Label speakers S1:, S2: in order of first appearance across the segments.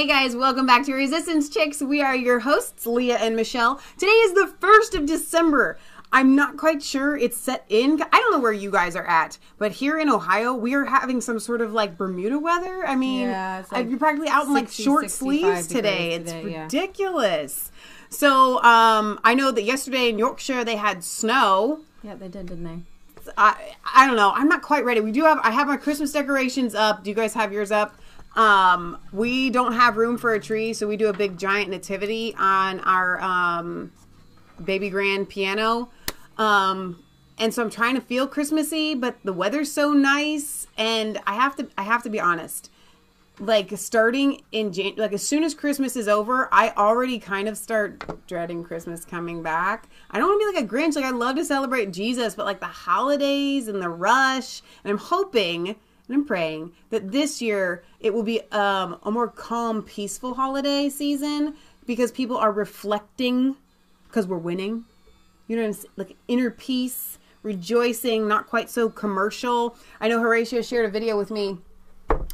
S1: Hey guys, welcome back to Resistance Chicks. We are your hosts, Leah and Michelle. Today is the 1st of December. I'm not quite sure it's set in. I don't know where you guys are at, but here in Ohio, we are having some sort of like Bermuda weather. I mean, like you're practically out in like short sleeves today. It's ridiculous. Yeah. So I know that yesterday in Yorkshire they had snow.
S2: Yeah, they did, didn't they?
S1: I don't know. I'm not quite ready. I have my Christmas decorations up. Do you guys have yours up? We don't have room for a tree, so we do a big giant nativity on our baby grand piano. And so I'm trying to feel Christmassy, but the weather's so nice, and I have to be honest. Like starting in like as soon as Christmas is over, I already kind of start dreading Christmas coming back. I don't want to be like a Grinch. Like I love to celebrate Jesus, but like the holidays and the rush, and I'm hoping and I'm praying that this year it will be a more calm, peaceful holiday season because people are reflecting because we're winning. You know, like inner peace, rejoicing, not quite so commercial. I know Horatio shared a video with me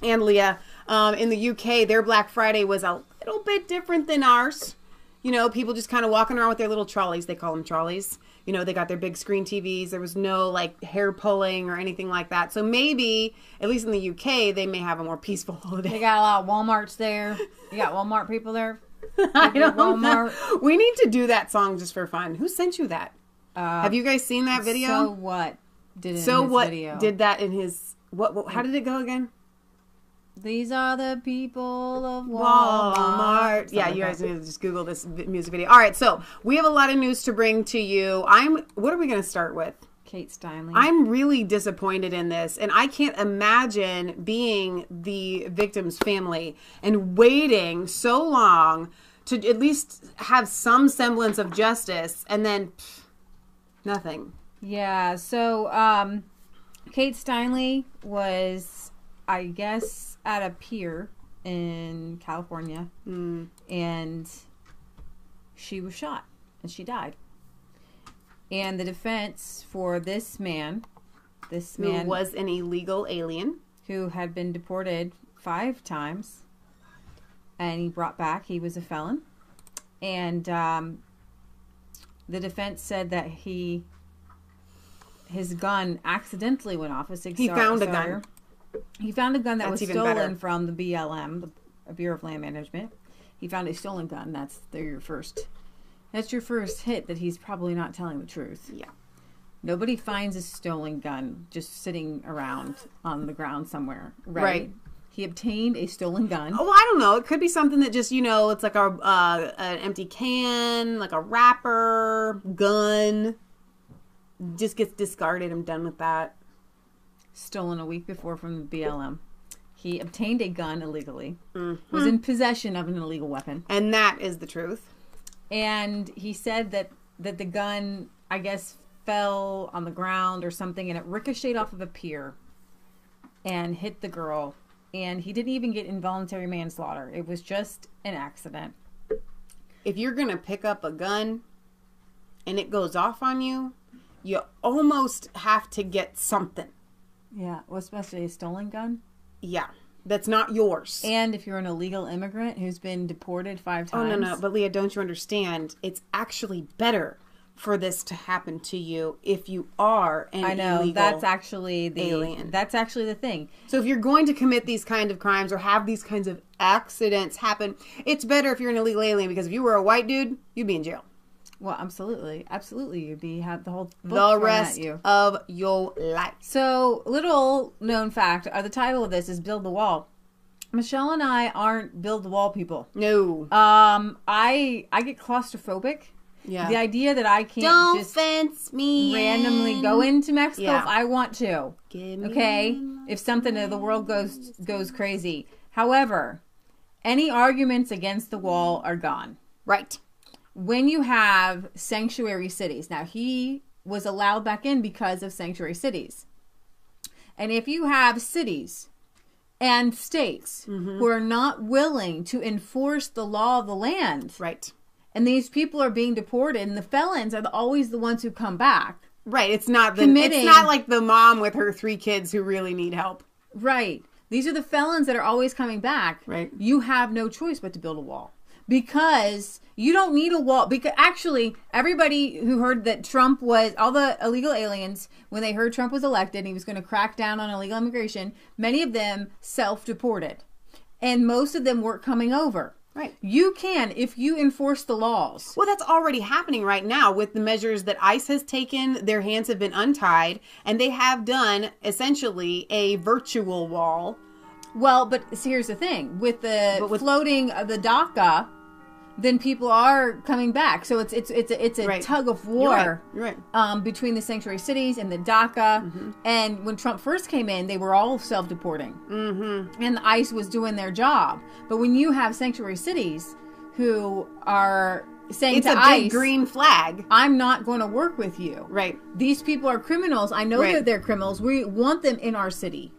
S1: and Leah. In the UK, their Black Friday was a little bit different than ours. You know, people just kind of walking around with their little trolleys. They call them trolleys. You know, they got their big screen TVs. There was no like hair pulling or anything like that. So maybe, at least in the UK, they may have a more peaceful holiday.
S2: They got a lot of Walmarts there. You got Walmart people there?
S1: I don't know. We need to do that song just for fun. Who sent you that? Have you guys seen that video?
S2: So What did it
S1: So
S2: in his
S1: What
S2: video?
S1: did that in his... What? How did it go again?
S2: These are the people of Walmart.
S1: Yeah, you guys need to just Google this music video. All right, so we have a lot of news to bring to you. What are we going to start with?
S2: Kate Steinle.
S1: I'm really disappointed in this, and I can't imagine being the victim's family and waiting so long to at least have some semblance of justice, and then nothing.
S2: Yeah, so Kate Steinle was, I guess, at a pier in California, and she was shot, and she died. And the defense for this man who
S1: was an illegal alien,
S2: who had been deported 5 times, and he brought back, he was a felon, and the defense said that his gun accidentally went off.
S1: He found a gun.
S2: He found a gun that
S1: That's
S2: was
S1: even
S2: stolen
S1: better.
S2: from the BLM, the Bureau of Land Management. He found a stolen gun. That's your first hit that he's probably not telling the truth.
S1: Yeah.
S2: Nobody finds a stolen gun just sitting around on the ground somewhere. Right. He obtained a stolen gun.
S1: Oh, well, I don't know. It could be something that just, it's like an empty can, like a wrapper, gun. Just gets discarded. I'm done with that.
S2: Stolen a week before from the BLM. He obtained a gun illegally. Was in possession of an illegal weapon.
S1: And that is the truth.
S2: And he said that the gun, I guess, fell on the ground or something, and it ricocheted off of a pier and hit the girl. And he didn't even get involuntary manslaughter. It was just an accident.
S1: If you're going to pick up a gun and it goes off on you, you almost have to get something.
S2: Yeah, well, especially a stolen gun.
S1: Yeah, that's not yours.
S2: And if you're an illegal immigrant who's been deported 5 times.
S1: Oh, no. But Leah, don't you understand? It's actually better for this to happen to you if you are an illegal
S2: that's actually the
S1: alien.
S2: That's actually the thing.
S1: So if you're going to commit these kind of crimes or have these kinds of accidents happen, it's better if you're an illegal alien, because if you were a white dude, you'd be in jail.
S2: Well, absolutely. You'd have the whole book
S1: the rest of your life.
S2: So, little known fact, the title of this is Build the Wall. Michelle and I aren't build the wall people.
S1: No.
S2: I get claustrophobic.
S1: Yeah.
S2: The idea that I can't
S1: Don't
S2: just
S1: fence me
S2: randomly go into Mexico if I want to.
S1: Okay?
S2: If something of the world goes crazy. However, any arguments against the wall are gone.
S1: Right.
S2: When you have sanctuary cities, now he was allowed back in because of sanctuary cities. And if you have cities and states who are not willing to enforce the law of the land,
S1: right,
S2: and these people are being deported, and the felons are always the ones who come back.
S1: Right. It's not like the mom with her 3 kids who really need help.
S2: Right. These are the felons that are always coming back.
S1: Right.
S2: You have no choice but to build a wall. Because you don't need a wall. Because actually, everybody who heard that Trump was, all the illegal aliens, when they heard Trump was elected and he was going to crack down on illegal immigration, many of them self-deported. And most of them weren't coming over.
S1: Right.
S2: You can, if you enforce the laws.
S1: Well, that's already happening right now with the measures that ICE has taken. Their hands have been untied, and they have done essentially a virtual wall.
S2: Well, but see, here's the thing. With the floating of the DACA, then people are coming back. So it's a
S1: right.
S2: tug of war
S1: You're right.
S2: Between the sanctuary cities and the DACA. Mm-hmm. And when Trump first came in, they were all self-deporting. Mm-hmm. And the ICE was doing their job. But when you have sanctuary cities who are saying to ICE,
S1: it's a big green flag.
S2: I'm not going to work with you.
S1: Right.
S2: These people are criminals. I know that they're criminals. We want them in our city.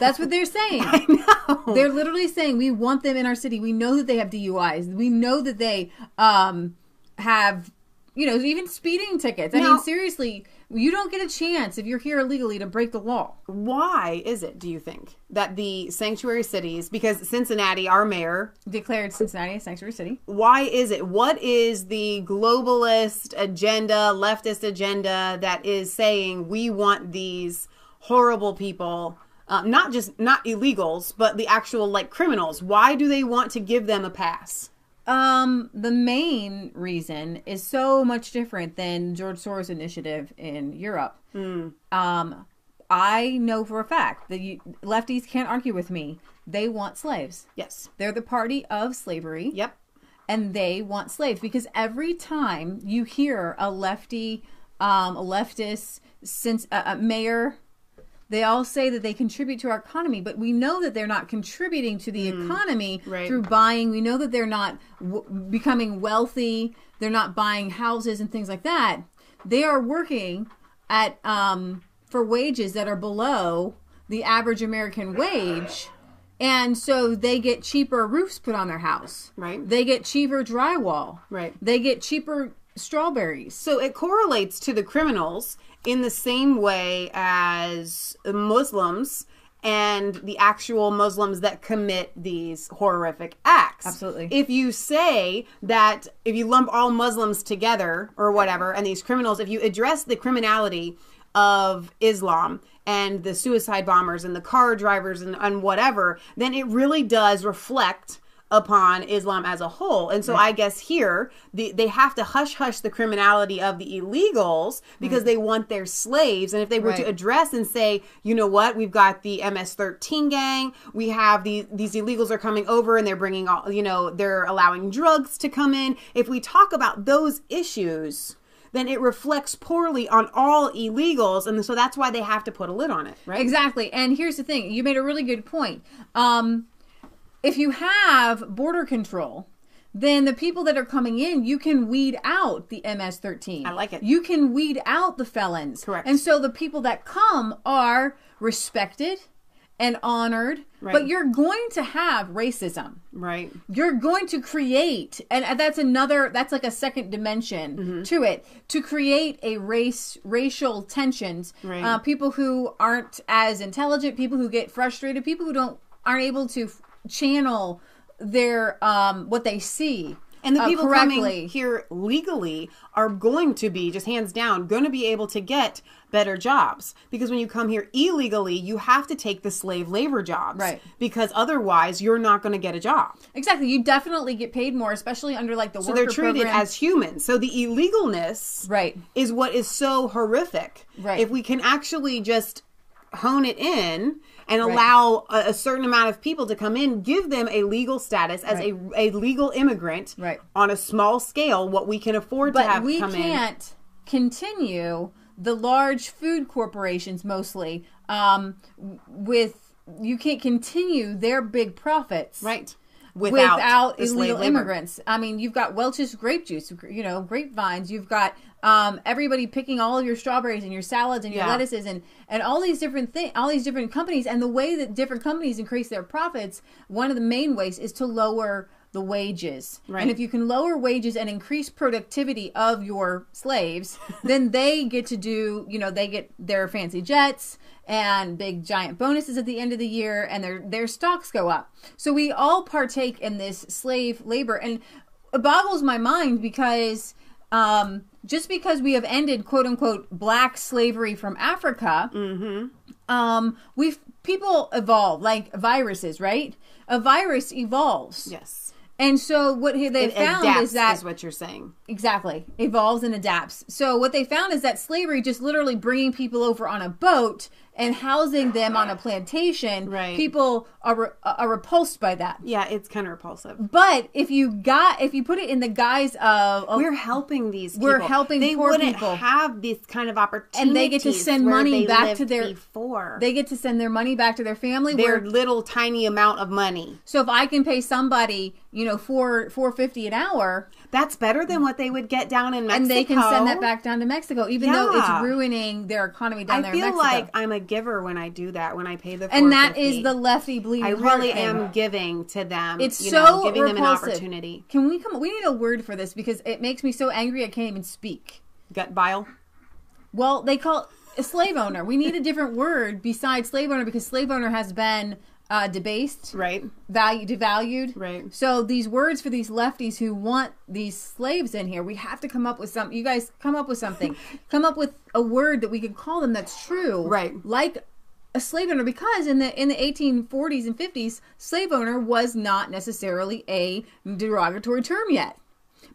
S2: That's what they're saying.
S1: I know.
S2: They're literally saying we want them in our city. We know that they have DUIs. We know that they have, even speeding tickets. I mean, seriously, you don't get a chance if you're here illegally to break the law.
S1: Why is it, do you think, that the sanctuary cities, because Cincinnati, our mayor,
S2: declared Cincinnati a sanctuary city.
S1: Why is it? What is the globalist agenda, leftist agenda that is saying we want these horrible people, not illegals, but the actual criminals? Why do they want to give them a pass?
S2: The main reason is so much different than George Soros' initiative in Europe. I know for a fact that lefties can't argue with me. They want slaves.
S1: Yes. They're
S2: They're the party of slavery.
S1: Yep.
S2: And they want slaves because every time you hear a leftist, mayor, they all say that they contribute to our economy, but we know that they're not contributing to the economy through buying. We know that they're not becoming wealthy. They're not buying houses and things like that. They are working at for wages that are below the average American wage. And so they get cheaper roofs put on their house.
S1: Right.
S2: They get cheaper drywall.
S1: Right.
S2: They get cheaper strawberries.
S1: So it correlates to the criminals in the same way as Muslims and the actual Muslims that commit these horrific acts.
S2: Absolutely.
S1: If you say that, if you lump all Muslims together or whatever, and these criminals, if you address the criminality of Islam and the suicide bombers and the car drivers and whatever, then it really does reflect upon Islam as a whole. And so I guess here they have to hush the criminality of the illegals because they want their slaves. And if they were to address and say, you know what, we've got the MS-13 gang, we have these illegals are coming over and they're bringing all, they're allowing drugs to come in. If we talk about those issues, then it reflects poorly on all illegals. And so that's why they have to put a lid on it, right?
S2: Exactly. And here's the thing. You made a really good point. If you have border control, then the people that are coming in, you can weed out the MS-13.
S1: I like it.
S2: You can weed out the felons.
S1: Correct.
S2: And so the people that come are respected and honored, but you're going to have racism.
S1: Right.
S2: You're going to create, and that's like a second dimension to it, to create a racial tensions.
S1: Right.
S2: People who aren't as intelligent, people who get frustrated, people who aren't able to channel their what they see.
S1: And the people
S2: correctly.
S1: coming here legally are going to be, just hands down, going to be able to get better jobs. Because when you come here illegally, you have to take the slave labor jobs.
S2: Right.
S1: Because otherwise, you're not going to get a job.
S2: Exactly. You definitely get paid more, especially under the worker program.
S1: So they're treated as humans. So the illegalness is what is so horrific.
S2: Right.
S1: If we can actually just hone it in and allow a certain amount of people to come in, give them a legal status as a legal immigrant on a small scale, what we can afford to have come in.
S2: But we can't continue the large food corporations mostly you can't continue their big profits.
S1: Right.
S2: Without illegal immigrants. I mean, you've got Welch's grape juice, grapevines. You've got everybody picking all of your strawberries and your salads and your lettuces and all these different things, all these different companies. And the way that different companies increase their profits, one of the main ways is to lower the wages.
S1: Right.
S2: And if you can lower wages and increase productivity of your slaves, then they get to do, they get their fancy jets and big giant bonuses at the end of the year, and their stocks go up. So we all partake in this slave labor. And it boggles my mind because just because we have ended quote unquote black slavery from Africa, people evolve like viruses, right? A virus evolves.
S1: Yes.
S2: And so what they found
S1: adapts,
S2: is that
S1: is what you're saying.
S2: Exactly. Evolves and adapts. So what they found is that slavery, just literally bringing people over on a boat and housing them on a plantation,
S1: right.
S2: people are repulsed by that.
S1: Yeah, it's kind of repulsive.
S2: But if you put it in the guise of
S1: we're helping these people.
S2: We're helping
S1: they
S2: poor
S1: wouldn't
S2: people.
S1: have this kind of opportunity,
S2: and they get to send money back to their
S1: before.
S2: They get to send their money back to their family.
S1: Their little tiny amount of money.
S2: So if I can pay somebody, $4.50 an hour,
S1: that's better than what they would get down in Mexico.
S2: And they can send that back down to Mexico, even though it's ruining their economy down there in Mexico.
S1: I feel like I'm a giver when I do that, when I pay the $4.50.
S2: And that is the lefty bleeding heart
S1: I really
S2: thing.
S1: am giving to them.
S2: It's so
S1: giving
S2: repulsive.
S1: them an opportunity.
S2: Can we we need a word for this because it makes me so angry I can't even speak.
S1: Gut bile?
S2: Well, they call it a slave owner. We need a different word besides slave owner because slave owner has been debased,
S1: right?
S2: Devalued,
S1: right?
S2: So these words for these lefties who want these slaves in here, we have to come up with something. You guys come up with something. Come up with a word that we could call them that's true,
S1: right?
S2: Like a slave owner, because in the 1840s and 50s, slave owner was not necessarily a derogatory term yet.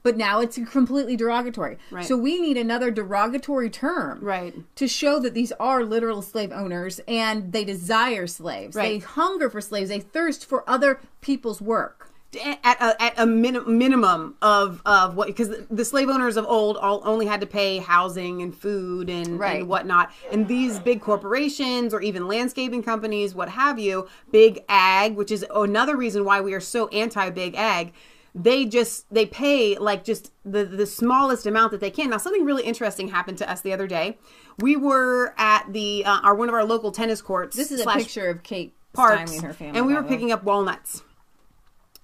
S2: But now it's completely derogatory.
S1: Right.
S2: So we need another derogatory term,
S1: right, to
S2: show that these are literal slave owners and they desire slaves.
S1: Right.
S2: They hunger for slaves. They thirst for other people's work.
S1: At a minimum of what, because the slave owners of old only had to pay housing and food and whatnot. And these big corporations or even landscaping companies, what have you, big ag, which is another reason why we are so anti-big ag. They pay like just the smallest amount that they can. Now, something really interesting happened to us the other day. We were at one of our local tennis courts.
S2: This is a picture of Kate
S1: Parks,
S2: Steinle and her family.
S1: and we were picking up walnuts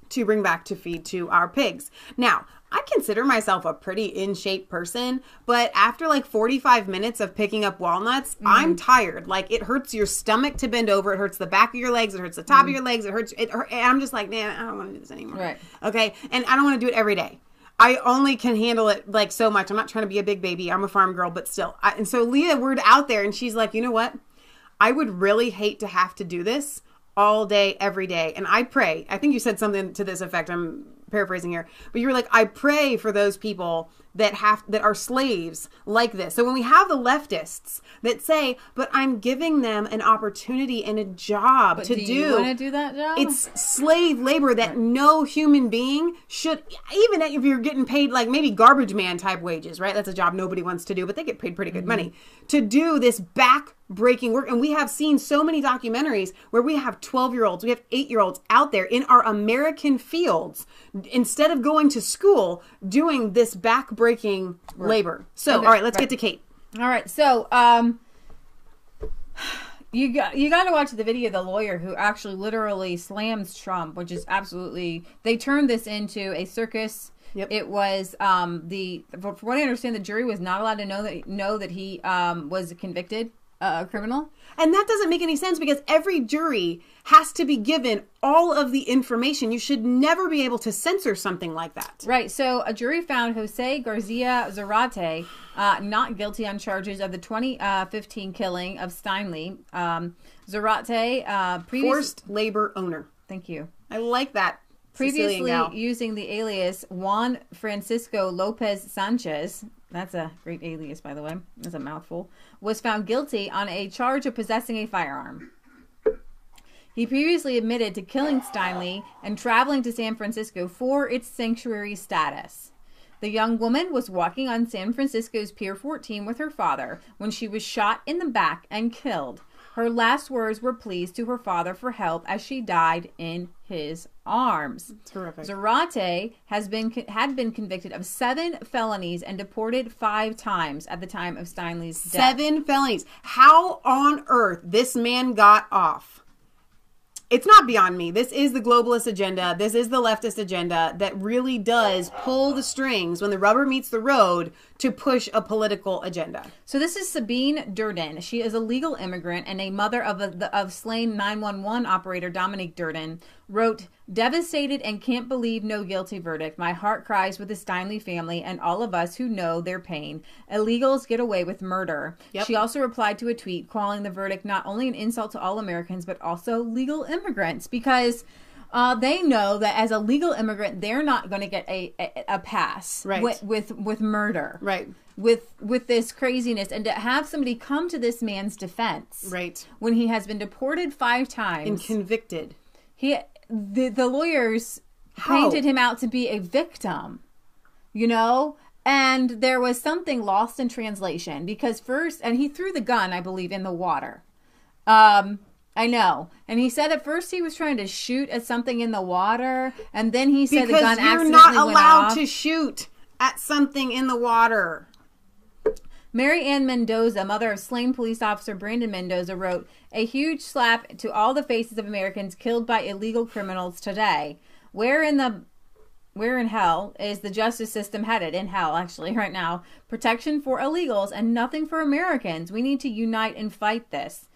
S1: to bring back to feed to our pigs. Now, I consider myself a pretty in shape person, but after like 45 minutes of picking up walnuts, I'm tired. Like, it hurts your stomach to bend over. It hurts the back of your legs. It hurts the top of your legs. And I'm just like, man, I don't want to do this anymore.
S2: Right.
S1: Okay. And I don't want to do it every day. I only can handle it like so much. I'm not trying to be a big baby. I'm a farm girl, but still. And so Leah, we're out there and she's like, you know what? I would really hate to have to do this all day, every day. And I pray, I think you said something to this effect. I'm paraphrasing here, but you were like, I pray for those people that are slaves like this. So when we have the leftists that say, but I'm giving them an opportunity and a job to do.
S2: You want to do that job?
S1: It's slave labor that no human being should, even if you're getting paid like maybe garbage man type wages, right? That's a job nobody wants to do, but they get paid pretty good money to do this back-breaking work. And we have seen so many documentaries where we have 12-year-olds, we have 8-year-olds out there in our American fields, instead of going to school, doing this back-breaking labor. So, all right, let's get to Kate.
S2: All right, so you got to watch the video of the lawyer who actually literally slams Trump, which is absolutely, they turned this into a circus.
S1: Yep.
S2: It was from what I understand, the jury was not allowed to know that he was a convicted criminal.
S1: And that doesn't make any sense because every jury has to be given all of the information. You should never be able to censor something like that.
S2: Right. So a jury found Jose Garcia Zarate not guilty on charges of the 2015 killing of Steinle. Zarate
S1: forced labor owner.
S2: Thank you.
S1: I like that.
S2: Previously using the alias Juan Francisco Lopez Sanchez, that's a great alias, by the way, that's a mouthful, was found guilty on a charge of possessing a firearm. He previously admitted to killing Steinle and traveling to San Francisco for its sanctuary status. The young woman was walking on San Francisco's Pier 14 with her father when she was shot in the back and killed. Her last words were pleas to her father for help as she died in his arms.
S1: Terrific.
S2: Zarate had been convicted of 7 felonies and deported 5 times at the time of Steinle's death.
S1: 7 felonies. How on earth this man got off? it's not beyond me. This is the globalist agenda. This is the leftist agenda that really does pull the strings when the rubber meets the road to push a political agenda.
S2: So this is Sabine Durden. She is a legal immigrant and a mother of slain 911 operator Dominique Durden. Wrote, "Devastated and can't believe no guilty verdict. My heart cries with the Steinle family and all of us who know their pain. Illegals get away with murder."
S1: Yep.
S2: She also replied to a tweet calling the verdict not only an insult to all Americans, but also legal immigrants, because they know that as a legal immigrant, they're not going to get a pass with murder, with this craziness. And to have somebody come to this man's defense, when he has been deported 5 times
S1: and convicted,
S2: the lawyers painted him out to be a victim, you know. And there was something lost in translation, because first, and he threw the gun, I believe, in the water. I know. And he said at first he was trying to shoot at something in the water, and then he said the gun accidentally went off.
S1: Because you're not allowed to shoot at something in the water.
S2: Mary Ann Mendoza, mother of slain police officer Brandon Mendoza, wrote, "A huge slap to all the faces of Americans killed by illegal criminals today. Where in hell is the justice system headed?" In hell, actually, right now. "Protection for illegals and nothing for Americans. We need to unite and fight this."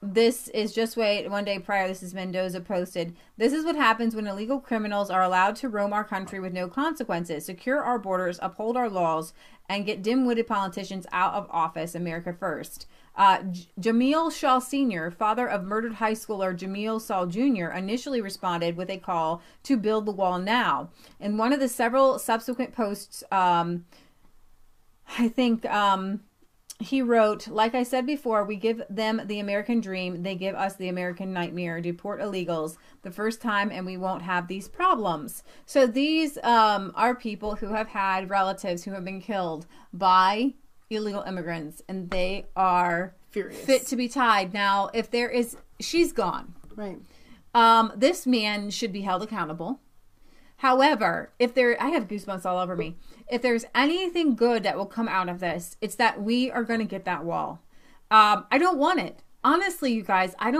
S2: This is just one day prior. This is Mendoza posted. "This is what happens when illegal criminals are allowed to roam our country with no consequences. Secure our borders, uphold our laws, and get dim-witted politicians out of office. America first." Jamil Shaw Sr., father of murdered high schooler Jamil Shaw Jr., initially responded with a call to build the wall now. In one of the several subsequent posts, he wrote, "Like I said before, we give them the American dream. They give us the American nightmare. Deport illegals the first time and we won't have these problems." So these are people who have had relatives who have been killed by illegal immigrants, and they are
S1: furious,
S2: fit to be tied. Now, if there is, she's gone.
S1: Right.
S2: This man should be held accountable. However, I have goosebumps all over me. If there's anything good that will come out of this, it's that we are going to get that wall. I don't want it. Honestly, you guys, I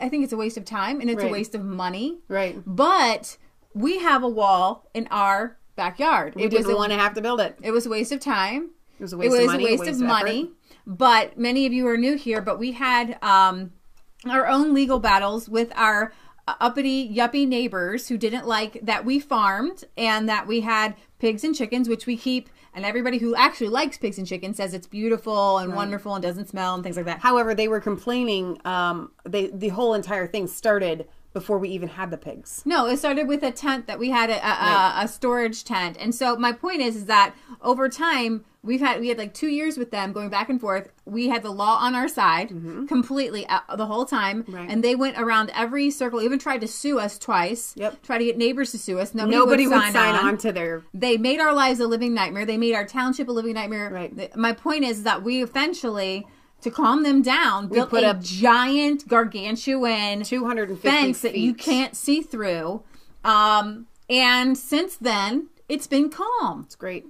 S2: think it's a waste of time and it's a waste of money.
S1: Right.
S2: But we have a wall in our backyard.
S1: We didn't want to have to build it.
S2: It was a waste of time.
S1: It was a waste of money.
S2: But many of you are new here, but we had our own legal battles with our uppity, yuppie neighbors who didn't like that we farmed and that we had pigs and chickens, which we keep. And everybody who actually likes pigs and chickens says it's beautiful and wonderful and doesn't smell and things like that.
S1: However, they were complaining. The whole entire thing started before we even had the pigs.
S2: No, it started with a tent that we had, a storage tent. And so my point is that over time, we had like 2 years with them going back and forth. We had the law on our side completely the whole time. Right. And they went around every circle, even tried to sue us twice. Yep. Tried to get neighbors to sue us. Nobody would sign on to their... They made our lives a living nightmare. They made our township a living nightmare. Right. My point is that we eventually... to calm them down, built a giant, gargantuan
S1: 250
S2: fence
S1: feet
S2: that you can't see through. And since then, it's been calm.
S1: It's great.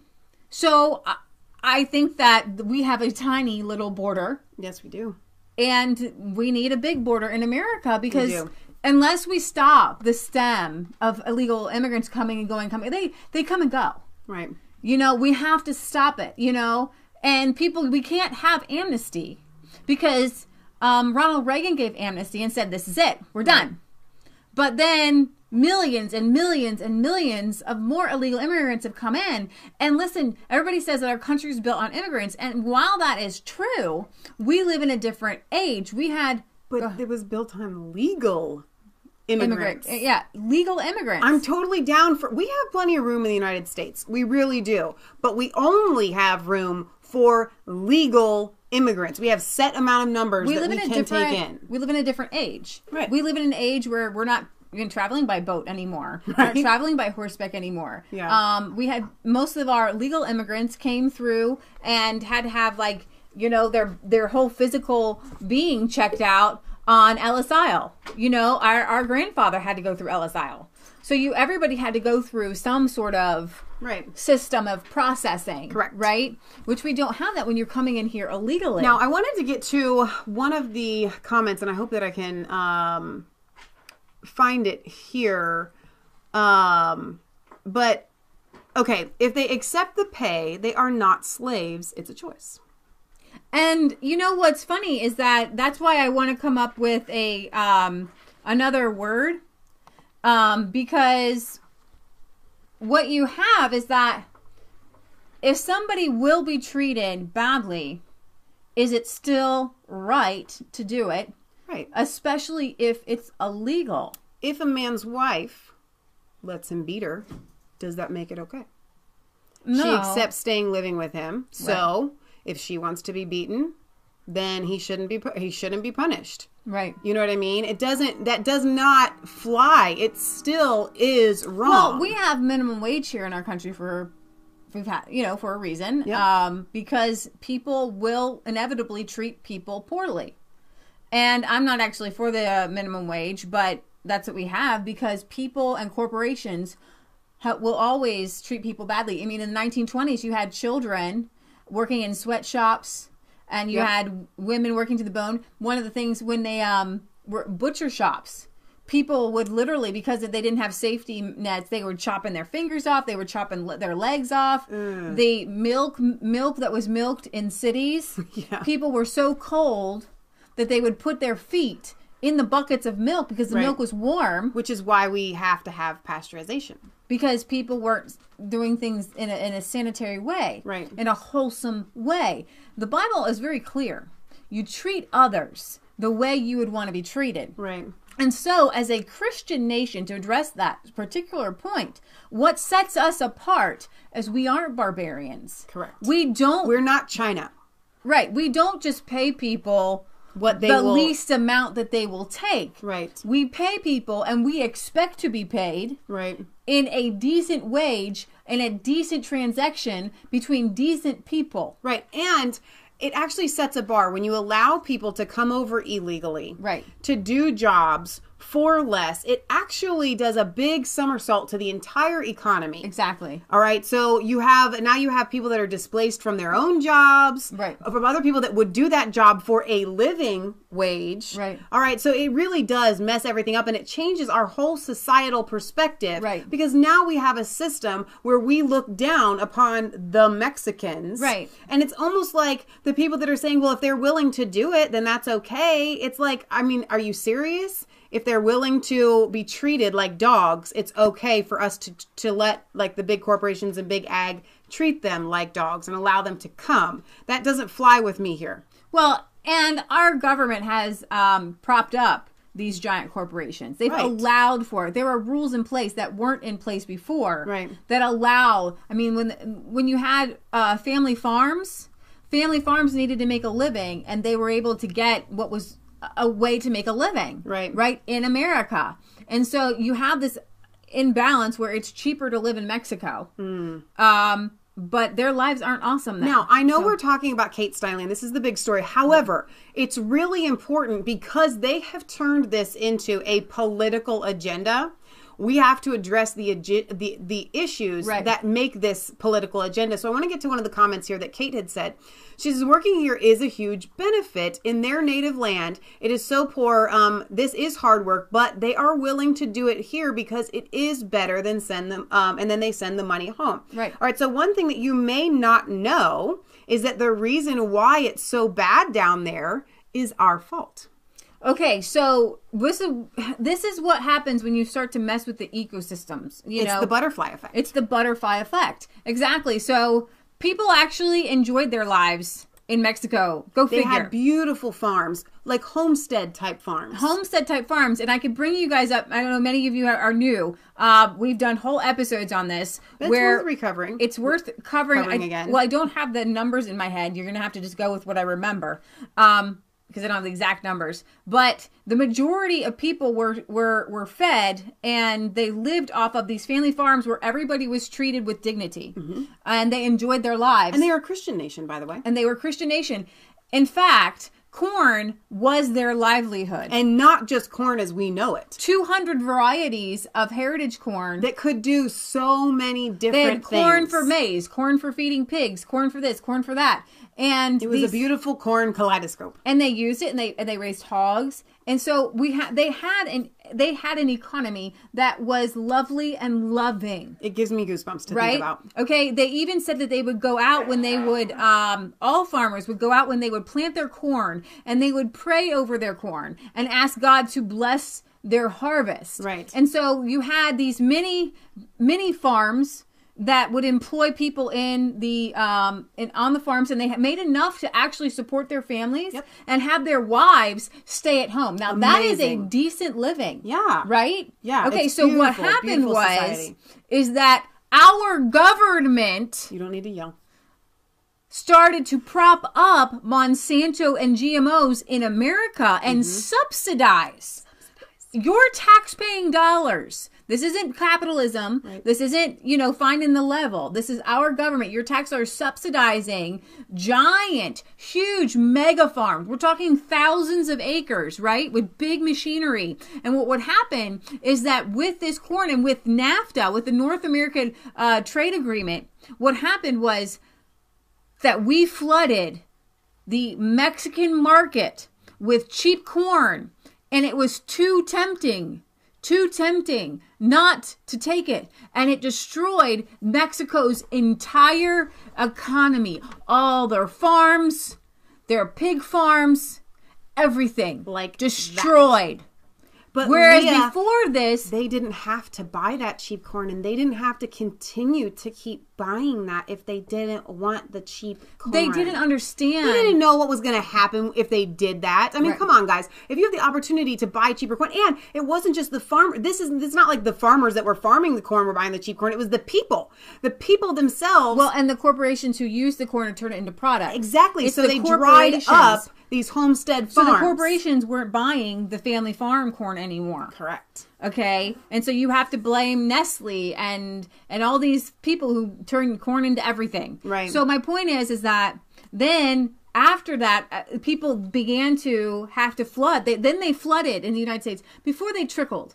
S2: So I think that we have a tiny little border.
S1: Yes, we do.
S2: And we need a big border in America because unless we stop the stem of illegal immigrants coming and going, they come and go.
S1: Right.
S2: You know, we have to stop it, you know. And we can't have amnesty because Ronald Reagan gave amnesty and said, this is it, we're done. But then millions and millions and millions of more illegal immigrants have come in. And listen, everybody says that our country is built on immigrants. And while that is true, we live in a different age. But
S1: it was built on legal immigrants.
S2: Yeah, legal immigrants.
S1: I'm totally down for... We have plenty of room in the United States. We really do. But we only have room for legal immigrants. We have set amount of numbers that we can take in.
S2: We live in a different age.
S1: Right.
S2: We live in an age where we're not even traveling by boat anymore. Right. We're not traveling by horseback anymore.
S1: Yeah.
S2: We had most of our legal immigrants came through and had to have their whole physical being checked out on Ellis Isle. You know, our grandfather had to go through Ellis Isle. So everybody had to go through some sort of system of processing.
S1: Correct.
S2: Right? Which we don't have that when you're coming in here illegally.
S1: Now, I wanted to get to one of the comments, and I hope that I can find it here. But, okay, if they accept the pay, they are not slaves. It's a choice.
S2: And you know what's funny is that's why I want to come up with a another word. Because what you have is that if somebody will be treated badly, is it still right to do it?
S1: Right.
S2: Especially if it's illegal.
S1: If a man's wife lets him beat her, does that make it okay?
S2: No.
S1: She accepts staying living with him. So if she wants to be beaten, then he shouldn't be punished.
S2: Right.
S1: You know what I mean? That does not fly. It still is wrong.
S2: Well, we have minimum wage here in our country for a reason.
S1: Yep.
S2: Because people will inevitably treat people poorly. And I'm not actually for the minimum wage, but that's what we have because people and corporations will always treat people badly. I mean, in the 1920s, you had children working in sweatshops. And you had women working to the bone. One of the things when they were butcher shops, people would literally, because they didn't have safety nets, they were chopping their fingers off. They were chopping their legs off. The milk that was milked in cities, people were so cold that they would put their feet in the buckets of milk because the milk was warm.
S1: Which is why we have to have pasteurization.
S2: Because people weren't doing things in a sanitary way.
S1: Right.
S2: In a wholesome way. The Bible is very clear. You treat others the way you would want to be treated.
S1: Right.
S2: And so, as a Christian nation, to address that particular point, what sets us apart is we aren't barbarians.
S1: Correct.
S2: We're
S1: not China.
S2: Right. We don't just pay people the least amount that they will take.
S1: Right.
S2: We pay people and we expect to be paid.
S1: Right.
S2: In a decent wage, in a decent transaction between decent people.
S1: Right. And it actually sets a bar when you allow people to come over illegally.
S2: Right.
S1: To do jobs for less. It actually does a big somersault to the entire economy.
S2: Exactly.
S1: All right. So you have people that are displaced from their own jobs.
S2: Right.
S1: From other people that would do that job for a living wage.
S2: Right.
S1: All right. So it really does mess everything up and it changes our whole societal perspective.
S2: Right.
S1: Because now we have a system where we look down upon the Mexicans.
S2: Right.
S1: And it's almost like the people that are saying, well, if they're willing to do it, then that's okay. It's like, I mean, are you serious? If they're willing to be treated like dogs, it's okay for us to let like the big corporations and big ag treat them like dogs and allow them to come. That doesn't fly with me here.
S2: Well, and our government has propped up these giant corporations. They've allowed for it. There are rules in place that weren't in place before.
S1: Right.
S2: That allow, I mean, when you had family farms needed to make a living and they were able to get what was a way to make a living. Right in America. And so you have this imbalance where it's cheaper to live in Mexico. But their lives aren't awesome then.
S1: Now, I know we're talking about Kate Steinle, and this is the big story. However, it's really important because they have turned this into a political agenda. We have to address the issues that make this political agenda. So I want to get to one of the comments here that Kate had said. She says, working here is a huge benefit in their native land. It is so poor. This is hard work, but they are willing to do it here because it is better than send them. And then they send the money home. Right. All right. So one thing that you may not know is that the reason why it's so bad down there is our fault.
S2: Okay, so this is what happens when you start to mess with the ecosystems.
S1: It's the butterfly effect.
S2: It's the butterfly effect. Exactly. So people actually enjoyed their lives in Mexico. Go figure.
S1: They had beautiful farms, like homestead type farms.
S2: And I could bring you guys up. I don't know, many of you are new. We've done whole episodes on this.
S1: It's worth recovering.
S2: It's worth covering
S1: again.
S2: Well, I don't have the numbers in my head. You're going to have to just go with what I remember. Because I don't have the exact numbers, but the majority of people were fed, and they lived off of these family farms where everybody was treated with dignity, and they enjoyed their lives.
S1: And they are a Christian nation, by the way.
S2: And they were a Christian nation. In fact, corn was their livelihood.
S1: And not just corn as we know it.
S2: 200 varieties of heritage corn.
S1: That could do so many different
S2: They had
S1: things.
S2: corn for maize, corn for feeding pigs, corn for this, corn for that. And
S1: it was a beautiful corn kaleidoscope.
S2: And they used it, and they raised hogs. And so they had an economy that was lovely and loving.
S1: It gives me goosebumps to think about.
S2: Okay, they even said that they would go out when they would, all farmers would go out when they would plant their corn, and they would pray over their corn and ask God to bless their harvest.
S1: Right.
S2: And so you had these mini farms that would employ people on the farms, and they made enough to actually support their families and have their wives stay at home. Now that is a decent living.
S1: Yeah.
S2: Right?
S1: Yeah.
S2: Okay, so what happened is that our government,
S1: you don't need to yell,
S2: started to prop up Monsanto and GMOs in America and subsidize your tax-paying dollars. This isn't capitalism. Right. This isn't, finding the level. This is our government. Your tax dollars subsidizing giant, huge mega farms. We're talking thousands of acres, right? With big machinery. And what would happen is that with this corn and with NAFTA, with the North American Trade Agreement, what happened was that we flooded the Mexican market with cheap corn, and it was too tempting not to take it. And it destroyed Mexico's entire economy. All their farms, their pig farms, everything.
S1: Like
S2: destroyed.
S1: But
S2: whereas before this,
S1: they didn't have to buy that cheap corn, and they didn't have to continue to keep buying that if they didn't want the cheap corn.
S2: They didn't understand.
S1: They didn't know what was going to happen if they did that. I mean, come on, guys. If you have the opportunity to buy cheaper corn, and it wasn't just the farmer. It's not like the farmers that were farming the corn were buying the cheap corn. It was the people themselves.
S2: Well, and the corporations who use the corn and turn it into product.
S1: Exactly. So they dried up these homestead farms.
S2: So the corporations weren't buying the family farm corn anymore.
S1: Correct.
S2: Okay, and so you have to blame Nestle and all these people who turn corn into everything.
S1: Right.
S2: So my point is that then after that, people began to have to flood. Then they flooded in the United States before they trickled.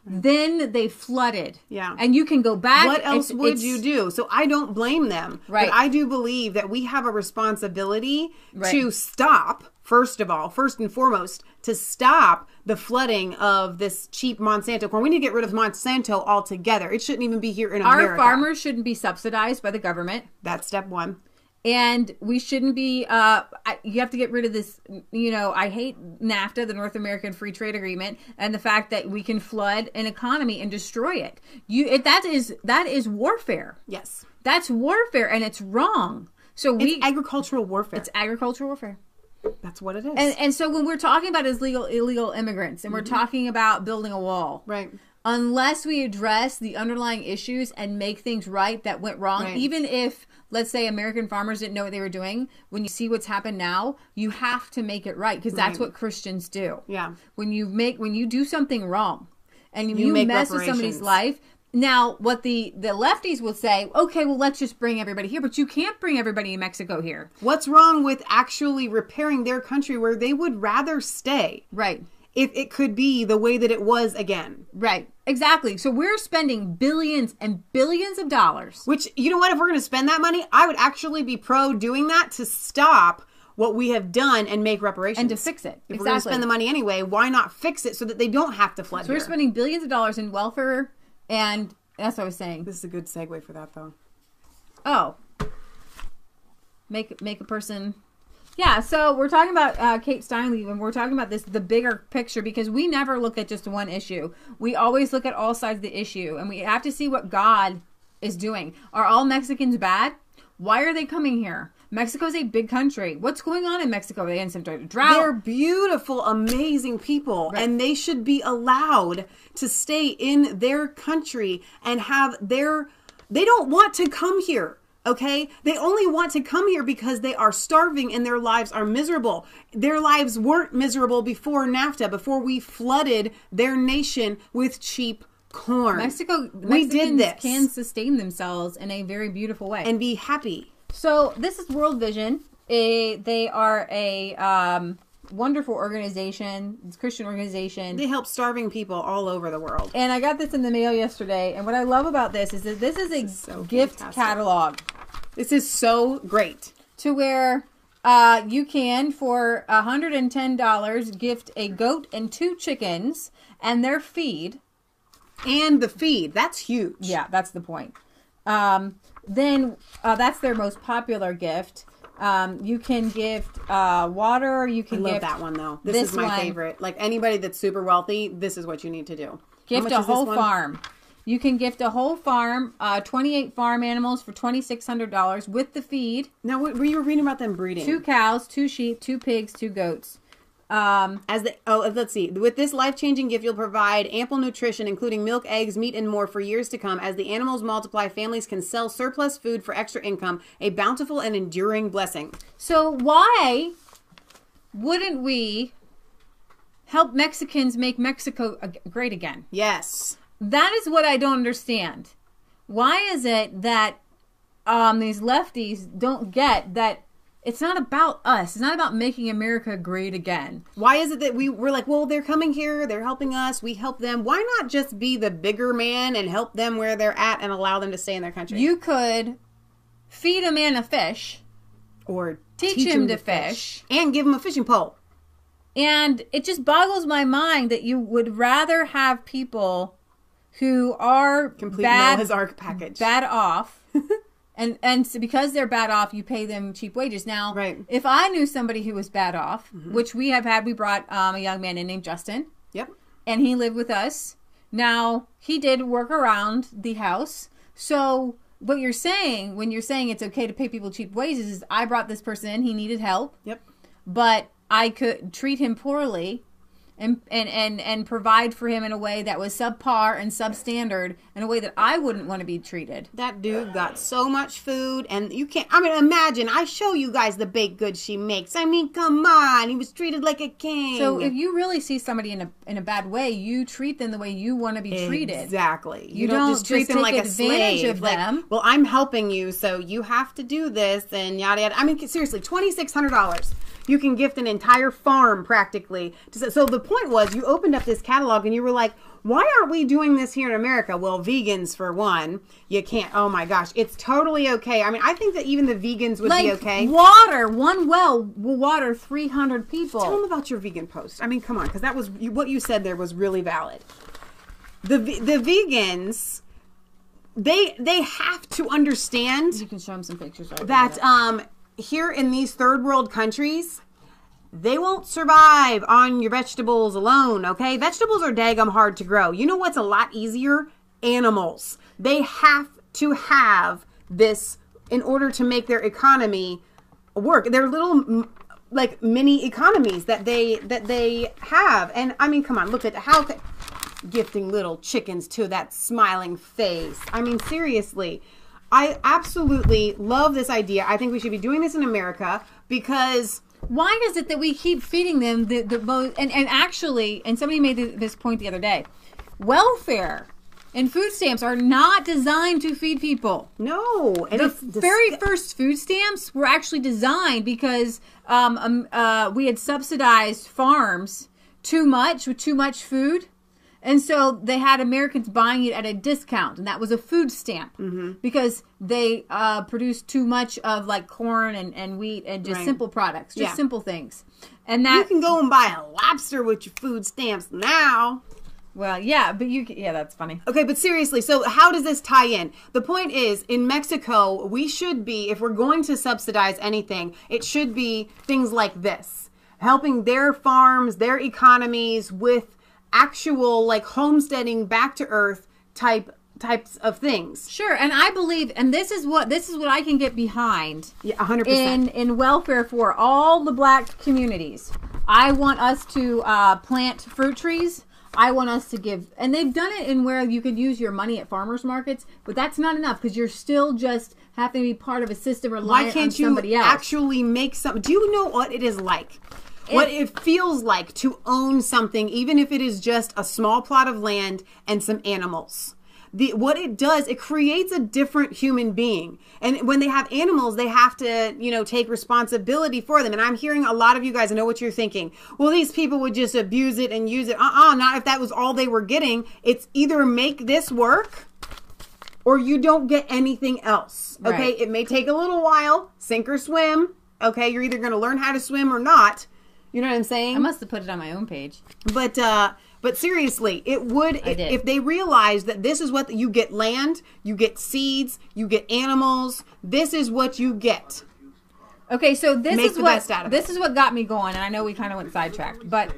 S2: Then they flooded.
S1: Yeah.
S2: And you can go back.
S1: What else would you do? So I don't blame them.
S2: Right.
S1: But I do believe that we have a responsibility to stop, first and foremost, to stop the flooding of this cheap Monsanto corn. We need to get rid of Monsanto altogether. It shouldn't even be here in America.
S2: Our farmers shouldn't be subsidized by the government.
S1: That's step one.
S2: And we shouldn't be, you have to get rid of this, I hate NAFTA, the North American Free Trade Agreement, and the fact that we can flood an economy and destroy it. That is warfare.
S1: Yes.
S2: That's warfare, and it's wrong. So
S1: it's agricultural warfare.
S2: It's agricultural warfare.
S1: That's what it is.
S2: And so when we're talking about illegal immigrants, and we're talking about building a wall.
S1: Right.
S2: Unless we address the underlying issues and make things right that went wrong, even if, let's say, American farmers didn't know what they were doing, when you see what's happened now, you have to make it right, because that's what Christians do.
S1: Yeah.
S2: When you do something wrong and you mess with somebody's life. Now, what the lefties will say, okay, well, let's just bring everybody here, but you can't bring everybody in Mexico here.
S1: What's wrong with actually repairing their country where they would rather stay?
S2: Right.
S1: If it could be the way that it was again.
S2: Right. Exactly. So we're spending billions and billions of dollars.
S1: Which, you know what? If we're going to spend that money, I would actually be pro doing that to stop what we have done and make reparations.
S2: And to fix it.
S1: If we're going to spend the money anyway, why not fix it so that they don't have to flood
S2: So we're spending billions of dollars in welfare, and that's what I was saying.
S1: This is a good segue for that, though.
S2: Oh. Make a person... Yeah, so we're talking about Kate Steinle, and we're talking about the bigger picture, because we never look at just one issue. We always look at all sides of the issue, and we have to see what God is doing. Are all Mexicans bad? Why are they coming here? Mexico's a big country. What's going on in Mexico? Are they in some drought?
S1: They're beautiful, amazing people, and they should be allowed to stay in their country and have they don't want to come here. Okay? They only want to come here because they are starving and their lives are miserable. Their lives weren't miserable before NAFTA, before we flooded their nation with cheap corn.
S2: Mexicans can sustain themselves in a very beautiful way.
S1: And be happy.
S2: So this is World Vision. They are a wonderful organization. It's a Christian organization.
S1: They help starving people all over the world.
S2: And I got this in the mail yesterday. And what I love about this is that this is a gift catalog.
S1: This is so great.
S2: To where you can, for $110, gift a goat and 2 chickens and their feed.
S1: And the feed. That's huge.
S2: Yeah, that's the point. Then that's their most popular gift. You can gift water. You can
S1: love
S2: gift
S1: that one, though. This is my favorite. Like, anybody that's super wealthy, this is what you need to do.
S2: Gift a whole farm. You can gift a whole farm, 28 farm animals for $2,600 with the feed.
S1: Now, what were you reading about them breeding?
S2: 2 cows, 2 sheep, 2 pigs, 2 goats.
S1: Let's see. With this life-changing gift, you'll provide ample nutrition, including milk, eggs, meat, and more for years to come. As the animals multiply, families can sell surplus food for extra income, a bountiful and enduring blessing.
S2: So why wouldn't we help Mexicans make Mexico great again?
S1: Yes.
S2: That is what I don't understand. Why is it that these lefties don't get that it's not about us. It's not about making America great again.
S1: Why is it that we're like, well, they're coming here, they're helping us, we help them. Why not just be the bigger man and help them where they're at and allow them to stay in their country?
S2: You could feed a man a fish.
S1: Or
S2: teach him to fish.
S1: And give him a fishing pole.
S2: And it just boggles my mind that you would rather have people who are
S1: complete Noah's Ark package.
S2: Bad off. And so because they're bad off, you pay them cheap wages. Now,
S1: right.
S2: If I knew somebody who was bad off, which we have had, we brought a young man in named Justin.
S1: Yep.
S2: And he lived with us. Now, he did work around the house. So what you're saying, when you're saying it's okay to pay people cheap wages, is I brought this person in, he needed help.
S1: Yep.
S2: But I could treat him poorly and provide for him in a way that was subpar and substandard, in a way that I wouldn't want to be treated.
S1: That dude got so much food, and you can't, I mean, imagine, I show you guys the baked goods she makes. I mean, come on, he was treated like a king.
S2: So if you really see somebody in a bad way, you treat them the way you want to be treated.
S1: Exactly.
S2: You don't just treat them like a slave. Of them.
S1: Like, well, I'm helping you, so you have to do this, and yada yada. I mean, seriously, $2,600. You can gift an entire farm practically. So the point was, you opened up this catalog and you were like, why aren't we doing this here in America? Well, vegans, for one, you can't. Oh my gosh, it's totally okay. I mean, I think that even the vegans would be okay.
S2: Water, one well will water 300 people.
S1: Tell them about your vegan post. I mean, come on, because that was what you said there was really valid. The vegans, they have to understand.
S2: You can show them some pictures right
S1: that here in these third world countries, they won't survive on your vegetables alone, okay? Vegetables are daggum hard to grow. You know what's a lot easier? Animals. They have to have this in order to make their economy work. They're little, like, mini economies that they have. And, I mean, come on, look at how gifting little chickens to that smiling face. I mean, seriously. I absolutely love this idea. I think we should be doing this in America because...
S2: Why is it that we keep feeding them the most... And actually, and somebody made this point the other day, welfare and food stamps are not designed to feed people.
S1: No. And
S2: the very first food stamps were actually designed because we had subsidized farms too much with too much food. And so they had Americans buying it at a discount, and that was a food stamp because they produced too much of like corn and wheat and just simple products, just simple things. And that
S1: you can go and buy a lobster with your food stamps now.
S2: Well, yeah, but that's funny.
S1: Okay, but seriously, so how does this tie in? The point is, in Mexico, we should be, if we're going to subsidize anything, it should be things like this, helping their farms, their economies with actual like homesteading, back to earth types of things.
S2: Sure, and I believe, and this is what I can get behind.
S1: Yeah, 100%.
S2: In welfare for all the black communities. I want us to plant fruit trees. I want us to give, and they've done it in where you could use your money at farmers markets, but that's not enough because you're still just having to be part of a system reliant on somebody else.
S1: Why can't you actually make something? Do you know what it is like? What it feels like to own something, even if it is just a small plot of land and some animals. what it does, it creates a different human being. And when they have animals, they have to, take responsibility for them. And I'm hearing a lot of you guys, I know what you're thinking. Well, these people would just abuse it and use it. Not if that was all they were getting. It's either make this work or you don't get anything else. Okay.
S2: Right.
S1: It may take a little while, sink or swim. Okay. You're either going to learn how to swim or not. You know what I'm saying?
S2: I must have put it on my own page.
S1: But seriously, it would, if they realize that this is what you get: land, you get seeds, you get animals. This is what you get.
S2: Okay, so this is what got me going, and I know we kind of went sidetracked, but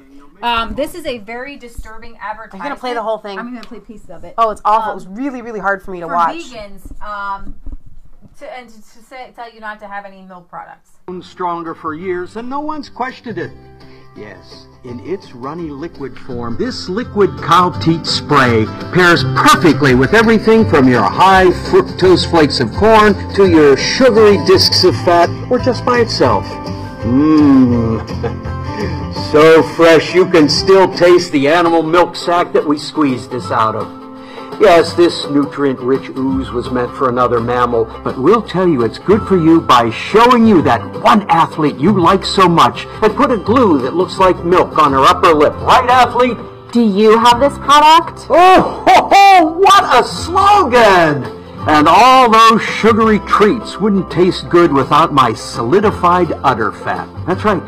S2: this is a very disturbing advertisement.
S1: I'm gonna play the whole thing.
S2: I'm gonna play pieces of it.
S1: Oh, it's awful. It was really, really hard for me to watch.
S2: For vegans, tell you not to have any milk products.
S3: Stronger for years, and no one's questioned it. Yes, in its runny liquid form, this liquid cow teat spray pairs perfectly with everything from your high fructose flakes of corn to your sugary discs of fat, or just by itself. Mmm, so fresh you can still taste the animal milk sack that we squeezed this out of. Yes, this nutrient-rich ooze was meant for another mammal, but we'll tell you it's good for you by showing you that one athlete you like so much and put a glue that looks like milk on her upper lip. Right, athlete?
S4: Do you have this product?
S3: Oh, ho, ho, what a slogan! And all those sugary treats wouldn't taste good without my solidified udder fat. That's right.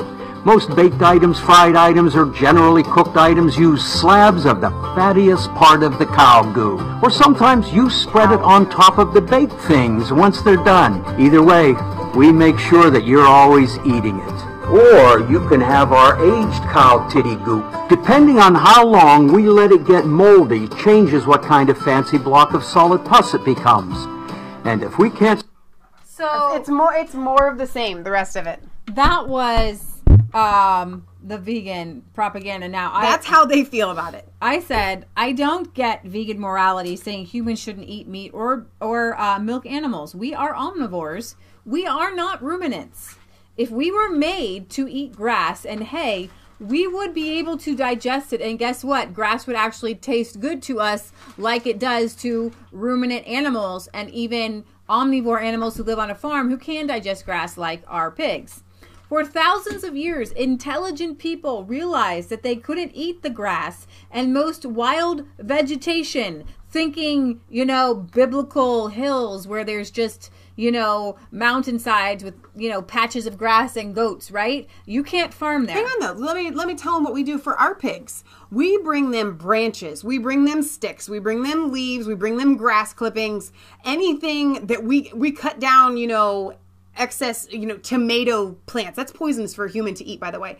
S3: Most baked items, fried items, or generally cooked items use slabs of the fattiest part of the cow goo. Or sometimes you spread it on top of the baked things once they're done. Either way, we make sure that you're always eating it. Or you can have our aged cow titty goop. Depending on how long we let it get moldy, changes what kind of fancy block of solid pus it becomes. And if we can't...
S1: So it's more of the same, the rest of it.
S2: That was the vegan propaganda. Now
S1: that's how they feel about it.
S2: I said I don't get vegan morality saying humans shouldn't eat meat or milk animals. We are omnivores. We are not ruminants. If we were made to eat grass and hay, we would be able to digest it. And guess what? Grass would actually taste good to us like it does to ruminant animals and even omnivore animals who live on a farm who can digest grass like our pigs. For thousands of years, intelligent people realized that they couldn't eat the grass and most wild vegetation, thinking, biblical hills where there's just, mountainsides with, patches of grass and goats, right? You can't farm there.
S1: Hang on, though. Let me tell them what we do for our pigs. We bring them branches. We bring them sticks. We bring them leaves. We bring them grass clippings. Anything that we cut down, excess, tomato plants. That's poisonous for a human to eat, by the way.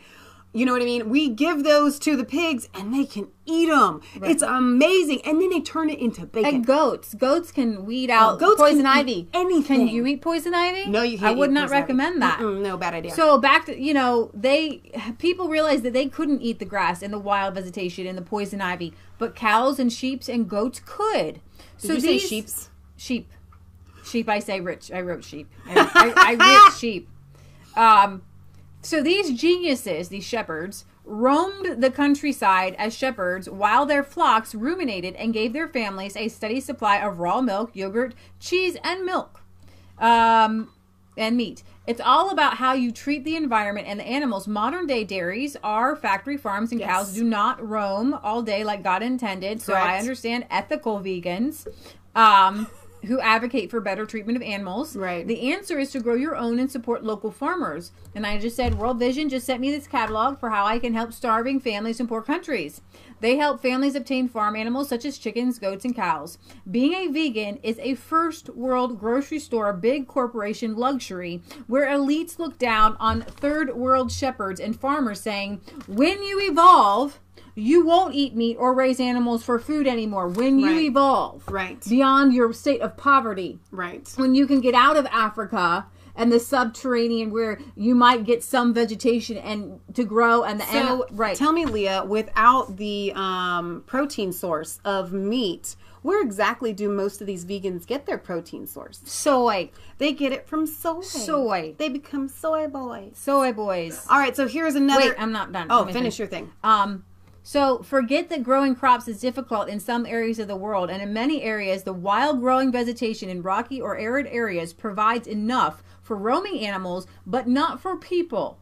S1: You know what I mean? We give those to the pigs and they can eat them. Right. It's amazing. And then they turn it into bacon.
S2: And goats can weed out poison ivy.
S1: Anything.
S2: Can you eat poison ivy?
S1: No, you can't.
S2: I would not recommend that.
S1: No, bad idea.
S2: So back to, people realized that they couldn't eat the grass and the wild vegetation and the poison ivy, but cows and sheep and goats could.
S1: Did you say sheeps?
S2: Sheep. Sheep, I say rich. I wrote sheep. I wrote sheep. So these geniuses, these shepherds, roamed the countryside as shepherds while their flocks ruminated and gave their families a steady supply of raw milk, yogurt, cheese, and milk, and meat. It's all about how you treat the environment and the animals. Modern day dairies are factory farms, and cows do not roam all day like God intended. So I understand ethical vegans who advocate for better treatment of animals.
S1: Right.
S2: The answer is to grow your own and support local farmers. And I just said World Vision just sent me this catalog for how I can help starving families in poor countries. They help families obtain farm animals such as chickens, goats, and cows. Being a vegan is a first world grocery store, big corporation luxury where elites look down on third world shepherds and farmers saying, when you evolve, you won't eat meat or raise animals for food anymore. When you evolve beyond your state of poverty, when you can get out of Africa and the subterranean where you might get some vegetation and to grow and the animal.
S1: Tell me, Leah, without the protein source of meat, where exactly do most of these vegans get their protein source?
S2: Soy.
S1: They get it from soy.
S2: Soy.
S1: They become soy boys.
S2: Soy boys.
S1: All right, so here's another.
S2: Wait, I'm not done.
S1: Oh, finish your thing.
S2: So forget that growing crops is difficult in some areas of the world, and in many areas, the wild growing vegetation in rocky or arid areas provides enough for roaming animals, but not for people.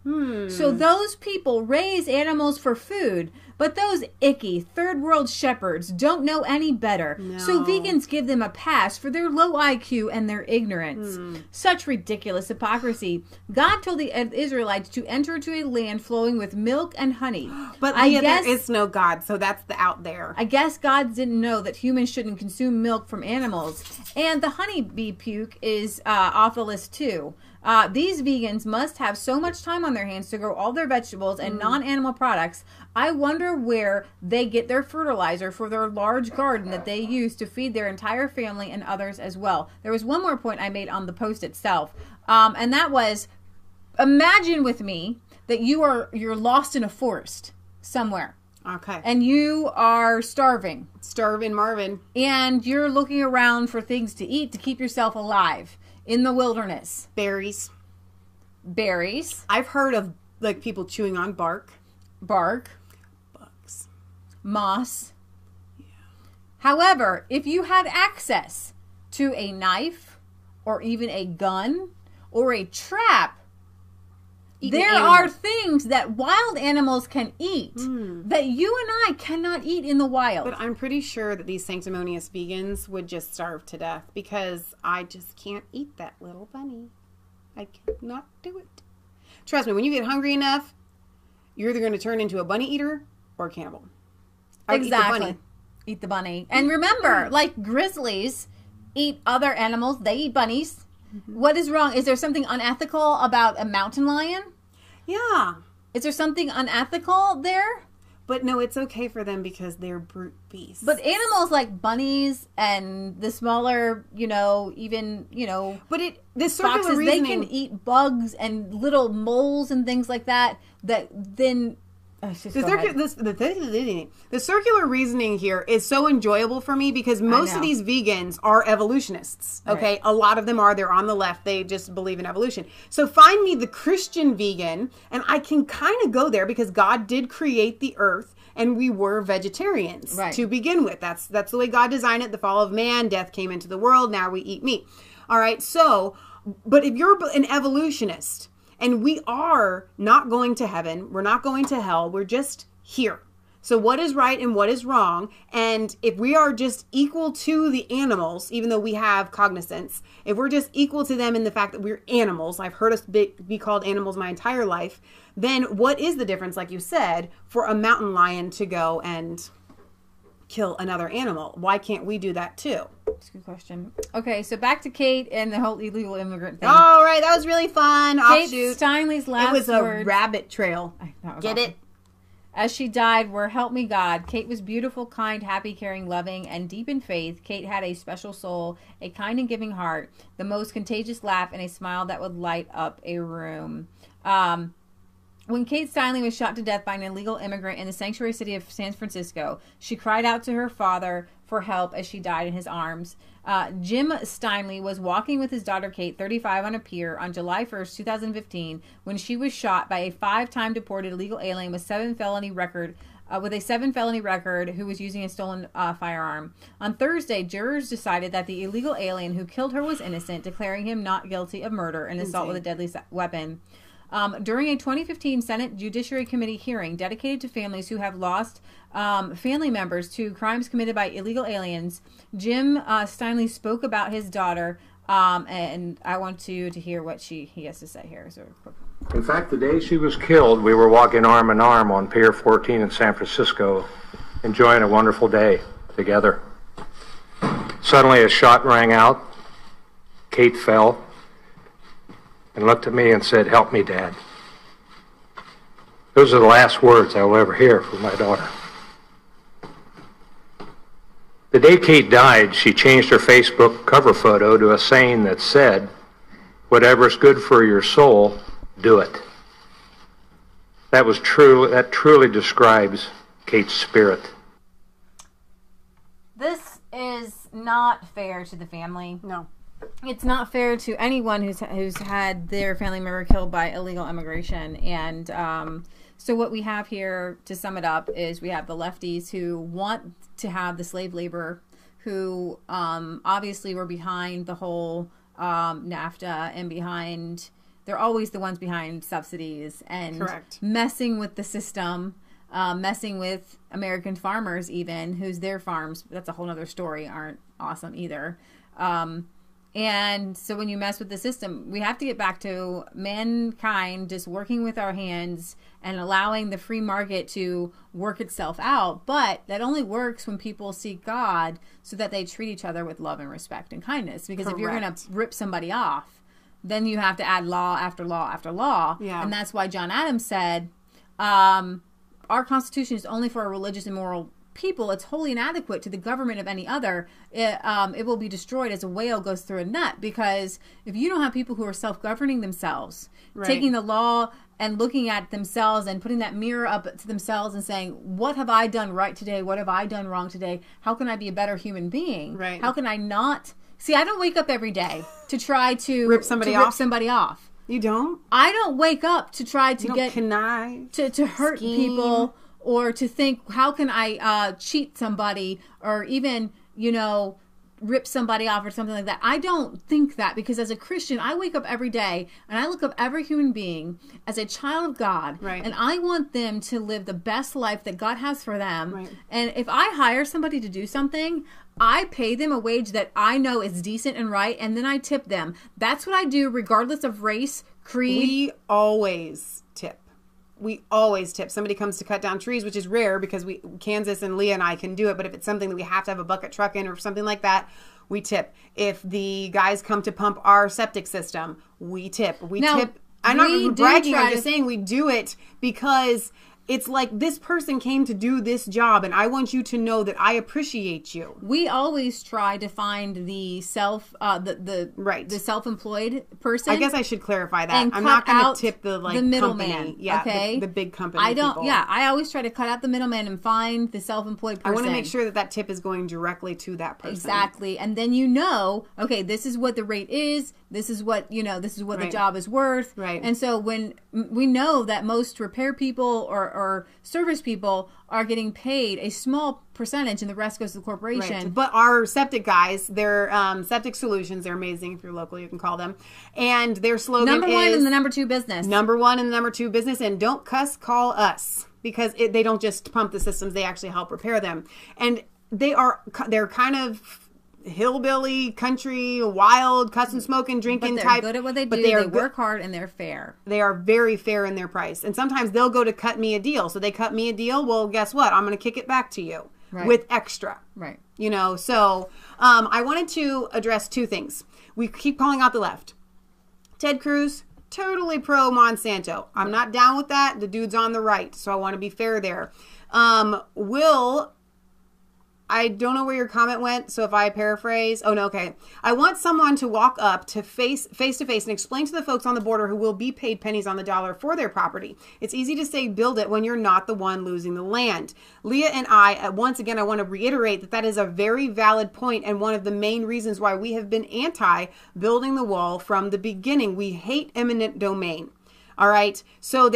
S2: So those people raise animals for food, but those icky third world shepherds don't know any better.
S1: No.
S2: So vegans give them a pass for their low IQ and their ignorance. Such ridiculous hypocrisy. God told the Israelites to enter into a land flowing with milk and honey.
S1: But Leah, there is no God, so that's the out there.
S2: I guess God didn't know that humans shouldn't consume milk from animals. And the honeybee puke is off the list too. These vegans must have so much time on their hands to grow all their vegetables and non-animal products. I wonder where they get their fertilizer for their large garden that they use to feed their entire family and others as well. There was one more point I made on the post itself, and that was, imagine with me that you're lost in a forest somewhere.
S1: Okay.
S2: And you are starving.
S1: Starving Marvin.
S2: And you're looking around for things to eat to keep yourself alive in the wilderness.
S1: Berries.
S2: I've
S1: heard of like people chewing on bark. Bugs.
S2: Moss. Yeah. However, if you had access to a knife or even a gun or a trap, there are things that wild animals can eat that you and I cannot eat in the wild.
S1: But I'm pretty sure that these sanctimonious vegans would just starve to death because I just can't eat that little bunny. I cannot do it. Trust me, when you get hungry enough, you're either going to turn into a bunny eater or a cannibal.
S2: Exactly. Eat the bunny. And remember, like grizzlies eat other animals. They eat bunnies. What is wrong? Is there something unethical about a mountain lion?
S1: Yeah.
S2: Is there something unethical there?
S1: But no, it's okay for them because they're brute beasts.
S2: But animals like bunnies and the smaller, even,
S1: But the circular
S2: foxes,
S1: reasoning,
S2: they can eat bugs and little moles and things like that then...
S1: The circular reasoning here is so enjoyable for me because most of these vegans are evolutionists. Okay,
S2: Right.
S1: A lot of them are. They're on the left. They just believe in evolution. So find me the Christian vegan, and I can kind of go there because God did create the earth, and we were vegetarians to begin with. That's the way God designed it. The fall of man, death came into the world. Now we eat meat. All right. So, but if you're an evolutionist. And we are not going to heaven. We're not going to hell. We're just here. So what is right and what is wrong? And if we are just equal to the animals, even though we have cognizance, if we're just equal to them in the fact that we're animals, I've heard us be called animals my entire life, then what is the difference, like you said, for a mountain lion to go and kill another animal? Why can't we do that too?
S2: That's a good question. Okay, so back to Kate and the whole illegal immigrant thing.
S1: All right, that was really fun.
S2: Kate
S1: Offshoot.
S2: Steinle's last
S1: words. It was a
S2: words.
S1: rabbit trail. Get it?
S2: As she died, were help me God. Kate was beautiful, kind, happy, caring, loving, and deep in faith. Kate had a special soul, a kind and giving heart, the most contagious laugh, and a smile that would light up a room. When Kate Steinle was shot to death by an illegal immigrant in the sanctuary city of San Francisco, she cried out to her father for help as she died in his arms. Jim Steinle was walking with his daughter Kate, 35, on a pier on July 1st, 2015, when she was shot by a 5-time deported illegal alien with a 7-felony record who was using a stolen firearm. On Thursday, jurors decided that the illegal alien who killed her was innocent, declaring him not guilty of murder and assault with a deadly weapon. During a 2015 Senate Judiciary Committee hearing dedicated to families who have lost family members to crimes committed by illegal aliens, Jim Steinle spoke about his daughter, and I want you to hear what he has to say here. So,
S5: in fact, the day she was killed, we were walking arm in arm on Pier 14 in San Francisco, enjoying a wonderful day together. Suddenly, a shot rang out. Kate fell and looked at me and said, "Help me, Dad." Those are the last words I will ever hear from my daughter. The day Kate died, she changed her Facebook cover photo to a saying that said, "Whatever's good for your soul, do it." That truly describes Kate's spirit.
S2: this is not fair to the family.
S1: No.
S2: it's not fair to anyone who's had their family member killed by illegal immigration. And so what we have here, to sum it up, is we have the lefties who want to have the slave labor, who obviously were behind the whole NAFTA and behind, they're always the ones behind subsidies and
S1: Correct.
S2: messing with the system, messing with American farmers even, whose their farms, that's a whole other story, aren't awesome either. And so when you mess with the system, we have to get back to mankind just working with our hands and allowing the free market to work itself out. But that only works when people seek God so that they treat each other with love and respect and kindness. Because if you're going to rip somebody off, then you have to add law after law after law.
S1: Yeah.
S2: And that's why John Adams said, our Constitution is only for a religious and moral people. It's wholly inadequate to the government of any other. It will be destroyed as a whale goes through a nut, because if you don't have people who are self-governing themselves,
S1: Right.
S2: taking the law and looking at themselves and putting that mirror up to themselves and saying, what have I done right today? What have I done wrong today? How can I be a better human being?
S1: Right.
S2: How can I not? See, I don't wake up every day to try to
S1: Rip somebody off? You don't?
S2: I don't wake up to try to
S1: You don't connive?
S2: to hurt
S1: scheme?
S2: people, or to think, how can I cheat somebody, or even, rip somebody off or something like that. I don't think that, because as a Christian, I wake up every day and I look up every human being as a child of God.
S1: Right.
S2: And I want them to live the best life that God has for them.
S1: Right.
S2: And if I hire somebody to do something, I pay them a wage that I know is decent and right, and then I tip them. That's what I do regardless of race, creed.
S1: We always tip. We always tip. Somebody comes to cut down trees, which is rare because Kansas and Leah and I can do it. But if it's something that we have to have a bucket truck in or something like that, we tip. If the guys come to pump our septic system, we tip.
S2: Now,
S1: tip. I'm not bragging. I'm
S2: to-
S1: just saying we do it because it's like, this person came to do this job, and I want you to know that I appreciate you.
S2: We always try to find the
S1: Right.
S2: the self-employed person.
S1: I guess I should clarify that.
S2: And
S1: I'm
S2: cut
S1: not going
S2: out
S1: to tip the
S2: the middleman.
S1: company. Yeah,
S2: Okay,
S1: the big company.
S2: I don't.
S1: people.
S2: Yeah, I always try to cut out the middleman and find the self-employed person.
S1: I want to make sure that tip is going directly to that person.
S2: Exactly, and then okay, this is what the rate is. This is what This is what the
S1: Right.
S2: job is worth.
S1: Right.
S2: And so when we know that most repair people or service people are getting paid a small percentage, and the rest goes to the corporation.
S1: Right. But our septic guys, their Septic Solutions, they're amazing. If you're local, you can call them. And their slogan
S2: Number one
S1: is
S2: and the number two business.
S1: number one and the number two business. And don't cuss, call us, because they don't just pump the systems; they actually help repair them. And they're kind of hillbilly, country, wild, cussing, smoking, drinking
S2: But they're
S1: type.
S2: good at what they do.
S1: But
S2: They work hard and they're fair.
S1: They are very fair in their price. And sometimes they'll go to cut me a deal. So they cut me a deal. Well, guess what? I'm going to kick it back to you with extra.
S2: Right.
S1: So I wanted to address two things. We keep calling out the left. Ted Cruz, totally pro Monsanto. I'm not down with that. The dude's on the right. So I want to be fair there. I don't know where your comment went, so if I paraphrase, okay. I want someone to walk up to face to face and explain to the folks on the border who will be paid pennies on the dollar for their property. It's easy to say build it when you're not the one losing the land. Leah and I, once again, I want to reiterate that is a very valid point, and one of the main reasons why we have been anti building the wall from the beginning. We hate eminent domain. All right. So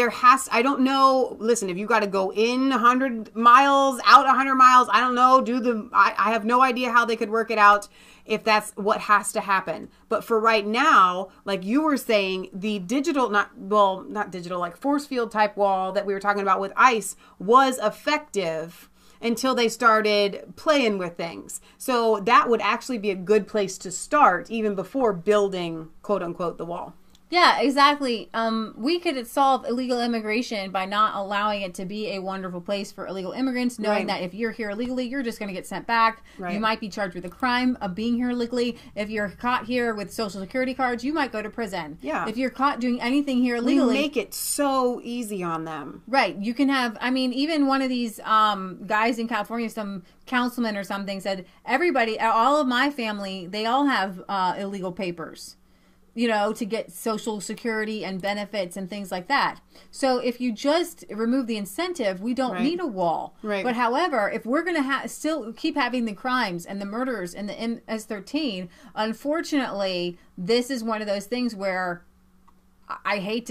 S1: I don't know. Listen, if you got to go in 100 miles, out 100 miles, I don't know. I have no idea how they could work it out if that's what has to happen. But for right now, like you were saying, the digital, not digital, like force field type wall that we were talking about with ICE was effective until they started playing with things. So that would actually be a good place to start even before building, quote unquote, the wall.
S2: Yeah, exactly. We could solve illegal immigration by not allowing it to be a wonderful place for illegal immigrants, knowing that if you're here illegally, you're just going to get sent back.
S1: Right.
S2: You might be charged with a crime of being here illegally. If you're caught here with Social Security cards, you might go to prison.
S1: Yeah.
S2: If you're caught doing anything here illegally.
S1: We make it so easy on them.
S2: Right. You can have, even one of these guys in California, some councilman or something, said, everybody, all of my family, they all have illegal papers. to get Social Security and benefits and things like that. So if you just remove the incentive, we don't need a wall.
S1: Right.
S2: But however, if we're going to still keep having the crimes and the murders and the MS-13, unfortunately, this is one of those things where I hate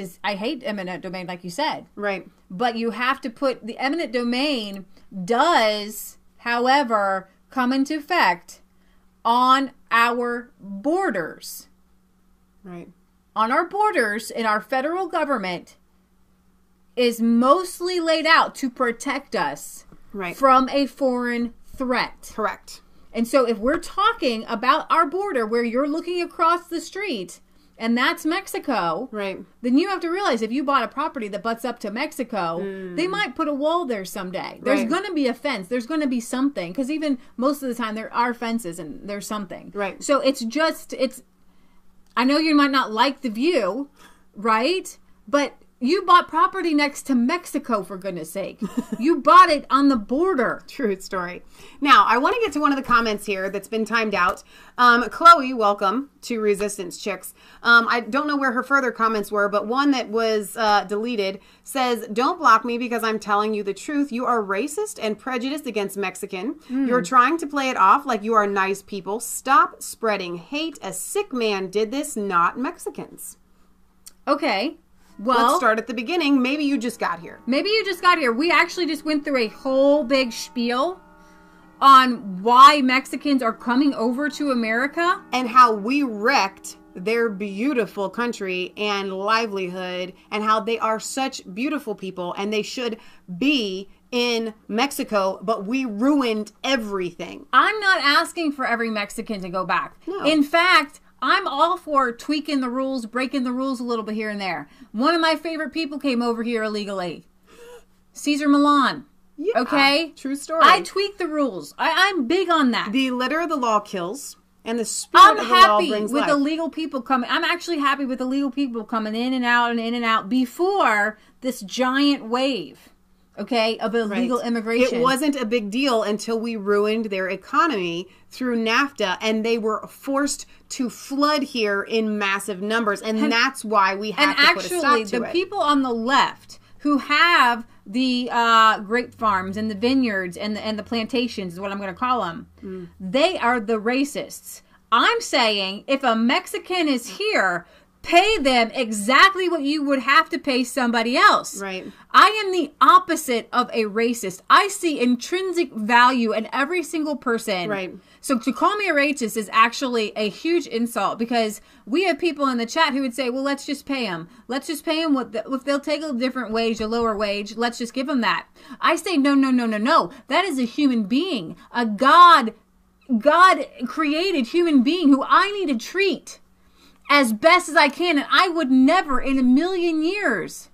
S2: eminent domain, like you said.
S1: Right.
S2: But you have to put the eminent domain does, however, come into effect on our borders.
S1: Right.
S2: On our borders, in our federal government, is mostly laid out to protect us from a foreign threat.
S1: Correct.
S2: And so if we're talking about our border where you're looking across the street and that's Mexico, then you have to realize if you bought a property that butts up to Mexico, they might put a wall there someday. There's going to be a fence. There's going to be something. Because even most of the time there are fences and there's something.
S1: Right.
S2: So I know you might not like the view, right? But you bought property next to Mexico, for goodness sake. You bought it on the border.
S1: True story. Now, I want to get to one of the comments here that's been timed out. Chloe, welcome to Resistance Chicks. I don't know where her further comments were, but one that was deleted says, "Don't block me because I'm telling you the truth. You are racist and prejudiced against Mexican. You're trying to play it off like you are nice people. Stop spreading hate. A sick man did this, not Mexicans."
S2: Okay. Well,
S1: let's start at the beginning. Maybe you just got here.
S2: We actually just went through a whole big spiel on why Mexicans are coming over to America.
S1: And how we wrecked their beautiful country and livelihood, and how they are such beautiful people and they should be in Mexico, but we ruined everything.
S2: I'm not asking for every Mexican to go back.
S1: No.
S2: In fact, I'm all for tweaking the rules, breaking the rules a little bit here and there. One of my favorite people came over here illegally. Caesar Milan.
S1: Yeah,
S2: okay?
S1: True story.
S2: I tweak the rules. I'm big on that.
S1: The letter of the law kills, and the spirit of the law brings life.
S2: I'm happy with illegal people coming. I'm actually happy with illegal people coming in and out and in and out before this giant wave. Okay, of illegal immigration.
S1: It wasn't a big deal until we ruined their economy through NAFTA, and they were forced to flood here in massive numbers, and that's why we had to put a stop to it.
S2: And actually, the people on the left who have the grape farms and the vineyards and the plantations is what I'm going to call them, they are the racists. I'm saying if a Mexican is here, pay them exactly what you would have to pay somebody else.
S1: Right.
S2: I am the opposite of a racist. I see intrinsic value in every single person.
S1: Right.
S2: So to call me a racist is actually a huge insult, because we have people in the chat who would say, well, let's just pay them. Let's just pay them if they'll take a different wage, a lower wage, let's just give them that. I say, no. That is a human being, a God created human being who I need to treat as best as I can, and I would never in a million years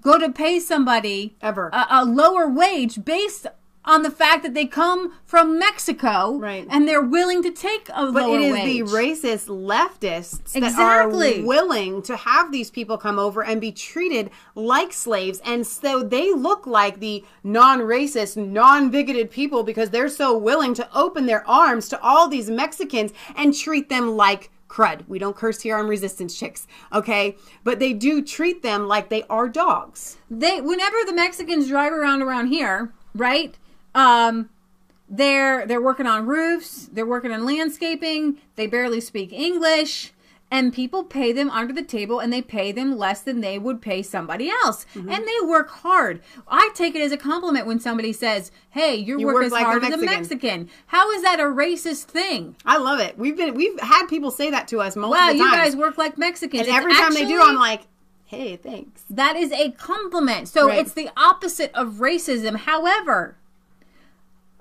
S2: go to pay somebody
S1: ever
S2: a lower wage based on the fact that they come from Mexico,
S1: right,
S2: and they're willing to take a lower wage.
S1: But it is the racist leftists that are willing to have these people come over and be treated like slaves, and so they look like the non-racist, non-bigoted people because they're so willing to open their arms to all these Mexicans and treat them like crud. We don't curse here on Resistance Chicks, okay? But they do treat them like they are dogs.
S2: Whenever the Mexicans drive around here, right? They're working on roofs, they're working on landscaping, they barely speak English, and people pay them under the table, and they pay them less than they would pay somebody else. Mm-hmm. And they work hard. I take it as a compliment when somebody says, hey, you work as hard as a Mexican. How is that a racist thing?
S1: I love it. We've had people say that to us multiple times.
S2: Wow, you guys work like Mexicans.
S1: And every time they do, I'm like, hey, thanks.
S2: That is a compliment. So it's the opposite of racism. However,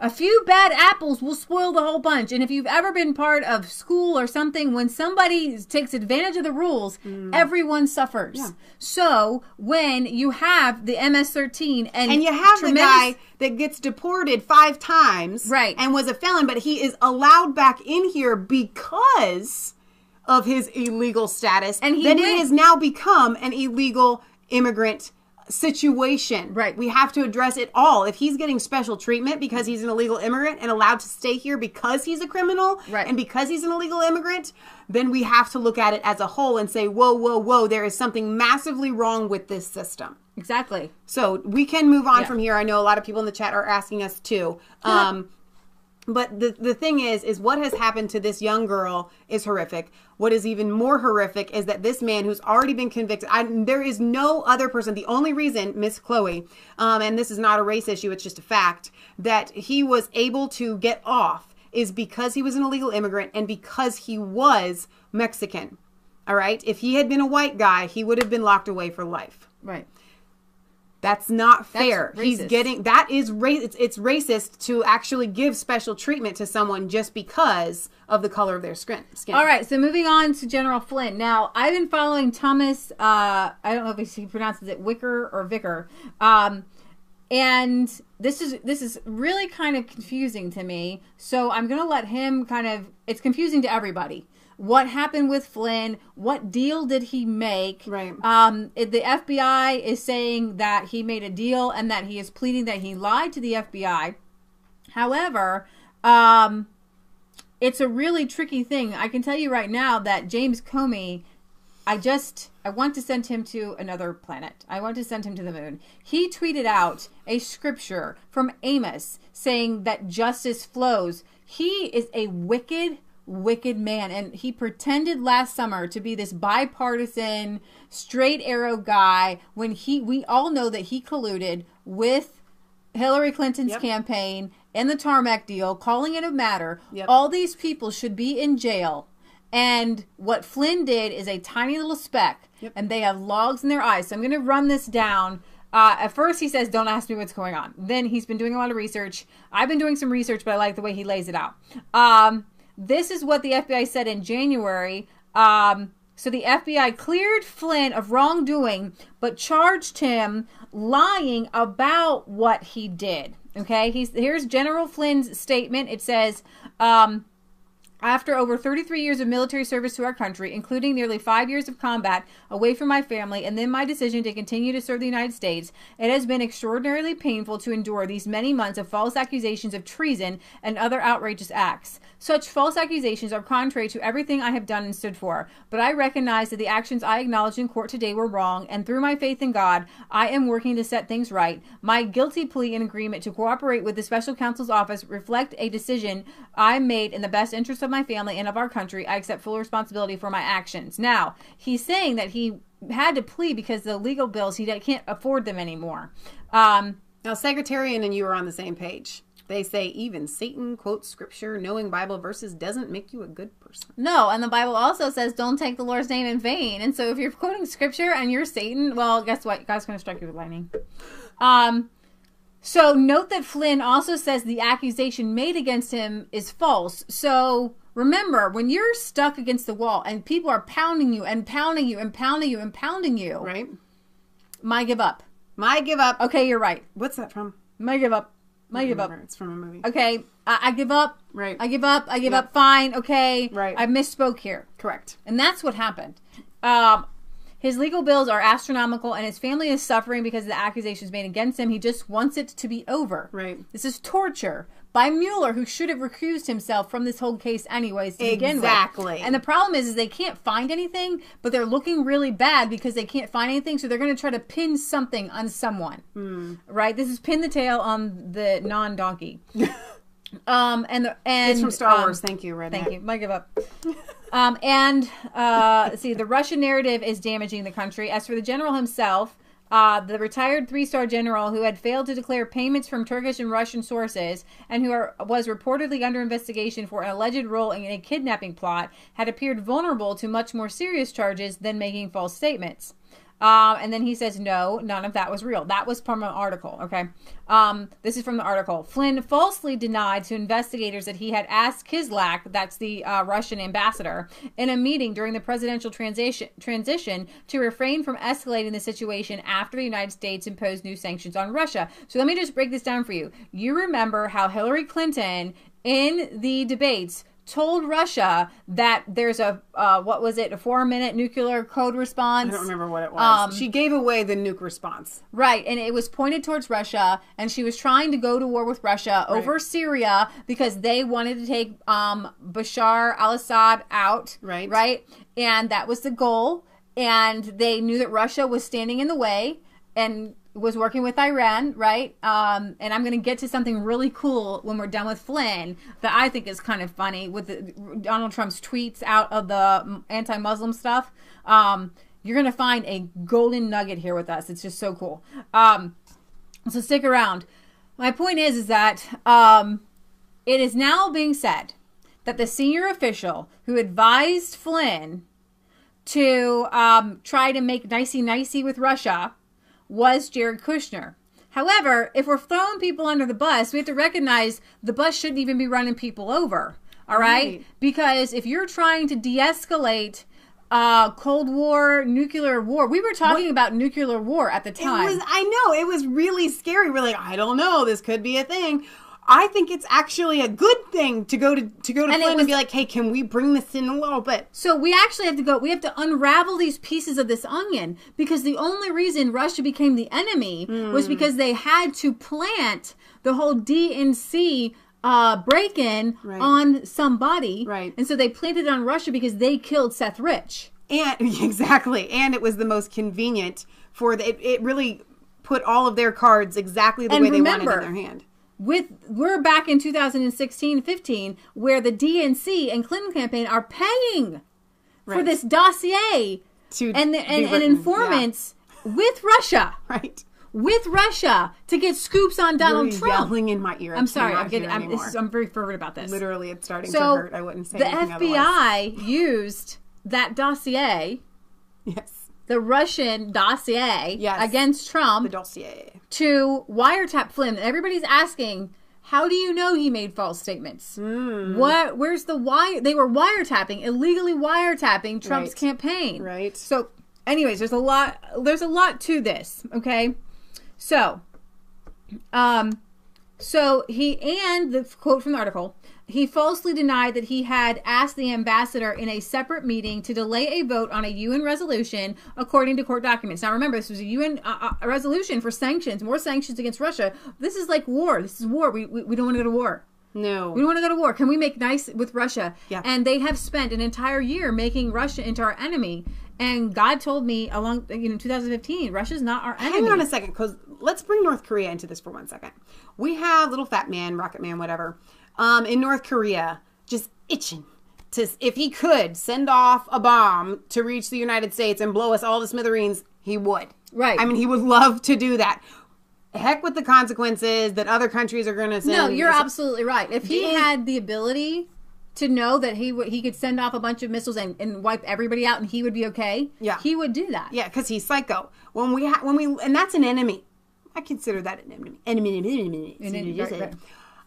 S2: a few bad apples will spoil the whole bunch. And if you've ever been part of school or something, when somebody takes advantage of the rules, everyone suffers. Yeah. So when you have the MS-13 and
S1: you have the guy that gets deported 5 times,
S2: right,
S1: and was a felon, but he is allowed back in here because of his illegal status, and then it has now become an illegal immigrant situation.
S2: Right.
S1: We have to address it all. If he's getting special treatment because he's an illegal immigrant and allowed to stay here because he's a criminal
S2: Right.
S1: and because he's an illegal immigrant, then we have to look at it as a whole and say, whoa, whoa, whoa, there is something massively wrong with this system.
S2: Exactly.
S1: So we can move on
S2: Yeah.
S1: from here. I know a lot of people in the chat are asking us too. But the thing is what has happened to this young girl is horrific. What is even more horrific is that this man who's already been convicted, there is no other person. The only reason, Miss Chloe, and this is not a race issue, it's just a fact, that he was able to get off is because he was an illegal immigrant and because he was Mexican. All right? If he had been a white guy, he would have been locked away for life.
S2: Right.
S1: That's not fair.
S2: That's
S1: He's
S2: racist.
S1: getting, that is it's racist to actually give special treatment to someone just because of the color of their skin.
S2: All right, so moving on to General Flynn. Now, I've been following Thomas, I don't know if he pronounces it Wicker or Vicker, and this is really kind of confusing to me, so I'm going to let him it's confusing to everybody. What happened with Flynn? What deal did he make?
S1: Right.
S2: The FBI is saying that he made a deal and that he is pleading that he lied to the FBI. However, it's a really tricky thing. I can tell you right now that James Comey, I want to send him to another planet. I want to send him to the moon. He tweeted out a scripture from Amos saying that justice flows. He is a wicked man, and he pretended last summer to be this bipartisan straight arrow guy when we all know that he colluded with Hillary Clinton's campaign and the tarmac deal, calling it a matter. All these people should be in jail, and what Flynn did is a tiny little speck, and they have logs in their eyes. So I'm going to run this down. At first he says, don't ask me what's going on. Then he's been doing a lot of research. I've been doing some research, but I like the way he lays it out. This is what the FBI said in January. So the FBI cleared Flynn of wrongdoing, but charged him lying about what he did. Okay, here's General Flynn's statement. It says, after over 33 years of military service to our country, including nearly 5 years of combat away from my family, and then my decision to continue to serve the United States, it has been extraordinarily painful to endure these many months of false accusations of treason and other outrageous acts. Such false accusations are contrary to everything I have done and stood for, but I recognize that the actions I acknowledged in court today were wrong, and through my faith in God, I am working to set things right. My guilty plea and agreement to cooperate with the Special Counsel's Office reflect a decision I made in the best interest of my family and of our country. I accept full responsibility for my actions. Now, he's saying that he had to plea because the legal bills, he can't afford them anymore.
S1: Now, Secretarian and you are on the same page. They say even Satan quotes scripture. Knowing Bible verses doesn't make you a good person.
S2: No, and the Bible also says don't take the Lord's name in vain. And so if you're quoting scripture and you're Satan, well, guess what? God's going to strike you with lightning. So note that Flynn also says the accusation made against him is false. So remember, when you're stuck against the wall and people are pounding you and pounding you and pounding you and pounding you,
S1: Right?
S2: My give up.
S1: My give up.
S2: Okay, you're right.
S1: What's that from?
S2: My give up. My give up.
S1: It's from a movie.
S2: Okay, I give up.
S1: Right.
S2: I give up. I give up. Fine. Okay.
S1: Right.
S2: I misspoke here.
S1: Correct.
S2: And that's what happened. His legal bills are astronomical, and his family is suffering because of the accusations made against him. He just wants it to be over.
S1: Right.
S2: This is torture by Mueller, who should have recused himself from this whole case anyways to begin with.
S1: Exactly.
S2: And the problem is they can't find anything, but they're looking really bad because they can't find anything, so they're going to try to pin something on someone. Right? This is pin the tail on the non-donkey. And
S1: It's from Star Wars. Thank you, Redneck.
S2: Thank you. Might give up. Let's see, the Russian narrative is damaging the country. As for the general himself, the retired 3-star general who had failed to declare payments from Turkish and Russian sources and who was reportedly under investigation for an alleged role in a kidnapping plot had appeared vulnerable to much more serious charges than making false statements. And then he says, no, none of that was real. That was from an article, okay? This is from the article. Flynn falsely denied to investigators that he had asked Kislyak, that's the Russian ambassador, in a meeting during the presidential transition to refrain from escalating the situation after the United States imposed new sanctions on Russia. So let me just break this down for you. You remember how Hillary Clinton, in the debates, told Russia that there's a, what was it, a 4-minute nuclear code response?
S1: I don't remember what it was. She gave away the nuke response.
S2: Right, and it was pointed towards Russia, and she was trying to go to war with Russia over Syria because they wanted to take Bashar al-Assad out.
S1: Right.
S2: Right, and that was the goal, and they knew that Russia was standing in the way and was working with Iran, right? And I'm going to get to something really cool when we're done with Flynn that I think is kind of funny with Donald Trump's tweets out of the anti-Muslim stuff. You're going to find a golden nugget here with us. It's just so cool. So stick around. My point is that it is now being said that the senior official who advised Flynn to try to make nicey-nicey with Russia was Jared Kushner. However, if we're throwing people under the bus, we have to recognize the bus shouldn't even be running people over. All right? Because if you're trying to de-escalate Cold War, nuclear war, we were talking about nuclear war at the time.
S1: I know, it was really scary. We're like, I don't know, this could be a thing. I think it's actually a good thing to go to Flynn and be like, hey, can we bring this in a little bit?
S2: So we actually have to go, we have to unravel these pieces of this onion, because the only reason Russia became the enemy was because they had to plant the whole DNC break-in on somebody.
S1: Right.
S2: And so they planted it on Russia because they killed Seth Rich.
S1: And exactly. And it was the most convenient for it really put all of their cards exactly the way they wanted in their hand.
S2: We're back in 2016-15 where the DNC and Clinton campaign are paying for this dossier and informants with Russia.
S1: Right.
S2: With Russia to get scoops on Donald Trump.
S1: Yelling in my ear.
S2: I'm sorry. I'm very fervent about this.
S1: Literally, it's starting to hurt. I wouldn't say anything otherwise.
S2: The FBI used that dossier, the Russian dossier against Trump,
S1: the dossier,
S2: to wiretap Flynn. Everybody's asking, how do you know he made false statements? Where's the wire? They were illegally wiretapping Trump's campaign.
S1: Right.
S2: So, anyways, there's a lot to this. Okay. So the quote from the article, he falsely denied that he had asked the ambassador in a separate meeting to delay a vote on a UN resolution, according to court documents. Now, remember, this was a UN resolution for sanctions, more sanctions against Russia. This is like war. This is war. We don't want to go to war.
S1: No.
S2: We don't want to go to war. Can we make nice with Russia?
S1: Yeah.
S2: And they have spent an entire year making Russia into our enemy. And God told me in 2015, Russia's not our enemy.
S1: Hang on a second, because let's bring North Korea into this for 1 second. We have little fat man, rocket man, whatever, in North Korea, just itching to, if he could send off a bomb to reach the United States and blow us all to smithereens, he would.
S2: Right.
S1: I mean, he would love to do that. Heck with the consequences that other countries are going to send.
S2: No, you're absolutely right. If he had the ability to know that he could send off a bunch of missiles and wipe everybody out and he would be okay, he would do that.
S1: Yeah, because he's psycho. And that's an enemy. I consider that an enemy.
S2: Right.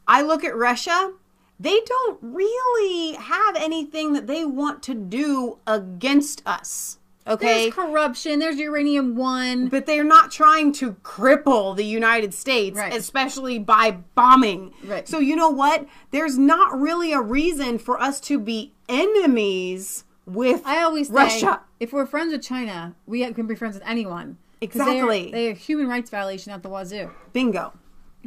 S1: I look at Russia. They don't really have anything that they want to do against us. Okay.
S2: There's corruption. There's Uranium One.
S1: But they're not trying to cripple the United States, especially by bombing.
S2: Right.
S1: So you know what? There's not really a reason for us to be enemies with
S2: I always
S1: Russia.
S2: Say, if we're friends with China, we can be friends with anyone.
S1: Exactly.
S2: They are human rights violation at the wazoo.
S1: Bingo.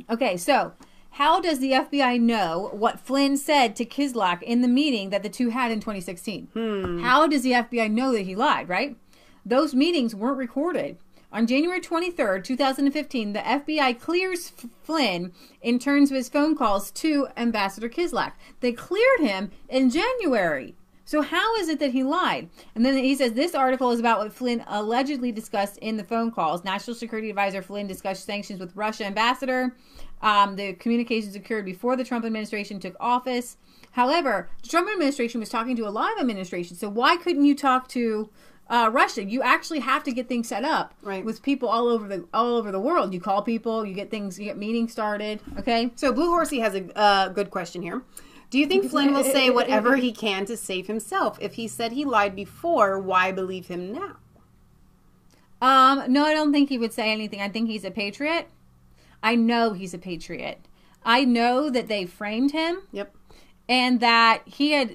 S2: Okay, so how does the FBI know what Flynn said to Kislak in the meeting that the two had in 2016? How does the FBI know that he lied, right? Those meetings weren't recorded. On January 23rd, 2015, the FBI clears Flynn in terms of his phone calls to Ambassador Kislak. They cleared him in January. So how is it that he lied? And then he says this article is about what Flynn allegedly discussed in the phone calls. National Security Advisor Flynn discussed sanctions with Russia ambassador. The communications occurred before the Trump administration took office. However, the Trump administration was talking to a lot of administrations. So why couldn't you talk to Russia? You actually have to get things set up with people all over the world. You call people, you get meetings started. Okay.
S1: So Blue Horsey has a good question here. Do you think Flynn will say whatever he can to save himself? If he said he lied before, why believe him now?
S2: No, I don't think he would say anything. I think he's a patriot. I know he's a patriot. I know that they framed him.
S1: Yep.
S2: And that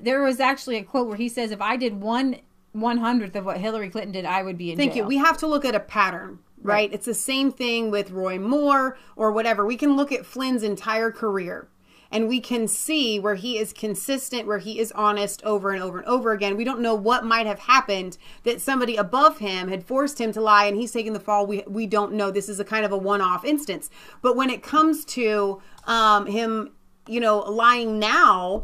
S2: there was actually a quote where he says, if I did 1/100th of what Hillary Clinton did, I would be in jail.
S1: Thank you. We have to look at a pattern, right? It's the same thing with Roy Moore or whatever. We can look at Flynn's entire career and we can see where he is consistent, where he is honest over and over and over again. We don't know what might have happened that somebody above him had forced him to lie and he's taking the fall. We don't know. This is a kind of a one-off instance. But when it comes to him, lying now,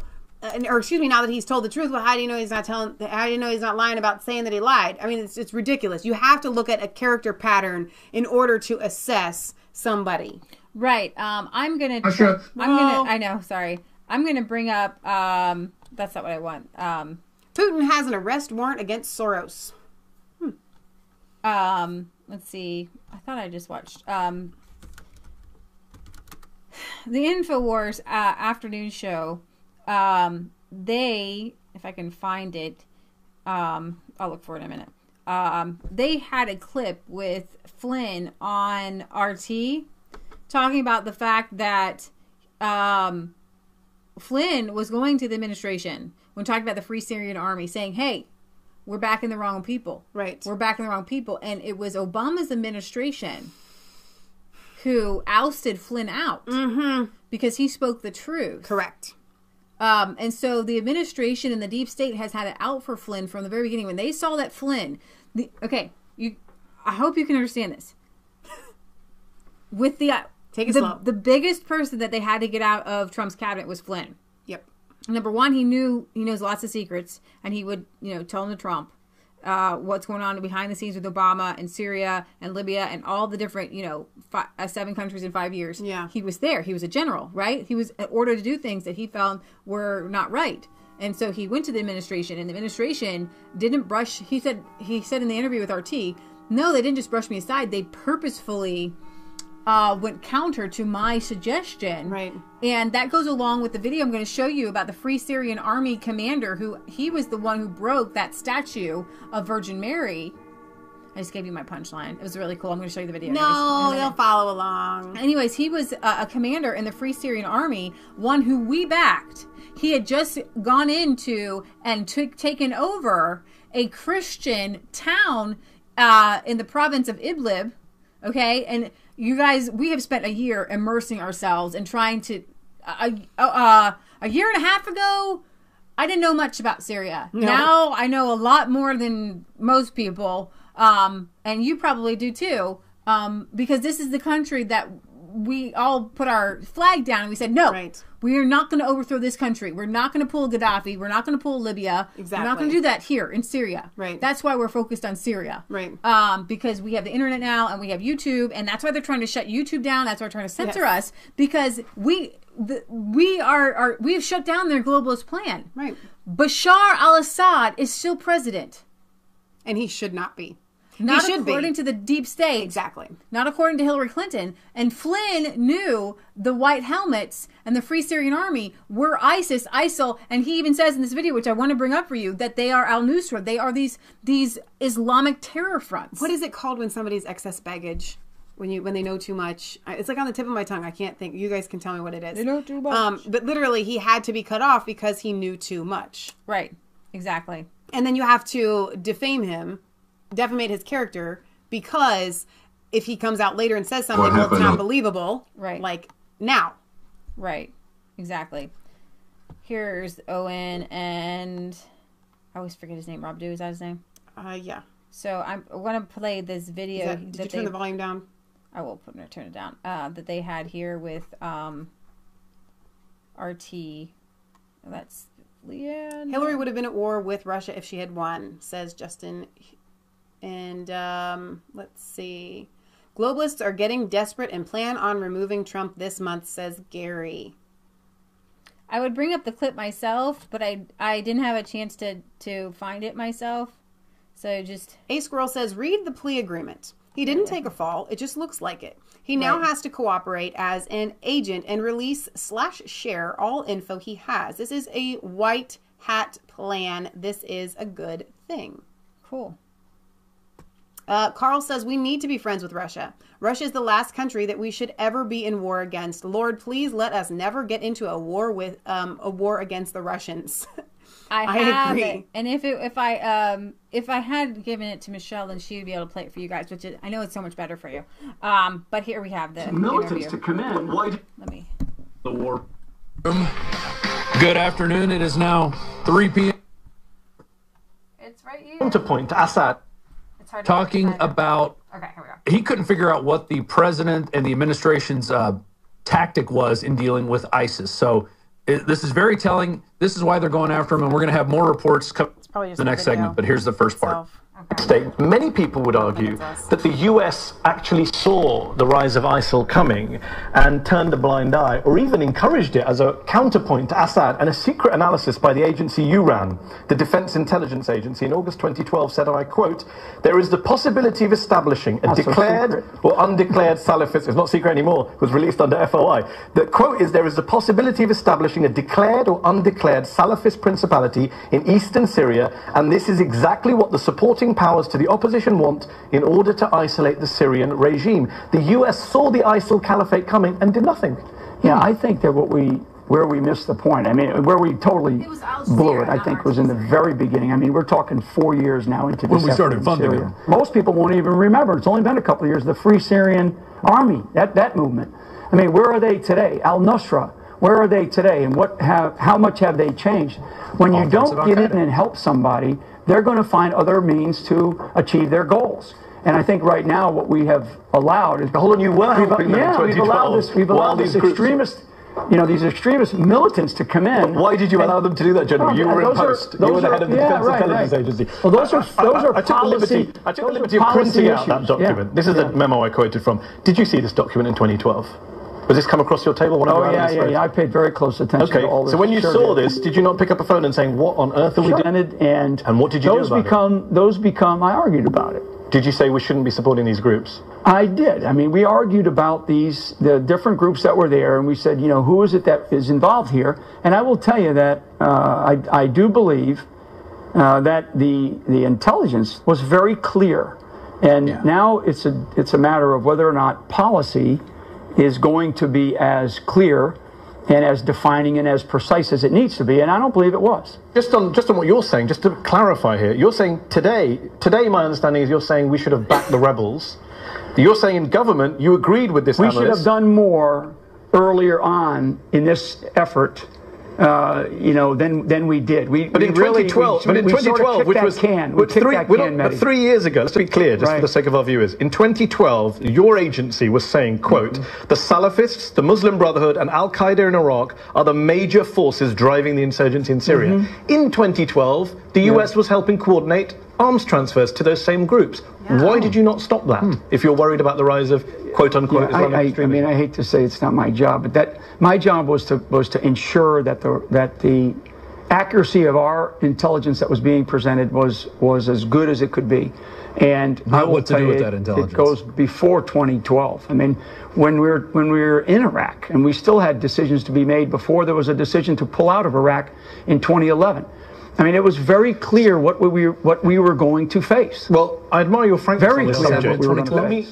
S1: or excuse me, now that he's told the truth, well, how do you know he's not telling? How do you know he's not lying about saying that he lied? I mean, it's ridiculous. You have to look at a character pattern in order to assess somebody.
S2: Right. I'm gonna. Sorry. I'm gonna bring up. That's not what I want.
S1: Putin has an arrest warrant against Soros.
S2: Let's see. I thought I just watched. The InfoWars afternoon show, if I can find it, I'll look for it in a minute. They had a clip with Flynn on RT talking about the fact that Flynn was going to the administration when talking about the Free Syrian Army, saying, hey, we're backing the wrong people.
S1: Right.
S2: We're backing the wrong people. And it was Obama's administration who ousted Flynn out because he spoke the truth.
S1: Correct.
S2: And so the administration and the deep state has had it out for Flynn from the very beginning. When they saw that Flynn, I hope you can understand this. With the biggest person that they had to get out of Trump's cabinet was Flynn.
S1: Yep.
S2: Number one, he knows lots of secrets, and he would tell them to Trump what's going on behind the scenes with Obama and Syria and Libya and all the different 7 countries in 5 years.
S1: Yeah.
S2: He was there. He was a general, right? He was ordered to do things that he found were not right. And so he went to the administration, and the administration didn't brush. He said in the interview with RT, no, they didn't just brush me aside. They purposefully went counter to my suggestion.
S1: Right.
S2: And that goes along with the video I'm going to show you about the Free Syrian Army commander he was the one who broke that statue of Virgin Mary. I just gave you my punchline. It was really cool. I'm going to show you the video.
S1: No, they'll follow along.
S2: Anyways, he was a commander in the Free Syrian Army, one who we backed. He had just gone into and taken over a Christian town in the province of Idlib. Okay, and you guys, we have spent a year immersing ourselves and trying to. A year and a half ago, I didn't know much about Syria. No. Now I know a lot more than most people, and you probably do too, because this is the country that we all put our flag down and we said, no,
S1: right.
S2: We are not going to overthrow this country. We're not going to pull Gaddafi. We're not going to pull Libya.
S1: Exactly.
S2: We're not going to do that here in Syria.
S1: Right.
S2: That's why we're focused on Syria.
S1: Right.
S2: Because we have the internet now and we have YouTube, and that's why they're trying to shut YouTube down. That's why they're trying to censor us, because we have shut down their globalist plan.
S1: Right.
S2: Bashar al-Assad is still president.
S1: And he should not be.
S2: Not according to the deep state.
S1: Exactly.
S2: Not according to Hillary Clinton. And Flynn knew the white helmets and the Free Syrian Army were ISIS, ISIL, and he even says in this video, which I want to bring up for you, that they are al-Nusra. They are these Islamic terror fronts.
S1: What is it called when somebody's excess baggage? When they know too much? It's like on the tip of my tongue. I can't think. You guys can tell me what it is.
S2: They know too much.
S1: But literally, he had to be cut off because he knew too much.
S2: Right. Exactly.
S1: And then you have to defame him, defamate his character, because if he comes out later and says something, well, it's not believable.
S2: Right.
S1: Like now.
S2: Right. Exactly. Here's Owen, and I always forget his name. Rob Dew, is that his name?
S1: Yeah.
S2: So I want to play this video.
S1: Did you turn the volume down?
S2: I will turn it down. That they had here with RT. That's Leah.
S1: Hillary would have been at war with Russia if she had won, says Justin. And let's see. Globalists are getting desperate and plan on removing Trump this month, says Gary.
S2: I would bring up the clip myself, but I didn't have a chance to find it myself. So just...
S1: A Squirrel says, read the plea agreement. He didn't take a fall. It just looks like it. He now has to cooperate as an agent and release/share all info he has. This is a white hat plan. This is a good thing.
S2: Cool.
S1: Carl says we need to be friends with Russia. Russia is the last country that we should ever be in war against. Lord, please let us never get into a war with a war against the Russians. I agree.
S2: It. And if I had given it to Michelle, then she would be able to play it for you guys, which I know it's so much better for you. But here we have the
S6: militants
S2: interview.
S6: to come in. Why?
S2: Let me.
S6: The war.
S7: Good afternoon. It is now 3 p.m.
S2: It's right here.
S8: Counterpoint to Assad.
S2: It's hard to
S7: Talking about.
S2: Okay, here we go.
S7: He couldn't figure out what the president and the administration's tactic was in dealing with ISIS. So this is very telling. This is why they're going after him, and we're going to have more reports come in the next segment. But here's the first part.
S8: State. Many people would argue that the US actually saw the rise of ISIL coming and turned a blind eye, or even encouraged it as a counterpoint to Assad. And a secret analysis by the agency you ran, the Defense Intelligence Agency, in August 2012 said, and I quote, "There is the possibility of establishing a declared or undeclared Salafist," it's not secret anymore, it was released under FOI. The quote is, "There is the possibility of establishing a declared or undeclared Salafist principality in eastern Syria, and this is exactly what the supporting powers to the opposition want in order to isolate the Syrian regime." The US saw the ISIL caliphate coming and did nothing.
S6: Yeah, I think that where we missed the point, I mean, where we totally blew it, I think, was in the very beginning. I mean, we're talking 4 years now into this
S7: When we
S6: effort
S7: started
S6: in
S7: funding
S6: Syria.
S7: it.
S6: Most people won't even remember. It's only been a couple of years. The Free Syrian Army, that movement. I mean, where are they today? Al-Nusra, where are they today? And how much have they changed? When you don't get in and help somebody, they're going to find other means to achieve their goals. And I think right now what we have allowed is...
S8: Hold on, you were helping them in 2012.
S6: We've allowed this extremist... these extremist militants to come in.
S8: Why did you allow them to do that, General? You were in post. You were the head of the Defense Intelligence Agency.
S6: Well, those are policy.
S8: I took the liberty of printing out that document. This is the memo I quoted from. Did you see this document in 2012? Was this come across your table?
S6: Yeah. I paid very close attention to all this.
S8: So when you saw this, did you not pick up a phone and saying, "What on earth are we doing?" And what did you do about it?
S6: Those become. I argued about it.
S8: Did you say we shouldn't be supporting these groups?
S6: I did. I mean, we argued about the different groups that were there, and we said, who is it that is involved here? And I will tell you that I do believe that the intelligence was very clear, and now it's a matter of whether or not policy is going to be as clear and as defining and as precise as it needs to be, and I don't believe it was.
S8: Just on what you're saying, just to clarify here, you're saying today my understanding is you're saying we should have backed the rebels. You're saying in government you agreed with this analyst.
S6: We should have done more earlier on in this effort, than we did.
S8: But in 2012, which was 3 years ago, let's be clear, just for the sake of our viewers. In 2012, your agency was saying, quote, "The Salafists, the Muslim Brotherhood, and Al-Qaeda in Iraq are the major forces driving the insurgency in Syria." In 2012, the US was helping coordinate arms transfers to those same groups. Why did you not stop that if you're worried about the rise of quote-unquote Islamic extremism?
S6: I mean, I hate to say it's not my job, but my job was to ensure that the accuracy of our intelligence that was being presented was as good as it could be. And I will tell you, it goes before 2012. I mean, when we were in Iraq, and we still had decisions to be made before there was a decision to pull out of Iraq in 2011. I mean, it was very clear what we were going to face.
S8: Well, I admire your frankness on this subject.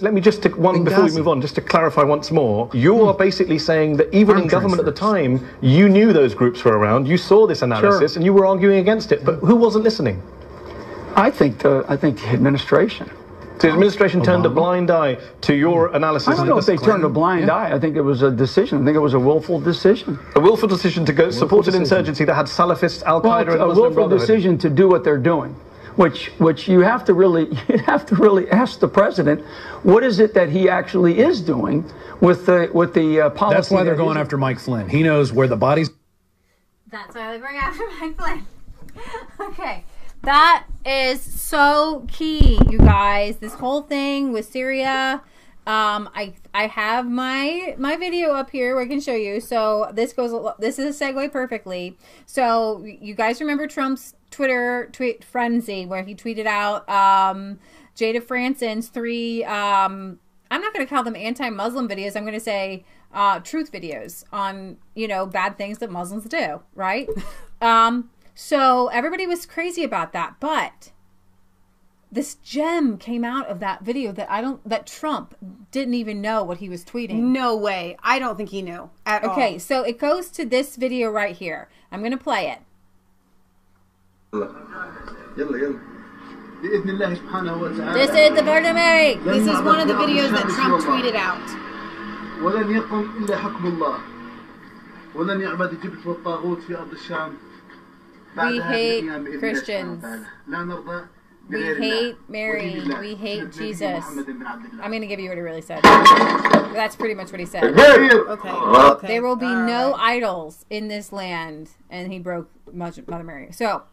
S8: Let me just before we move on, just to clarify once more. You are basically saying that even in government at the time, you knew those groups were around. You saw this analysis, and you were arguing against it. But who wasn't listening?
S6: I think the administration.
S8: So the administration turned a blind eye to your analysis.
S6: I don't know if they turned a blind eye. I think it was a decision. I think it was a willful decision.
S8: A willful decision to go support an insurgency that had Salafists, Al-Qaeda, and the Muslim Brotherhood.
S6: A willful decision to do what they're doing, which you have to really ask the president, what is it that he actually is doing with the policy?
S7: That's why they're going after Mike Flynn. He knows where the bodies.
S2: That's why they're going after Mike Flynn. Okay. That is so key, you guys. This whole thing with Syria. I have my video up here where I can show you. So this is a segue perfectly. So you guys remember Trump's tweet frenzy where he tweeted out Jada Franson's 3 I'm not going to call them anti-Muslim videos. I'm going to say truth videos on, bad things that Muslims do, right? So everybody was crazy about that, but this gem came out of that video that Trump didn't even know what he was tweeting.
S1: No way. I don't think he knew at all.
S2: Okay, so it goes to this video right here. I'm going to play it. This is the Virgin Mary.
S1: This is one of the videos that Trump tweeted out.
S2: We hate Christians. We hate Mary. We hate Jesus. I'm going to give you what he really said. That's pretty much what he said.
S1: Okay.
S2: There will be no idols in this land. And he broke Mother Mary. So,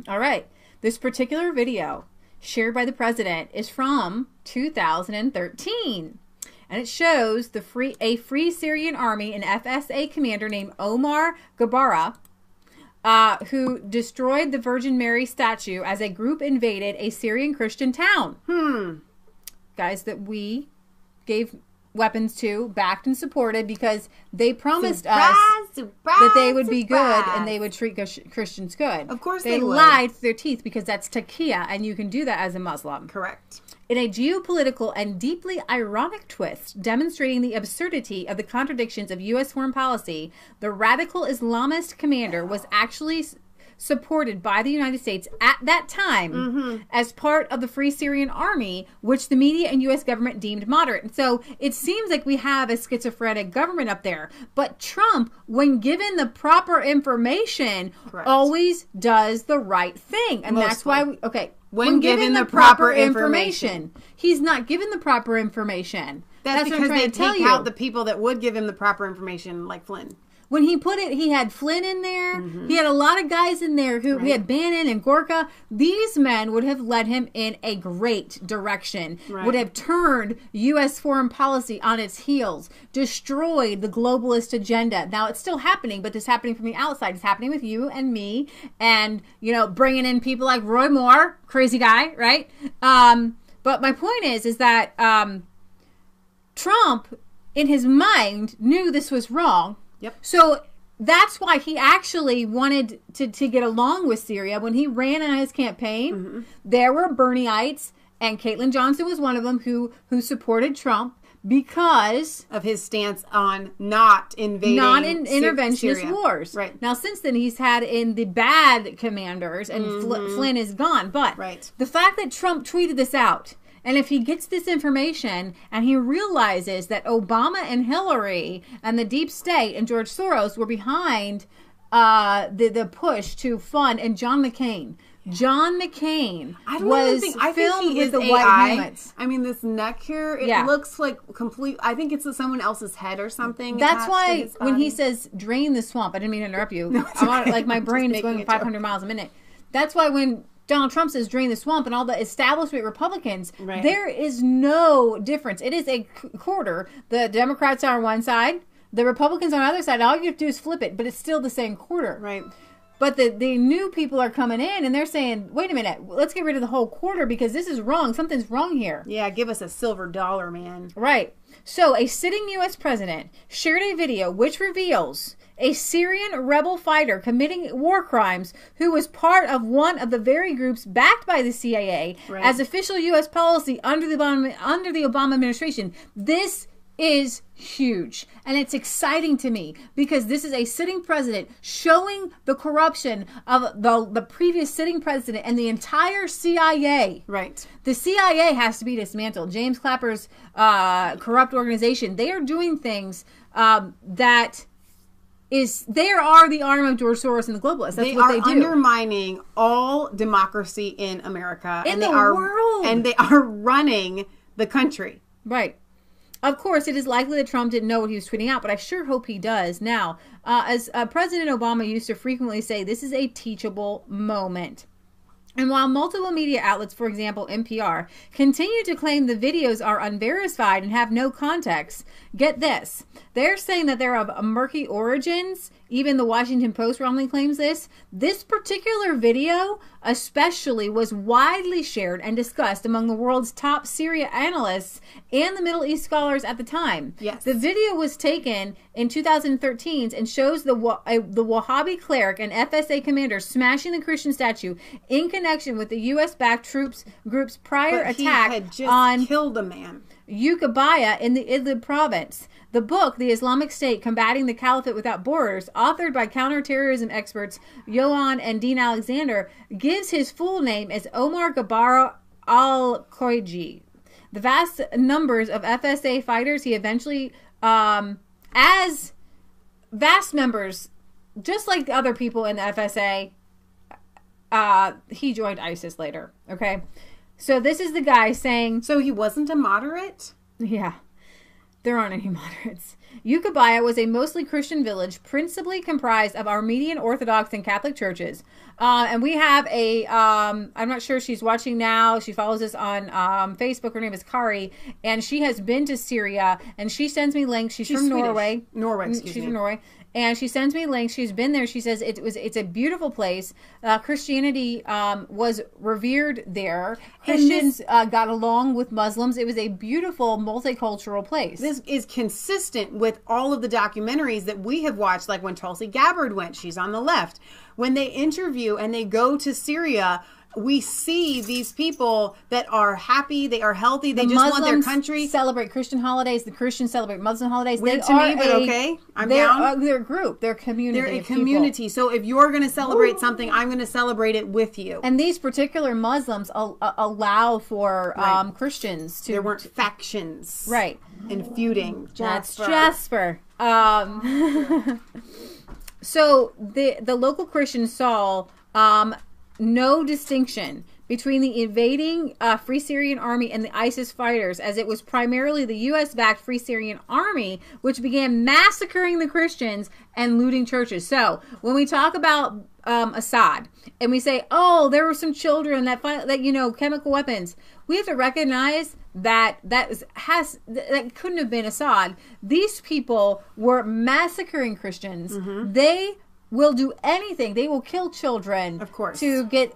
S2: all right. This particular video shared by the president is from 2013. And it shows a free Syrian army, an FSA commander named Omar Gabara, who destroyed the Virgin Mary statue as a group invaded a Syrian Christian town. Guys that we gave weapons to, backed and supported because they promised us that they would be good and they would treat Christians good.
S1: Of course
S2: they
S1: would.
S2: lied through their teeth because that's taqiyya and you can do that as a Muslim.
S1: Correct.
S2: In a geopolitical and deeply ironic twist demonstrating the absurdity of the contradictions of U.S. foreign policy, the radical Islamist commander was actually supported by the United States at that time as part of the Free Syrian Army, which the media and U.S. government deemed moderate. And so it seems like we have a schizophrenic government up there. But Trump, when given the proper information, always does the right thing. And that's why when given the proper information. He's not given the proper information.
S1: That's because they take out the people that would give him the proper information, like Flynn.
S2: When he put it, he had Flynn in there. He had a lot of guys in there who he had Bannon and Gorka. These men would have led him in a great direction, would have turned U.S. foreign policy on its heels, destroyed the globalist agenda. Now it's still happening, but it's happening from the outside. It's happening with you and me and, bringing in people like Roy Moore, crazy guy, right? But my point is that Trump, in his mind, knew this was wrong.
S1: Yep.
S2: So that's why he actually wanted to get along with Syria. When he ran on his campaign, there were Bernieites, and Caitlin Johnson was one of them who supported Trump because
S1: of his stance on not invading,
S2: interventionist wars.
S1: Right.
S2: Now, since then, he's had in the bad commanders, and Flynn is gone. But the fact that Trump tweeted this out, and if he gets this information and he realizes that Obama and Hillary and the deep state and George Soros were behind the push to fund, and John McCain was filmed with the white helmets.
S1: I mean, this neck here, it looks like complete. I think it's someone else's head or something.
S2: That's why when he says drain the swamp, I didn't mean to interrupt you. My brain is going 500 miles a minute. That's why when Donald Trump says drain the swamp and all the establishment Republicans, there is no difference. It is a quarter. The Democrats are on one side, the Republicans on the other side. All you have to do is flip it, but it's still the same quarter.
S1: Right.
S2: But the new people are coming in and they're saying, wait a minute, let's get rid of the whole quarter because this is wrong. Something's wrong here.
S1: Yeah, give us a silver dollar, man.
S2: Right. So a sitting U.S. president shared a video which reveals a Syrian rebel fighter committing war crimes who was part of one of the very groups backed by the CIA as official U.S. policy under the Obama administration. This is huge. And it's exciting to me because this is a sitting president showing the corruption of the previous sitting president and the entire CIA.
S1: Right.
S2: The CIA has to be dismantled. James Clapper's corrupt organization, they are doing things they are the arm of George Soros and the globalists. That's what they do.
S1: They are undermining all democracy in America.
S2: In the world.
S1: And they are running the country.
S2: Right. Of course, it is likely that Trump didn't know what he was tweeting out, but I sure hope he does. Now, as President Obama used to frequently say, this is a teachable moment. And while multiple media outlets, for example, NPR, continue to claim the videos are unverified and have no context, get this. They're saying that they're of murky origins. Even the Washington Post wrongly claims this. This particular video especially was widely shared and discussed among the world's top Syria analysts and the Middle East scholars at the time.
S1: Yes.
S2: The video was taken in 2013 and shows the Wahhabi cleric and FSA commander smashing the Christian statue in connection connection with the U.S.-backed group's prior
S1: But
S2: attack
S1: he had just
S2: on
S1: killed a man.
S2: Uqubaya in the Idlib province. The book, The Islamic State, Combating the Caliphate Without Borders, authored by counterterrorism experts Yohan and Dean Alexander, gives his full name as Omar Gabara al-Khoiji. The vast numbers of FSA fighters he eventually, as vast members, just like the other people in the FSA, he joined ISIS later. Okay, so this is the guy saying.
S1: So he wasn't a moderate?
S2: Yeah, there aren't any moderates. Uqubaya was a mostly Christian village, principally comprised of Armenian Orthodox and Catholic churches. And we have a, I'm not sure if she's watching now. She follows us on Facebook. Her name is Kari. And she has been to Syria. And she sends me links. She's from
S1: Swedish.
S2: Norway.
S1: She's
S2: from Norway. And she sends me links. She's been there. She says it's a beautiful place. Christianity was revered there. Christians got along with Muslims. It was a beautiful multicultural place.
S1: This is consistent with all of the documentaries that we have watched, like when Tulsi Gabbard went. She's on the left. When they interview and they go to Syria, we see these people that are happy, they are healthy, they just want their country.
S2: Celebrate Christian holidays. The Christians celebrate Muslim holidays.
S1: Weird to me, but okay. I'm down.
S2: They're a group. They're a community.
S1: They're a community. So if you're going to celebrate something, I'm going to celebrate it with you.
S2: And these particular Muslims allow for Christians to.
S1: There weren't factions.
S2: Right.
S1: And feuding.
S2: That's Jasper. So the local Christians saw no distinction between the invading Free Syrian Army and the ISIS fighters, as it was primarily the U.S.-backed Free Syrian Army which began massacring the Christians and looting churches. So when we talk about Assad and we say, oh, there were some children that chemical weapons, we have to recognize that couldn't have been Assad. These people were massacring Christians. Mm-hmm. They will do anything. They will kill children,
S1: of course,
S2: to get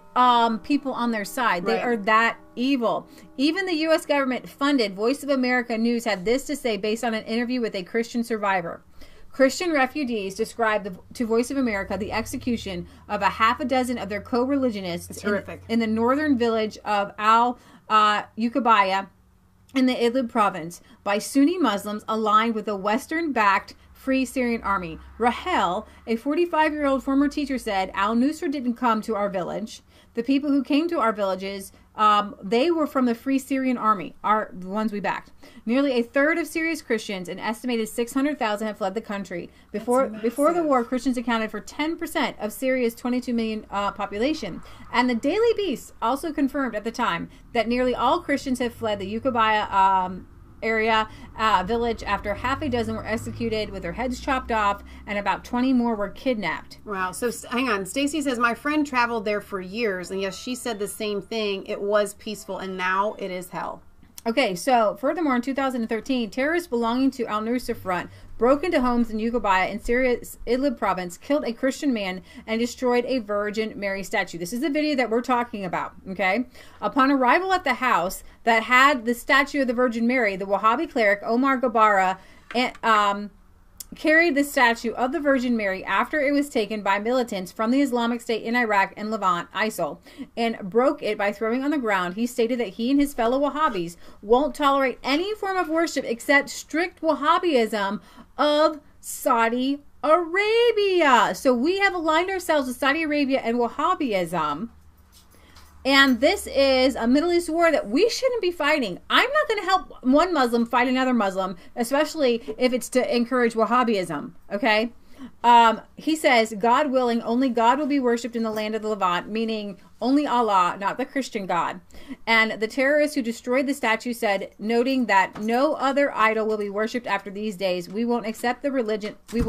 S2: people on their side. They are that evil. Even the U.S. government funded Voice of America News had this to say based on an interview with a Christian survivor. Christian refugees described to Voice of America the execution of a half a dozen of their co-religionists in the northern village of Uqubaya in the Idlib province by Sunni Muslims aligned with the Western-backed Free Syrian Army. Rahel, a 45-year-old former teacher, said, Al-Nusra didn't come to our village. The people who came to our villages, they were from the Free Syrian Army, the ones we backed. Nearly a third of Syria's Christians, an estimated 600,000, have fled the country. Before the war, Christians accounted for 10% of Syria's 22 million population. And the Daily Beast also confirmed at the time that nearly all Christians have fled the Uqubaya area village after half a dozen were executed with their heads chopped off and about 20 more were kidnapped.
S1: Wow. So hang on. Stacy says, my friend traveled there for years, and yes, she said the same thing. It was peaceful, and now it is hell.
S2: Okay, so furthermore, in 2013, terrorists belonging to Al-Nusra Front broke into homes in Uqubaya in Syria's Idlib province, killed a Christian man, and destroyed a Virgin Mary statue. This is the video that we're talking about, okay? Upon arrival at the house that had the statue of the Virgin Mary, the Wahhabi cleric Omar Gabara carried the statue of the Virgin Mary after it was taken by militants from the Islamic State in Iraq and Levant, ISIL, and broke it by throwing on the ground. He stated that he and his fellow Wahhabis won't tolerate any form of worship except strict Wahhabism of Saudi Arabia. So we have aligned ourselves with Saudi Arabia and Wahhabism. And this is a Middle East war that we shouldn't be fighting. I'm not going to help one Muslim fight another Muslim, especially if it's to encourage Wahhabism, okay? He says, God willing, only God will be worshipped in the land of the Levant, meaning only Allah, not the Christian God. And the terrorists who destroyed the statue said, noting that no other idol will be worshipped after these days. We won't accept the religion. We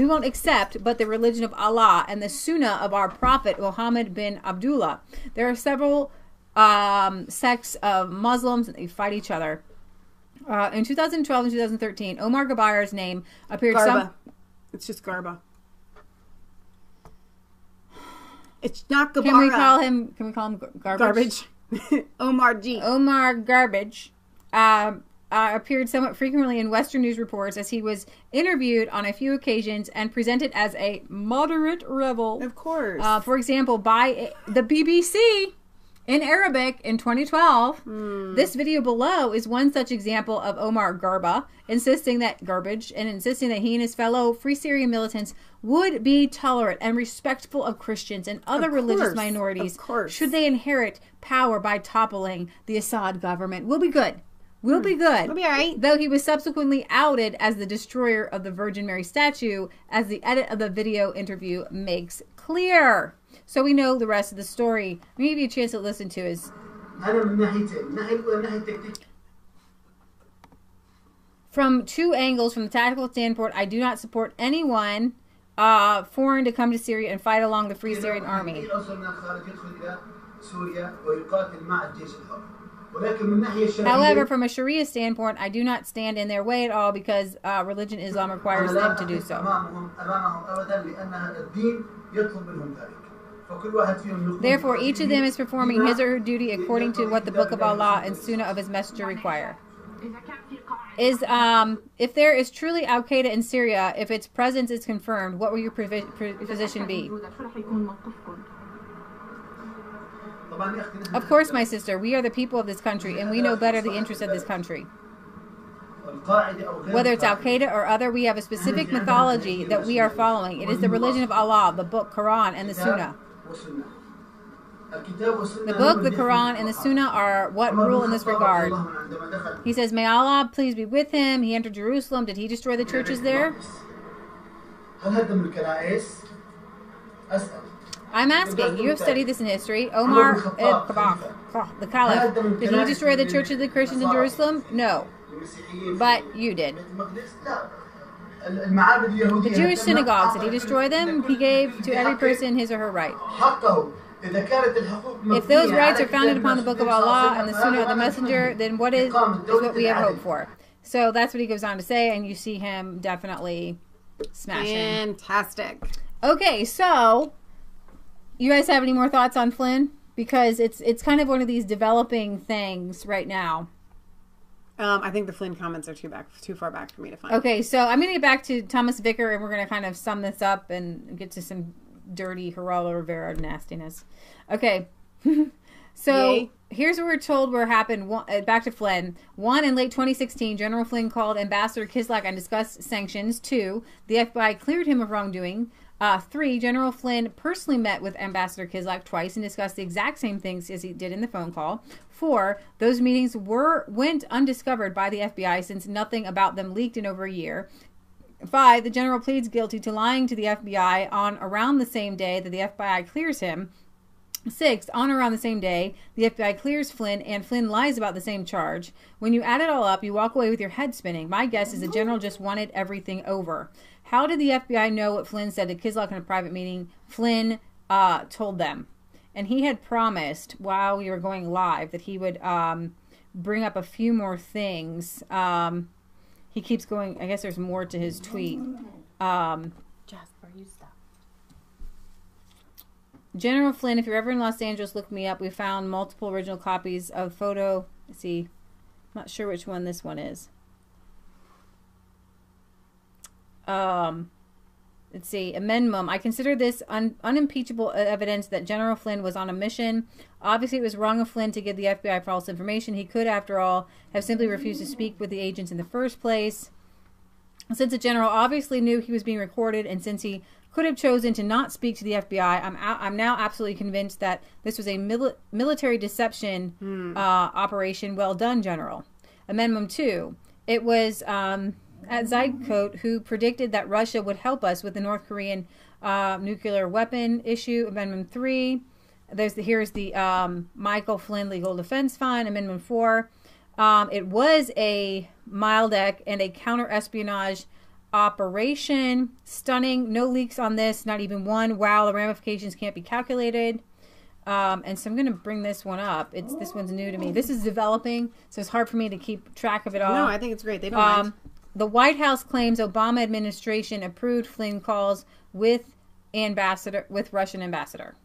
S2: won't accept but the religion of Allah and the Sunnah of our Prophet Muhammad bin Abdullah. There are several sects of Muslims, and they fight each other. In 2012 and 2013, Omar Gabara's name appeared.
S1: It's just Garba. It's not Gabara.
S2: Can we call him garbage?
S1: Omar G.
S2: Omar Garbage appeared somewhat frequently in Western news reports as he was interviewed on a few occasions and presented as a moderate rebel.
S1: Of course.
S2: For example, by the BBC. In Arabic in 2012. This video below is one such example of Omar Garba insisting that he and his fellow Free Syrian militants would be tolerant and respectful of Christians and other religious minorities should they inherit power by toppling the Assad government. We'll be good. We'll be good.
S1: We'll be all right.
S2: Though he was subsequently outed as the destroyer of the Virgin Mary statue, as the edit of the video interview makes clear. So we know the rest of the story. Let me give you a chance to listen to his. From two angles, from the tactical standpoint, I do not support anyone foreign to come to Syria and fight along the Free Syrian Army. However, from a Sharia standpoint, I do not stand in their way at all because religion Islam requires them to do so. Therefore, each of them is performing his or her duty according to what the Book of Allah and Sunnah of His Messenger require. If there is truly Al-Qaeda in Syria, if its presence is confirmed, what will your position be? Of course, my sister, we are the people of this country, and we know better the interests of this country. Whether it's Al-Qaeda or other, we have a specific mythology that we are following. It is the religion of Allah, the book, Quran, and the Sunnah. The book, the Quran, and the Sunnah are what rule in this regard. He says, may Allah please be with him. He entered Jerusalem. Did he destroy the churches there? I'm asking. You have studied this in history. Omar the Caliph. Did he destroy the churches of the Christians in Jerusalem? No. But you did. The Jewish synagogues, did he destroy them? He gave to every person his or her right. If those rights are founded upon the Book of Allah and the Sunnah of the Messenger, then what is what we have hoped for. So that's what he goes on to say, and you see him definitely smashing.
S1: Fantastic.
S2: Okay, so you guys have any more thoughts on Flynn? Because it's kind of one of these developing things right now.
S1: I think the Flynn comments are too far back for me to find.
S2: Okay, so I'm going to get back to Thomas Vicker, and we're going to kind of sum this up and get to some dirty Geraldo Rivera nastiness. Okay, so here's what we're told where happened. Back to Flynn. 1, in late 2016, General Flynn called Ambassador Kislak and discussed sanctions. 2, the FBI cleared him of wrongdoing. 3, General Flynn personally met with Ambassador Kislak twice and discussed the exact same things as he did in the phone call. 4, those meetings went undiscovered by the FBI since nothing about them leaked in over a year. 5, the general pleads guilty to lying to the FBI on around the same day that the FBI clears him. 6, on around the same day, the FBI clears Flynn, and Flynn lies about the same charge. When you add it all up, you walk away with your head spinning. My guess is the general just wanted everything over. How did the FBI know what Flynn said to Kislak in a private meeting? Flynn told them. And he had promised while we were going live that he would bring up a few more things. He keeps going. I guess there's more to his tweet.
S4: Jasper, you stop.
S2: General Flynn, if you're ever in Los Angeles, look me up. We found multiple original copies of photo. Let's see. I'm not sure which one this one is. Let's see, a minimum. I consider this unimpeachable evidence that General Flynn was on a mission. Obviously, it was wrong of Flynn to give the FBI false information. He could, after all, have simply refused to speak with the agents in the first place. Since the general obviously knew he was being recorded, and since he could have chosen to not speak to the FBI, I'm now absolutely convinced that this was a military deception operation. Well done, General. Amendment 2. It was at Zycoat who predicted that Russia would help us with the North Korean nuclear weapon issue. Amendment 3. Here's the Michael Flynn Legal Defense Fund. Amendment 4. It was a Mildek and a counter-espionage operation. Stunning. No leaks on this. Not even one. Wow, the ramifications can't be calculated. And so I'm going to bring this one up. This one's new to me. This is developing, so it's hard for me to keep track of it all.
S1: No, I think it's great. They don't mind.
S2: The White House claims Obama administration approved Flynn calls with Russian ambassador.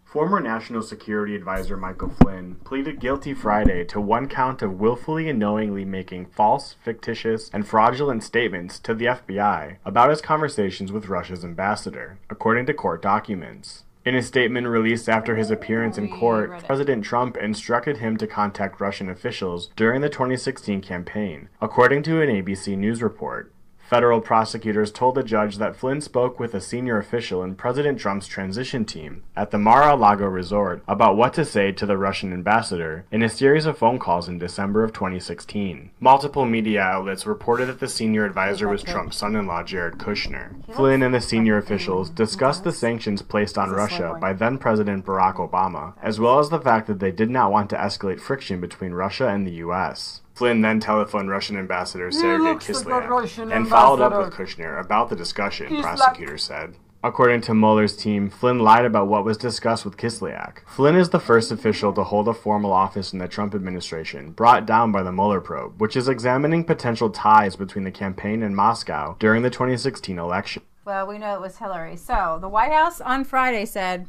S9: Former National Security Advisor Michael Flynn pleaded guilty Friday to one count of willfully and knowingly making false, fictitious, and fraudulent statements to the FBI about his conversations with Russia's ambassador, according to court documents. In a statement released after his appearance in court, President Trump instructed him to contact Russian officials during the 2016 campaign, according to an ABC News report. Federal prosecutors told the judge that Flynn spoke with a senior official in President Trump's transition team at the Mar-a-Lago resort about what to say to the Russian ambassador in a series of phone calls in December of 2016. Multiple media outlets reported that the senior advisor was Trump's son-in-law, Jared Kushner. Flynn and the senior officials discussed the sanctions placed on Russia by then-President Barack Obama, as well as the fact that they did not want to escalate friction between Russia and the U.S. Flynn then telephoned Russian Ambassador Sergei Kislyak and followed up with Kushner about the discussion, prosecutors said. According to Mueller's team, Flynn lied about what was discussed with Kislyak. Flynn is the first official to hold a formal office in the Trump administration, brought down by the Mueller probe, which is examining potential ties between the campaign and Moscow during the 2016 election.
S2: Well, we know it was Hillary. So, the White House on Friday said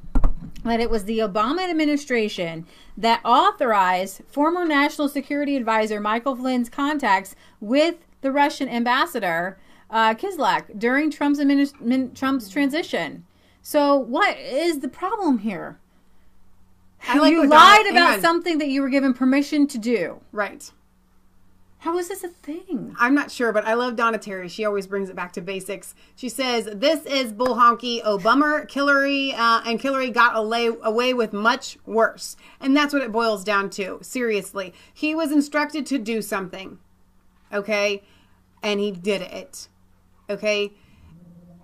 S2: that it was the Obama administration that authorized former National Security Advisor Michael Flynn's contacts with the Russian ambassador, Kislyak, during Trump's transition. So what is the problem here? You lied about something that you were given permission to do.
S1: Right.
S2: How is this a thing?
S1: I'm not sure, but I love Donna Terry. She always brings it back to basics. She says, this is bull honky, oh bummer, Hillary, and Hillary got away with much worse. And that's what it boils down to. Seriously. He was instructed to do something. Okay? And he did it. Okay?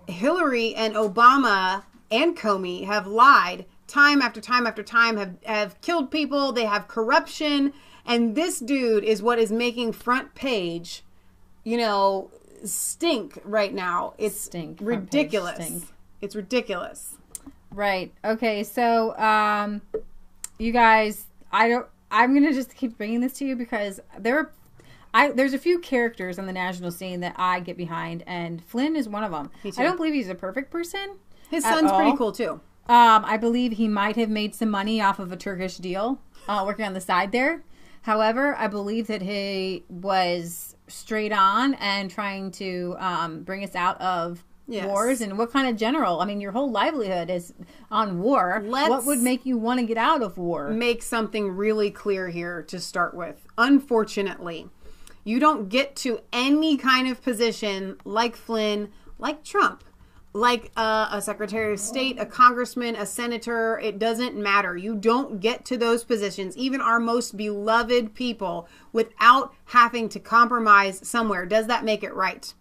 S1: Hillary and Obama and Comey have lied time after time after time, have killed people. They have corruption. And this dude is what is making front page, stink right now. It's ridiculous. It's ridiculous.
S2: Right. Okay. So, you guys, I'm going to just keep bringing this to you because there's a few characters on the national scene that I get behind, and Flynn is one of them. I don't believe he's a perfect person.
S1: His son's pretty cool too.
S2: I believe he might have made some money off of a Turkish deal, working on the side there. However, I believe that he was straight on and trying to bring us out of wars. And what kind of general? I mean, your whole livelihood is on war. What would make you want to get out of war?
S1: Make something really clear here to start with. Unfortunately, you don't get to any kind of position like Flynn, like Trump, like a Secretary of State, a congressman, a senator. It doesn't matter. You don't get to those positions, even our most beloved people, without having to compromise somewhere. Does that make it right?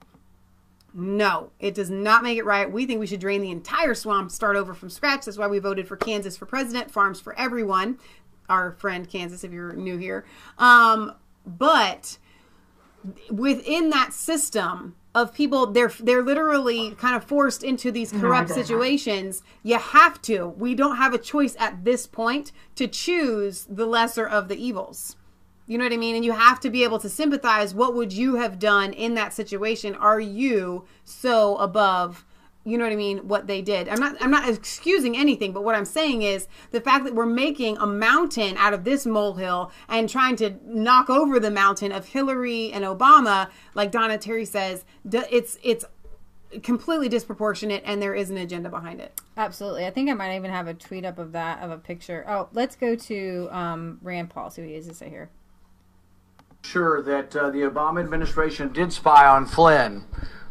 S1: No, it does not make it right. We think we should drain the entire swamp, start over from scratch. That's why we voted for Kansas for president, farms for everyone. Our friend Kansas, if you're new here. But within that system of people, they're literally kind of forced into these corrupt situations. You have to. We don't have a choice at this point to choose the lesser of the evils. You know what I mean? And you have to be able to sympathize. What would you have done in that situation? Are you so above, you know what I mean, what they did? I'm not excusing anything, but what I'm saying is the fact that we're making a mountain out of this molehill and trying to knock over the mountain of Hillary and Obama, like Donna Terry says, it's completely disproportionate, and there is an agenda behind it.
S2: Absolutely. I think I might even have a tweet up of a picture. Oh, let's go to Rand Paul, see what he has to say here.
S10: Sure that the Obama administration did spy on Flynn.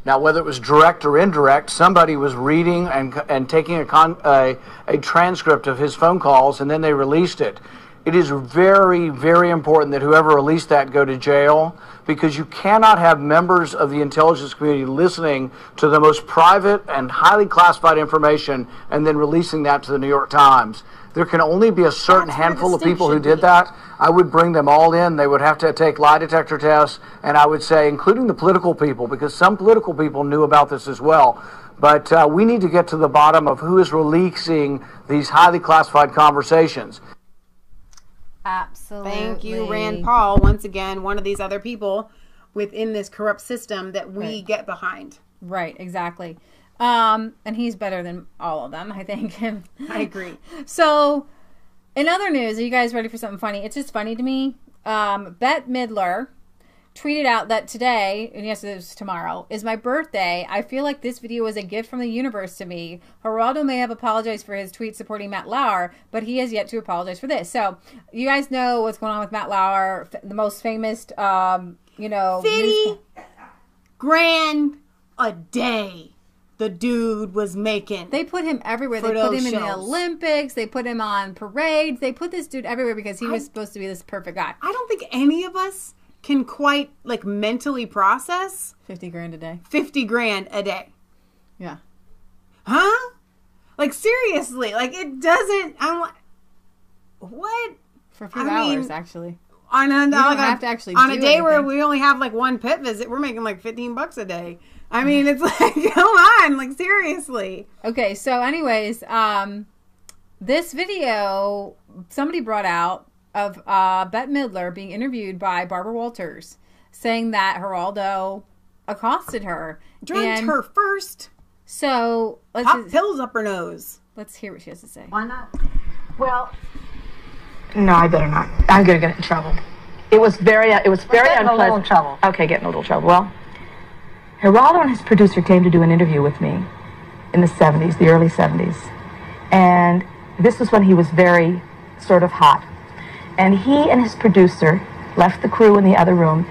S10: Now, whether it was direct or indirect, somebody was reading and taking a transcript of his phone calls, and then they released it. It is very, very important that whoever released that go to jail, because you cannot have members of the intelligence community listening to the most private and highly classified information and then releasing that to the New York Times. There can only be a certain handful of people who did that. I would bring them all in. They would have to take lie detector tests, and I would say, including the political people, because some political people knew about this as well. But we need to get to the bottom of who is releasing these highly classified conversations.
S2: Absolutely.
S1: Thank you, Rand Paul. Once again, one of these other people within this corrupt system that we get behind.
S2: Right, exactly. And he's better than all of them, I think.
S1: I agree.
S2: So, in other news, are you guys ready for something funny? It's just funny to me. Bette Midler tweeted out that today, and yes, it was tomorrow, is my birthday. I feel like this video is a gift from the universe to me. Geraldo may have apologized for his tweet supporting Matt Lauer, but he has yet to apologize for this. So, you guys know what's going on with Matt Lauer, the most famous,
S1: 50 grand a day the dude was making.
S2: They put him everywhere. They put him in the Olympics. They put him on parades. They put this dude everywhere because he was supposed to be this perfect guy.
S1: I don't think any of us can quite like mentally process
S2: 50 grand a day.
S1: 50 grand a day.
S2: Yeah.
S1: Huh? Like seriously, like it doesn't. I'm like, what?
S2: For a few hours, actually.
S1: On a,
S2: like have to actually
S1: on
S2: do
S1: a day
S2: anything.
S1: where we only have like one pet visit, we're making like $15 a day. I mean, it's like, come on, like seriously.
S2: Okay, so anyways, this video somebody brought out of Bette Midler being interviewed by Barbara Walters, saying that Geraldo accosted her,
S1: drugged her first.
S2: So let's
S1: pop pills up her nose.
S2: Let's hear what she has to say.
S11: Why not? Well, no, I better not. I'm gonna get in trouble. It was very unpleasant.
S12: A little trouble.
S11: Okay, get in a little trouble. Well, Geraldo and his producer came to do an interview with me in the 70s, the early 70s. And this was when he was very sort of hot. And he and his producer left the crew in the other room.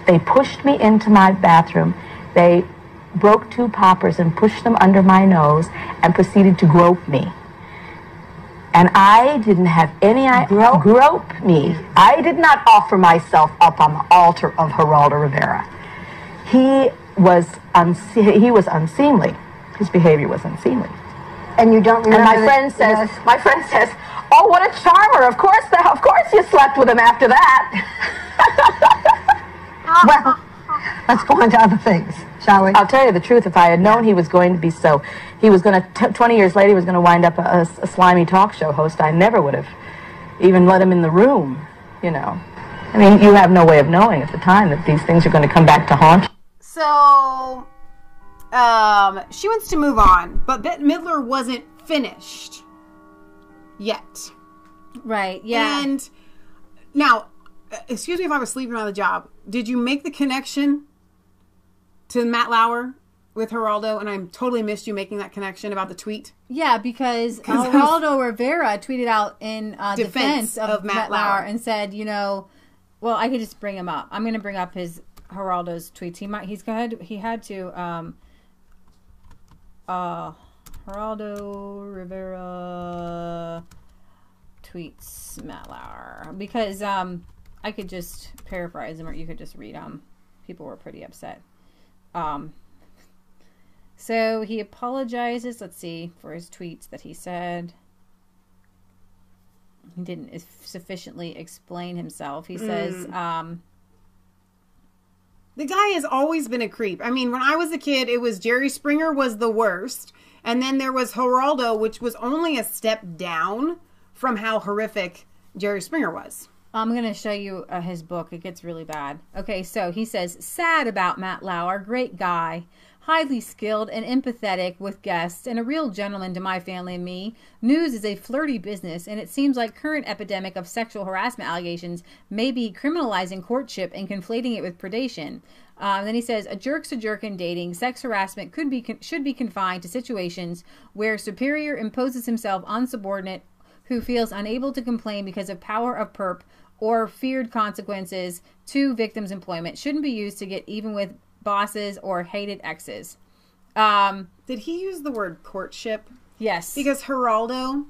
S11: They pushed me into my bathroom. They broke 2 poppers and pushed them under my nose and proceeded to grope me. And I didn't have any grope me. I did not offer myself up on the altar of Geraldo Rivera. He was unseemly. His behavior was unseemly.
S12: And you don't remember?
S11: And my friend says, "Oh, what a charmer! Of course you slept with him after that."
S12: Well, let's go on to other things, shall we?
S11: I'll tell you the truth. If I had known he was going to be so, he was going to 20 years later, he was going to wind up a slimy talk show host. I never would have even let him in the room. You know, I mean, you have no way of knowing at the time that these things are going to come back to haunt you.
S1: So, she wants to move on, but Bette Midler wasn't finished yet.
S2: Right, yeah.
S1: And now, excuse me if I was sleeping on the job. Did you make the connection to Matt Lauer with Geraldo? And I totally missed you making that connection about the tweet.
S2: Yeah, because Geraldo Rivera tweeted out in defense of Matt Lauer and said, well, I could just bring him up. I'm going to bring up Geraldo's tweets. He had to Geraldo Rivera tweets Matt Lauer, because I could just paraphrase them, or you could just read them. People were pretty upset. So he apologizes, let's see, for his tweets that he said. He didn't sufficiently explain himself. He says,
S1: the guy has always been a creep. I mean, when I was a kid, it was Jerry Springer was the worst. And then there was Geraldo, which was only a step down from how horrific Jerry Springer was.
S2: I'm going to show you his book. It gets really bad. Okay, so he says, sad about Matt Lauer, great guy, highly skilled and empathetic with guests, and a real gentleman to my family and me. News is a flirty business, and it seems like current epidemic of sexual harassment allegations may be criminalizing courtship and conflating it with predation. Then he says, a jerk's a jerk in dating. Sex harassment should be confined to situations where superior imposes himself on subordinate who feels unable to complain because of power of perp or feared consequences to victims' employment. Shouldn't be used to get even with bosses or hated exes.
S1: Did he use the word courtship?
S2: Yes.
S1: Because Geraldo,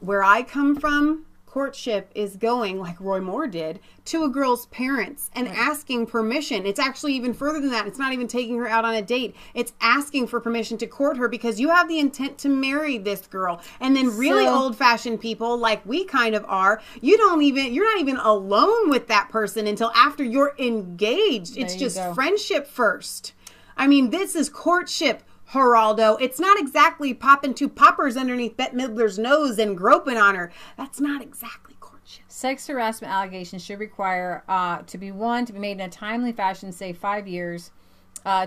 S1: where I come from, courtship is going, like Roy Moore did, to a girl's parents and asking permission. It's actually even further than that. It's not even taking her out on a date. It's asking for permission to court her because you have the intent to marry this girl. And then really old-fashioned people, like we kind of are, you're not even alone with that person until after you're engaged. It's just friendship first. I mean, this is courtship, Geraldo. It's not exactly popping 2 poppers underneath Bette Midler's nose and groping on her. That's not exactly courtship.
S2: Sex harassment allegations should require to be made in a timely fashion, say 5 years,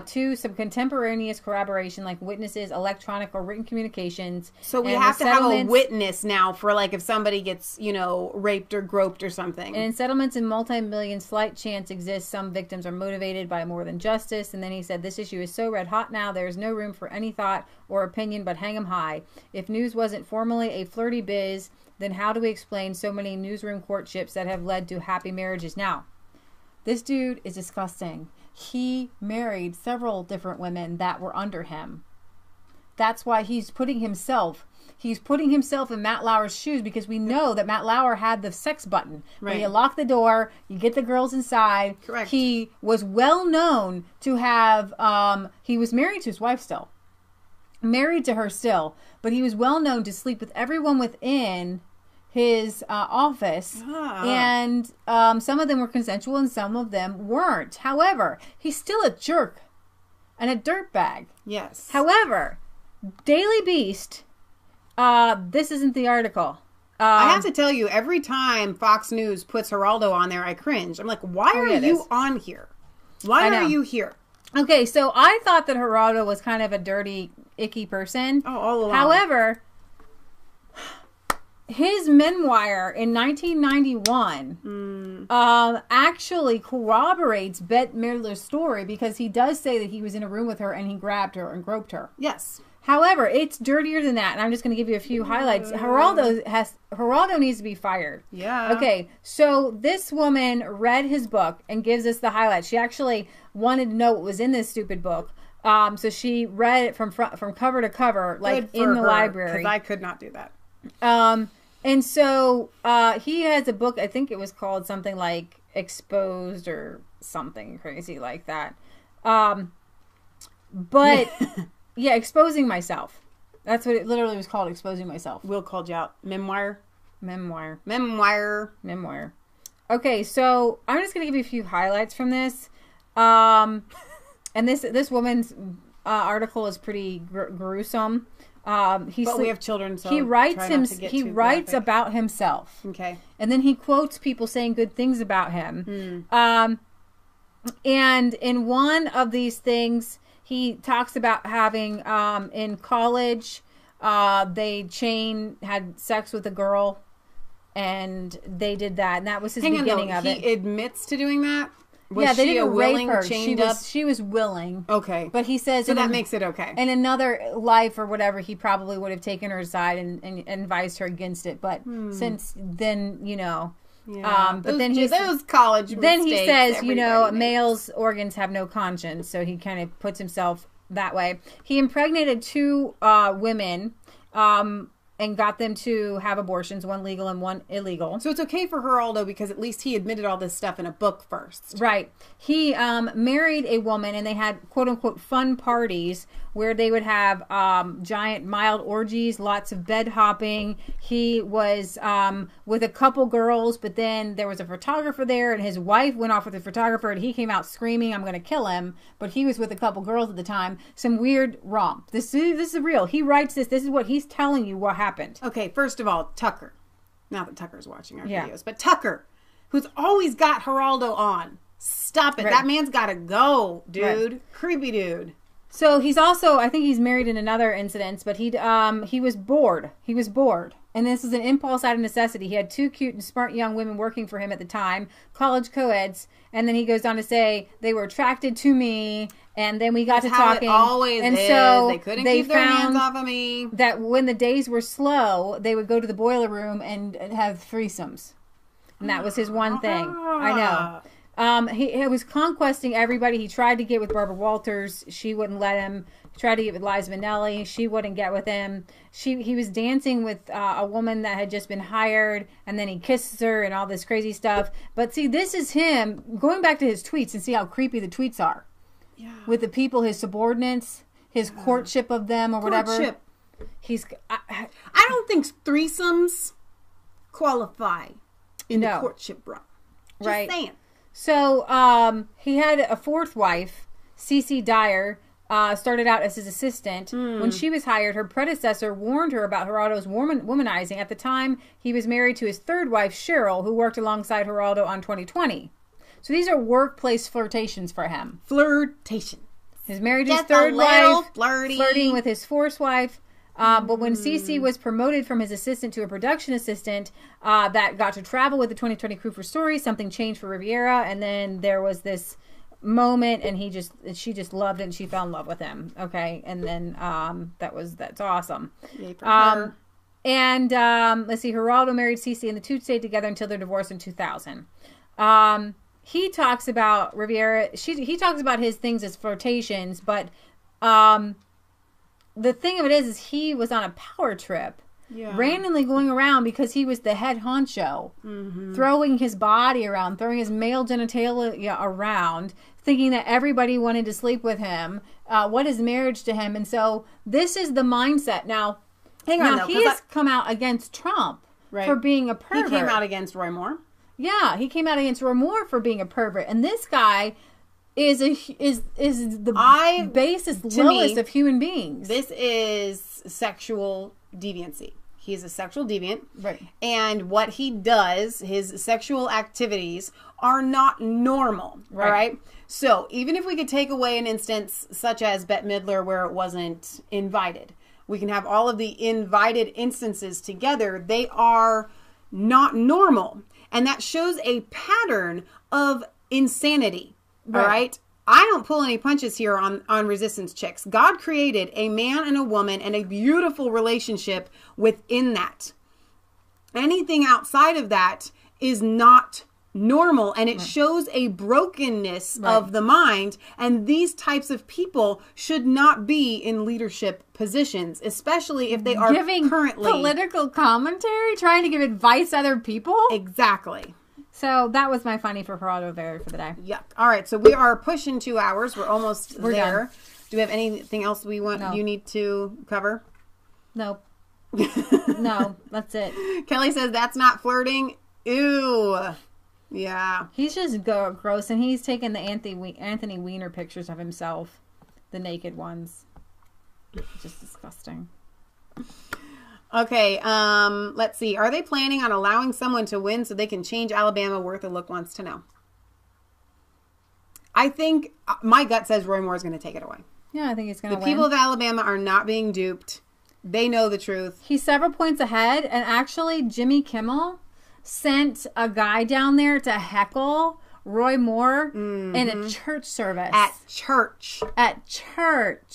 S2: 2, some contemporaneous corroboration like witnesses, electronic or written communications.
S1: So we
S2: And
S1: have
S2: the
S1: to have a
S2: settlements-
S1: witness now for like if somebody gets, raped or groped or something.
S2: And in settlements in multi-million, slight chance exists. Some victims are motivated by more than justice. And then he said, this issue is so red hot now, there is no room for any thought or opinion but hang 'em high. If news wasn't formally a flirty biz, then how do we explain so many newsroom courtships that have led to happy marriages? Now, this dude is disgusting. He married several different women that were under him. That's why he's putting himself in Matt Lauer's shoes, because we know that Matt Lauer had the sex button. Right. Where you lock the door, you get the girls inside.
S1: Correct.
S2: He was well known to have, he was married to his wife still. Married to her still. But he was well known to sleep with everyone within his office, and some of them were consensual and some of them weren't. However, he's still a jerk and a dirtbag.
S1: Yes.
S2: However, Daily Beast, this isn't the article.
S1: I have to tell you, every time Fox News puts Geraldo on there, I cringe. I'm like, why are you on here? Why are you here?
S2: Okay, so I thought that Geraldo was kind of a dirty, icky person.
S1: Oh, all along.
S2: However, his memoir in 1991 actually corroborates Bette Midler's story, because he does say that he was in a room with her and he grabbed her and groped her.
S1: Yes.
S2: However, it's dirtier than that, and I'm just going to give you a few highlights. Geraldo needs to be fired.
S1: Yeah.
S2: Okay, so this woman read his book and gives us the highlights. She actually wanted to know what was in this stupid book. So she read it from cover to cover, like in the library.
S1: Because I could not do that.
S2: And so he has a book, I think it was called something like Exposed or something crazy like that. But yeah, Exposing Myself. That's what it literally was called, Exposing Myself.
S1: Will called you out. Memoir.
S2: Okay, so I'm just going to give you a few highlights from this. And this woman's article is pretty gruesome.
S1: But we have children, so
S2: he writes about himself.
S1: Okay.
S2: And then he quotes people saying good things about him. And in one of these things, he talks about having in college, they had sex with a girl, and they did that, and that was his beginning of it.
S1: He admits to doing that.
S2: They didn't rape her. She was willing.
S1: Okay.
S2: But he says...
S1: So that makes it okay.
S2: In another life or whatever, he probably would have taken her aside and advised her against it. But since then,
S1: Yeah.
S2: But then
S1: those college
S2: then he says,
S1: makes.
S2: males' organs have no conscience. So he kind of puts himself that way. He impregnated 2 women and got them to have abortions, one legal and one illegal.
S1: So it's okay for Geraldo because at least he admitted all this stuff in a book first.
S2: Right. He married a woman, and they had quote-unquote fun parties where they would have giant mild orgies, lots of bed hopping. He was with a couple girls, but then there was a photographer there, and his wife went off with the photographer, and he came out screaming, I'm going to kill him. But he was with a couple girls at the time. Some weird romp. This is real. He writes this. This is what he's telling you what happened.
S1: Okay, first of all, Tucker. Not that Tucker's watching our videos, but Tucker, who's always got Geraldo on. Stop it. Right. That man's got to go, dude. Right. Creepy dude.
S2: So he's also, I think he's married in another incident, but he was bored. He was bored. And this is an impulse out of necessity. He had 2 cute and smart young women working for him at the time, college co-eds. And then he goes on to say, they were attracted to me. And then we got to talking.
S1: It always
S2: and
S1: is.
S2: So
S1: they couldn't keep their hands off of me.
S2: That when the days were slow, they would go to the boiler room and have threesomes. And that was his one thing. I know. He was conquesting everybody. He tried to get with Barbara Walters. She wouldn't let him. He tried to get with Liza Minnelli. She wouldn't get with him. He was dancing with a woman that had just been hired, and then he kisses her and all this crazy stuff. But see, this is him going back to his tweets and see how creepy the tweets are. Yeah. With the people, his subordinates, his courtship of them or whatever.
S1: I don't think threesomes qualify in the courtship, bro. Just saying.
S2: So he had a 4th wife, Cece Dyer, started out as his assistant. When she was hired, her predecessor warned her about Geraldo's womanizing. At the time, he was married to his 3rd wife, Cheryl, who worked alongside Geraldo on 2020. So these are workplace flirtations for him.
S1: Flirtation.
S2: He's married to his
S1: Just a
S2: third
S1: little
S2: wife, flirting with his fourth wife. But when Cece was promoted from his assistant to a production assistant that got to travel with the 2020 crew for Story, something changed for Riviera, and then there was this moment, and she just loved it, and she fell in love with him. Okay, and then that's awesome.
S1: Yay for her.
S2: And let's see, Geraldo married Cece, and the two stayed together until their divorce in 2000. He talks about Riviera. He talks about his things as flirtations, but the thing of it is he was on a power trip, randomly going around because he was the head honcho, throwing his body around, throwing his male genitalia around, thinking that everybody wanted to sleep with him. What is marriage to him? And so this is the mindset. Now, he has come out against Trump for being a pervert.
S1: He came out against Roy Moore.
S2: Yeah, he came out against Roy Moore for being a pervert, and this guy is the lowest of human beings.
S1: This is sexual deviancy. He's a sexual deviant.
S2: Right.
S1: And what he does, his sexual activities, are not normal.
S2: Right.
S1: All right? So even if we could take away an instance such as Bette Midler where it wasn't invited, we can have all of the invited instances together. They are not normal. And that shows a pattern of insanity. All right? I don't pull any punches here on Resistance Chicks. God created a man and a woman and a beautiful relationship within that. Anything outside of that is not normal, and it shows a brokenness of the mind, and these types of people should not be in leadership positions, especially if they are
S2: giving
S1: currently
S2: political commentary, trying to give advice to other people.
S1: Exactly.
S2: So that was my funny for Geraldo Rivera for the day.
S1: Yuck. All right, so we are pushing 2 hours. We're almost there.
S2: Done.
S1: Do we have anything else you need to cover?
S2: Nope. No, that's it.
S1: Kelly says that's not flirting. Ew. Yeah.
S2: He's just gross, and he's taken the Anthony Weiner pictures of himself, the naked ones. Just disgusting.
S1: Okay, let's see. Are they planning on allowing someone to win so they can change Alabama? Worth a look wants to know. I think my gut says Roy Moore is going to take it away.
S2: Yeah, I think he's going to win.
S1: The people of Alabama are not being duped. They know the truth.
S2: He's several points ahead, and actually Jimmy Kimmel sent a guy down there to heckle Roy Moore in a church service.
S1: At church.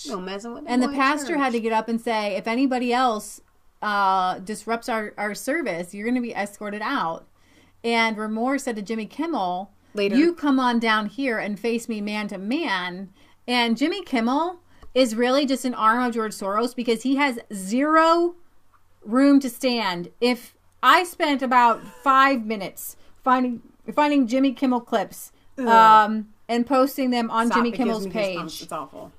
S2: No
S1: messing with
S2: and the pastor had to get up and say, if anybody else disrupts our service, you're going to be escorted out. And Roy Moore said to Jimmy Kimmel,
S1: later,
S2: you come on down here and face me man to man. And Jimmy Kimmel is really just an arm of George Soros because he has zero room to stand. If I spent about 5 minutes finding Jimmy Kimmel clips and posting them on Jimmy Kimmel's page.
S1: It's awful.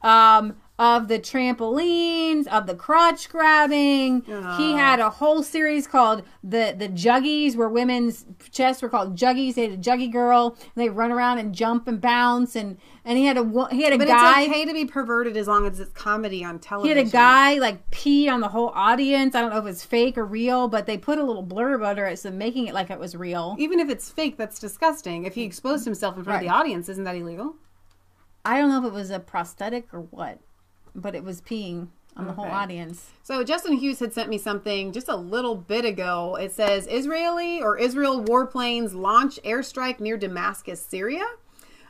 S2: Of the trampolines, of the crotch grabbing. He had a whole series called the Juggies, where women's chests were called Juggies. They had a Juggy girl, and they run around and jump and bounce, and he had a
S1: but
S2: guy.
S1: It's okay to be perverted as long as it's comedy on television.
S2: He had a guy like pee on the whole audience. I don't know if it's fake or real, but they put a little blurb under it, so making it like it was real.
S1: Even if it's fake, that's disgusting. If he exposed himself in front of the audience, isn't that illegal?
S2: I don't know if it was a prosthetic or what. But it was peeing on the whole audience.
S1: So Justin Hughes had sent me something just a little bit ago. It says Israel warplanes launch airstrike near Damascus, Syria.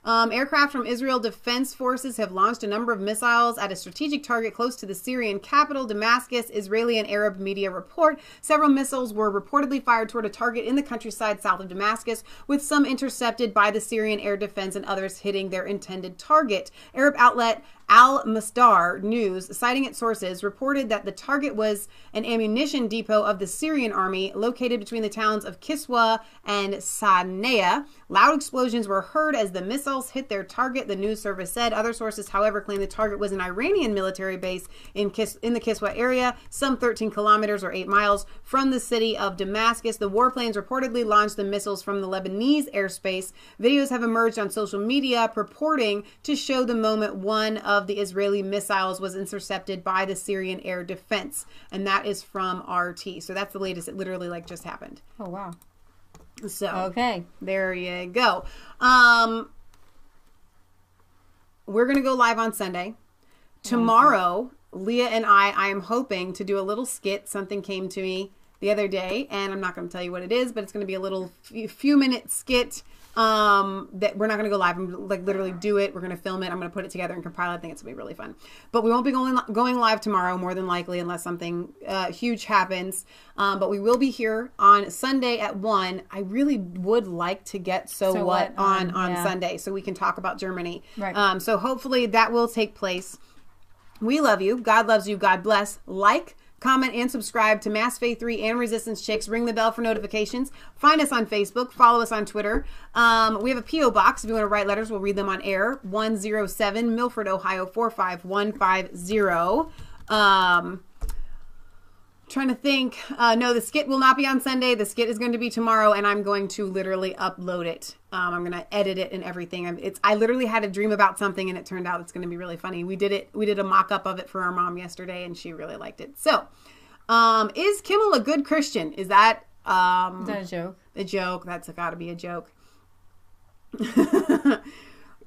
S1: Aircraft from Israel Defense Forces have launched a number of missiles at a strategic target close to the Syrian capital, Damascus. Israeli and Arab media report several missiles were reportedly fired toward a target in the countryside south of Damascus, with some intercepted by the Syrian air defense and others hitting their intended target. Arab outlet Al-Masdar News, citing its sources, reported that the target was an ammunition depot of the Syrian army located between the towns of Kiswa and Sana'a. Loud explosions were heard as the missiles hit their target, the news service said. Other sources, however, claim the target was an Iranian military base in the Kiswa area, some 13 kilometers or 8 miles from the city of Damascus. The warplanes reportedly launched the missiles from the Lebanese airspace. Videos have emerged on social media purporting to show the moment one of the Israeli missiles was intercepted by the Syrian air defense, and that is from RT. So that's the latest. It literally just happened.
S2: Oh wow.
S1: So
S2: okay,
S1: there you go. we're going to go live on Sunday. Tomorrow, Leah and I am hoping to do a little skit. Something came to me the other day, and I'm not going to tell you what it is, but it's going to be a little few minute skit that we're not going to go live and like literally do it. We're going to film it. I'm going to put it together and compile it. I think it's going to be really fun. But we won't be going live tomorrow, more than likely, unless something huge happens. But we will be here on Sunday at 1. I really would like to get So What on Sunday so we can talk about Germany.
S2: Right.
S1: So hopefully that will take place. We love you. God loves you. God bless. Like, comment, and subscribe to Mass Faith 3 and Resistance Chicks. Ring the bell for notifications. Find us on Facebook. Follow us on Twitter. We have a P.O. box. If you want to write letters, we'll read them on air. 107 Milford, Ohio 45150. Trying to think. No, the skit will not be on Sunday. The skit is going to be tomorrow, and I'm going to literally upload it. I'm going to edit it and everything. I literally had a dream about something, and it turned out it's going to be really funny. We did a mock-up of it for our mom yesterday, and she really liked it. So, is Kimmel a good Christian? Is that
S2: a joke?
S1: A joke. That's got to be a joke.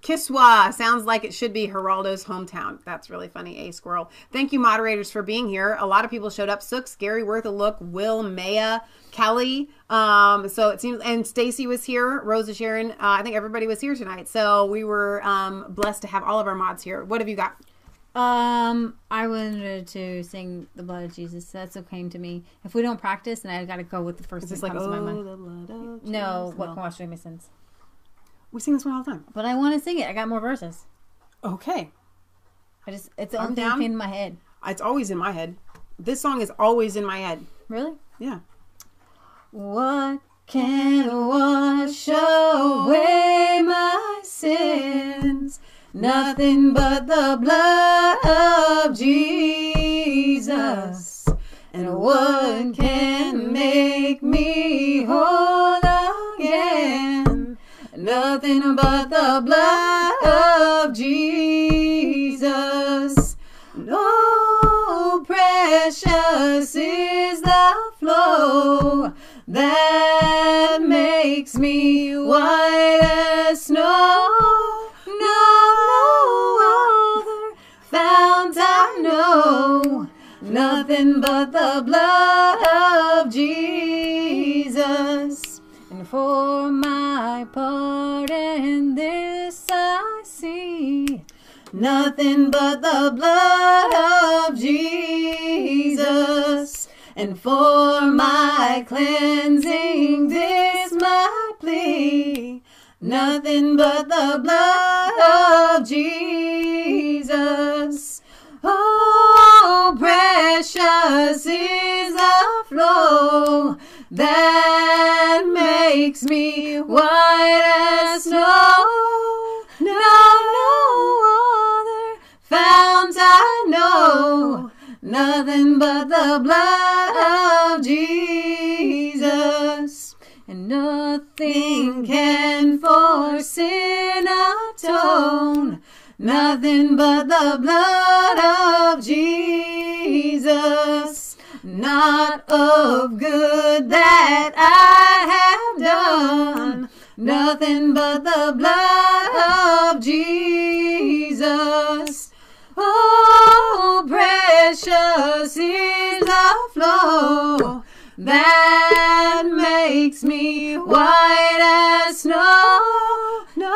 S1: Kiswa sounds like it should be Geraldo's hometown. That's really funny. A Squirrel. Thank you, moderators, for being here. A lot of people showed up. Sooks, Gary, worth a look. Will, Maia, Kelly. So it seems, and Stacy was here. Rosa, Sharon. I think everybody was here tonight. So we were blessed to have all of our mods here. What have you got?
S2: I wanted to sing the blood of Jesus. That's what came to me. If we don't practice, then I got to go with the first thing that comes to my mind.
S1: The blood of Jesus.
S2: No, what can wash away my sins?
S1: We sing this one all the time.
S2: But I want to sing it. I got more verses.
S1: Okay.
S2: It's the only thing that came in my head.
S1: It's always in my head. This song is always in my head.
S2: Really?
S1: Yeah.
S2: What can wash away my sins? Nothing but the blood of Jesus. And what can make me whole again? Nothing but the blood of Jesus. No, precious is the flow that makes me white as snow. No other fount I know. Nothing but the blood of Jesus. And for my part in this I see nothing but the blood of Jesus. And for my cleansing this my plea, nothing but the blood of Jesus. Oh, precious is the flow that makes me white as snow. No other fount I know. Nothing but the blood of Jesus. And nothing can for sin atone. Nothing but the blood of Jesus. Not of good that I have done. Nothing but the blood of Jesus. Oh, precious is the flow that makes me white as snow. No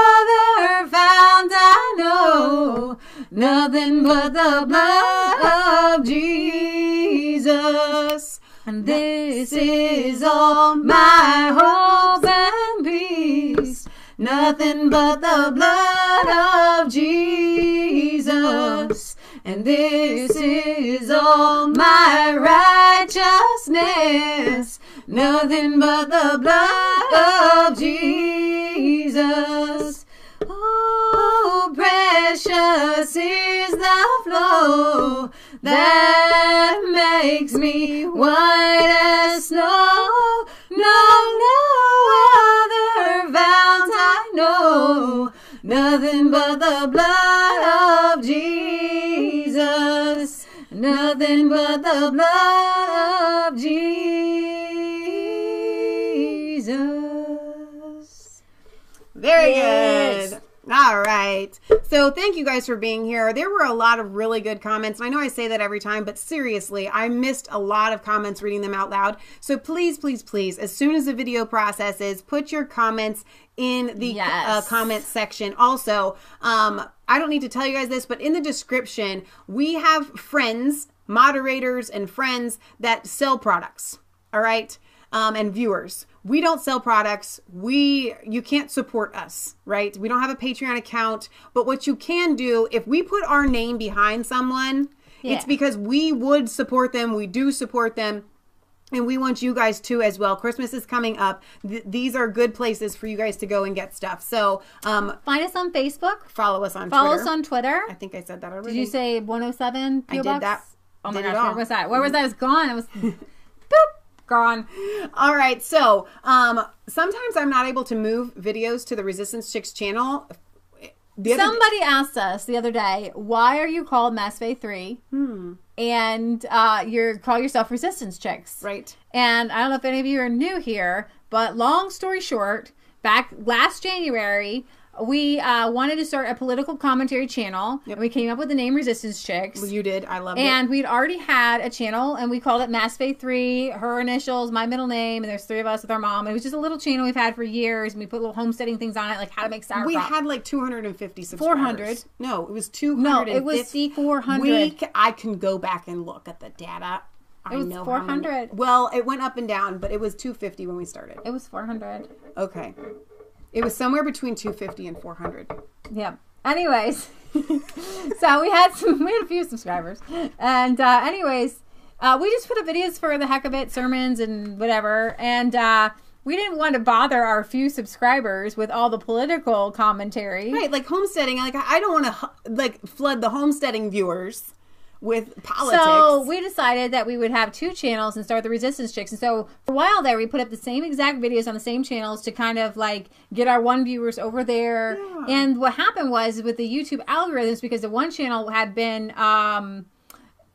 S2: other fount I know. Nothing but the blood of Jesus. And this is all my hope and peace. Nothing but the blood of Jesus. And this is all my righteousness. Nothing but the blood of Jesus. Oh, precious is the flow that makes me white as snow. No other fount I know. Nothing but the blood of Jesus. Nothing but the blood of Jesus.
S1: Very good. All right. So thank you guys for being here. There were a lot of really good comments. And I know I say that every time, but seriously, I missed a lot of comments reading them out loud. So please, please, please, as soon as the video processes, put your comments in the comment section. Also, I don't need to tell you guys this, but in the description, we have friends, moderators, and friends that sell products. All right. And viewers. We don't sell products. You can't support us, right? We don't have a Patreon account, but what you can do, if we put our name behind someone, it's because we would support them. We do support them. And we want you guys to as well. Christmas is coming up. These are good places for you guys to go and get stuff. So
S2: find us on Facebook.
S1: Follow us on Twitter.
S2: Follow us on Twitter.
S1: I think I said that already.
S2: Did you say 107 PO
S1: I did
S2: Box?
S1: that.
S2: Oh my
S1: Did it
S2: gosh,
S1: all.
S2: where was that? Where was that? It was gone. It was boop. Gone.
S1: All right. So sometimes I'm not able to move videos to the Resistance Chicks channel.
S2: Somebody asked us the other day, why are you called Masfay 3? And you call yourself Resistance Chicks.
S1: Right.
S2: And I don't know if any of you are new here, but long story short, back last January, we wanted to start a political commentary channel. And we came up with the name Resistance Chicks.
S1: Well, you did. I loved it.
S2: And we'd already had a channel, and we called it Masfay 3, her initials, my middle name, and there's 3 of us with our mom. It was just a little channel we've had for years, and we put little homesteading things on it, like how to make sauerkraut.
S1: We had like 250 subscribers.
S2: 400.
S1: No, it was 250.
S2: No, it was 400.
S1: I can go back and look at the data.
S2: It was 400.
S1: Well, it went up and down, but it was 250 when we started.
S2: It was 400.
S1: Okay. It was somewhere between 250 and 400.
S2: Yeah. Anyways, so we had a few subscribers, and anyways, we just put up videos for the heck of it, sermons and whatever, and we didn't want to bother our few subscribers with all the political commentary.
S1: Right, like homesteading. Like I don't want to like flood the homesteading viewers with politics.
S2: So we decided that we would have 2 channels and start the Resistance Chicks. And so for a while there, we put up the same exact videos on the same channels to kind of like get our one viewers over there. Yeah. And what happened was with the YouTube algorithms, because the one channel had been... it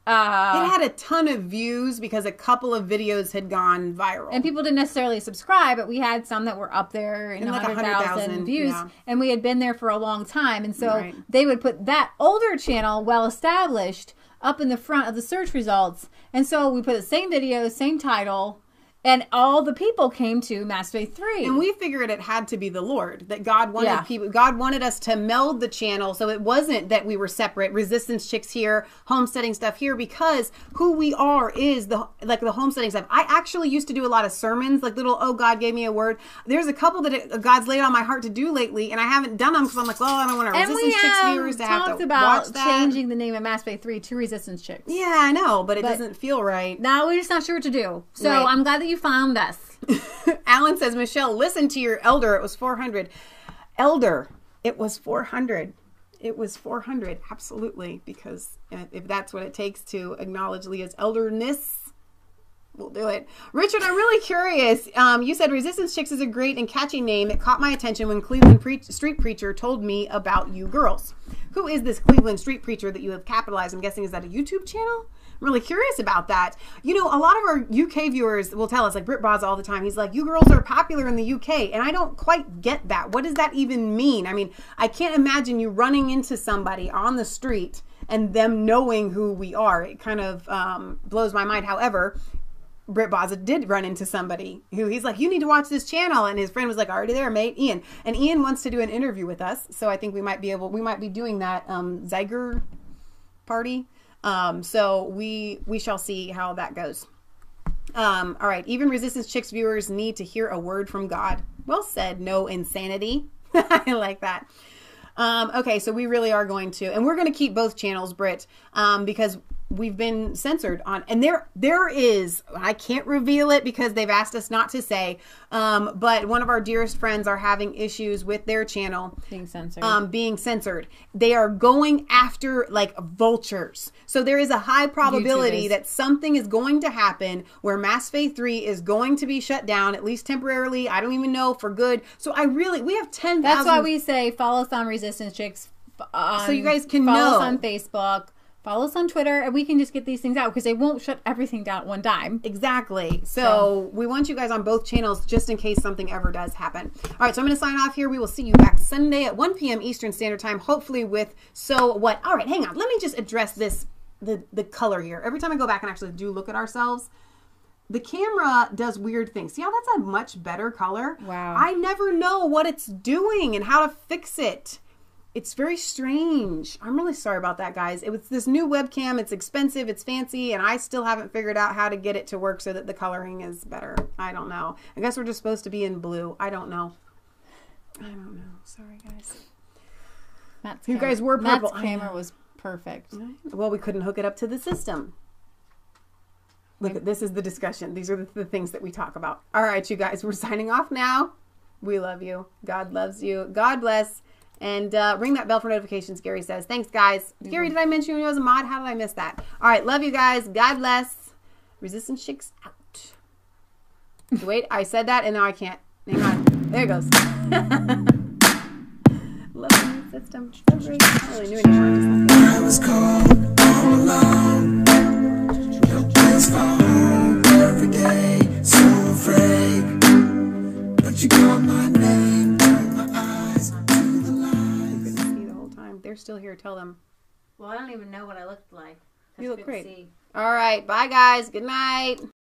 S1: had a ton of views because a couple of videos had gone viral.
S2: And people didn't necessarily subscribe, but we had some that were up there in like 100,000 views.
S1: Yeah.
S2: And we had been there for a long time. And so they would put that older channel, well established, up in the front of the search results. And so we put the same video, same title, and all the people came to Masfay 3.
S1: And we figured it had to be the Lord, that God wanted people. God wanted us to meld the channel, so it wasn't that we were separate. Resistance Chicks here, homesteading stuff here, because who we are is the homesteading stuff. I actually used to do a lot of sermons, like little, oh, God gave me a word. There's a couple that God's laid on my heart to do lately, and I haven't done them because I'm like, well, I don't want our Resistance Chicks viewers to have to watch that.
S2: And we talked about changing the name of Masfay 3 to Resistance Chicks.
S1: Yeah, I know, but it doesn't feel right.
S2: No, we're just not sure what to do. So I'm glad that you found us.
S1: Alan says, Michelle, listen to your elder. It was 400. Elder, it was 400. It was 400. Absolutely. Because if that's what it takes to acknowledge Leah's elderness, we'll do it. Richard, I'm really curious. You said Resistance Chicks is a great and catchy name. It caught my attention when Cleveland Street Preacher told me about you girls. Who is this Cleveland Street Preacher that you have capitalized? I'm guessing, is that a YouTube channel? I'm really curious about that. You know, a lot of our UK viewers will tell us, like Britt Boz all the time, he's like, you girls are popular in the UK. And I don't quite get that. What does that even mean? I mean, I can't imagine you running into somebody on the street and them knowing who we are. It kind of blows my mind. However, Britt Boz did run into somebody who he's like, you need to watch this channel. And his friend was like, already there, mate, Ian. And Ian wants to do an interview with us. So I think we might be doing that Zyger party. So we shall see how that goes. All right. Even Resistance Chicks viewers need to hear a word from God. Well said. No insanity. I like that. Okay. So we really are going to, and we're going to keep both channels, Britt, because we've been censored on, and there is, I can't reveal it because they've asked us not to say, but one of our dearest friends are having issues with their channel being censored. They are going after like vultures. So there is a high probability that something is going to happen where Masfay 3 is going to be shut down, at least temporarily. I don't even know for good. So we have 10,000.
S2: That's why we say follow us on Resistance Chicks.
S1: So you guys can
S2: follow
S1: know.
S2: us on Facebook. Follow us on Twitter, and we can just get these things out because they won't shut everything down at one time.
S1: Exactly. So we want you guys on both channels just in case something ever does happen. All right, so I'm going to sign off here. We will see you back Sunday at 1 p.m. Eastern Standard Time, hopefully with So What. All right, hang on. Let me just address this, the color here. Every time I go back and actually do look at ourselves, the camera does weird things. See how that's a much better color?
S2: Wow.
S1: I never know what it's doing and how to fix it. It's very strange. I'm really sorry about that, guys. It was this new webcam. It's expensive. It's fancy. And I still haven't figured out how to get it to work so that the coloring is better. I don't know. I guess we're just supposed to be in blue. I don't know. Sorry, guys. You guys were purple.
S2: Matt's camera was perfect.
S1: Well, we couldn't hook it up to the system. Look, this is the discussion. These are the things that we talk about. All right, you guys. We're signing off now. We love you. God loves you. God bless. And ring that bell for notifications, Gary says. Thanks, guys. Gary, did I mention you as a mod? How did I miss that? All right, love you guys. God bless. Resistance Chicks out. Wait, I said that, and now I can't. Hang on. There it goes. Love the new system. I really knew anything. I was called all alone. No place for home every day. So afraid. But you called my name. They're still here. Tell them.
S4: Well, I don't even know what I looked like.
S1: You look great. All right. Bye, guys. Good night.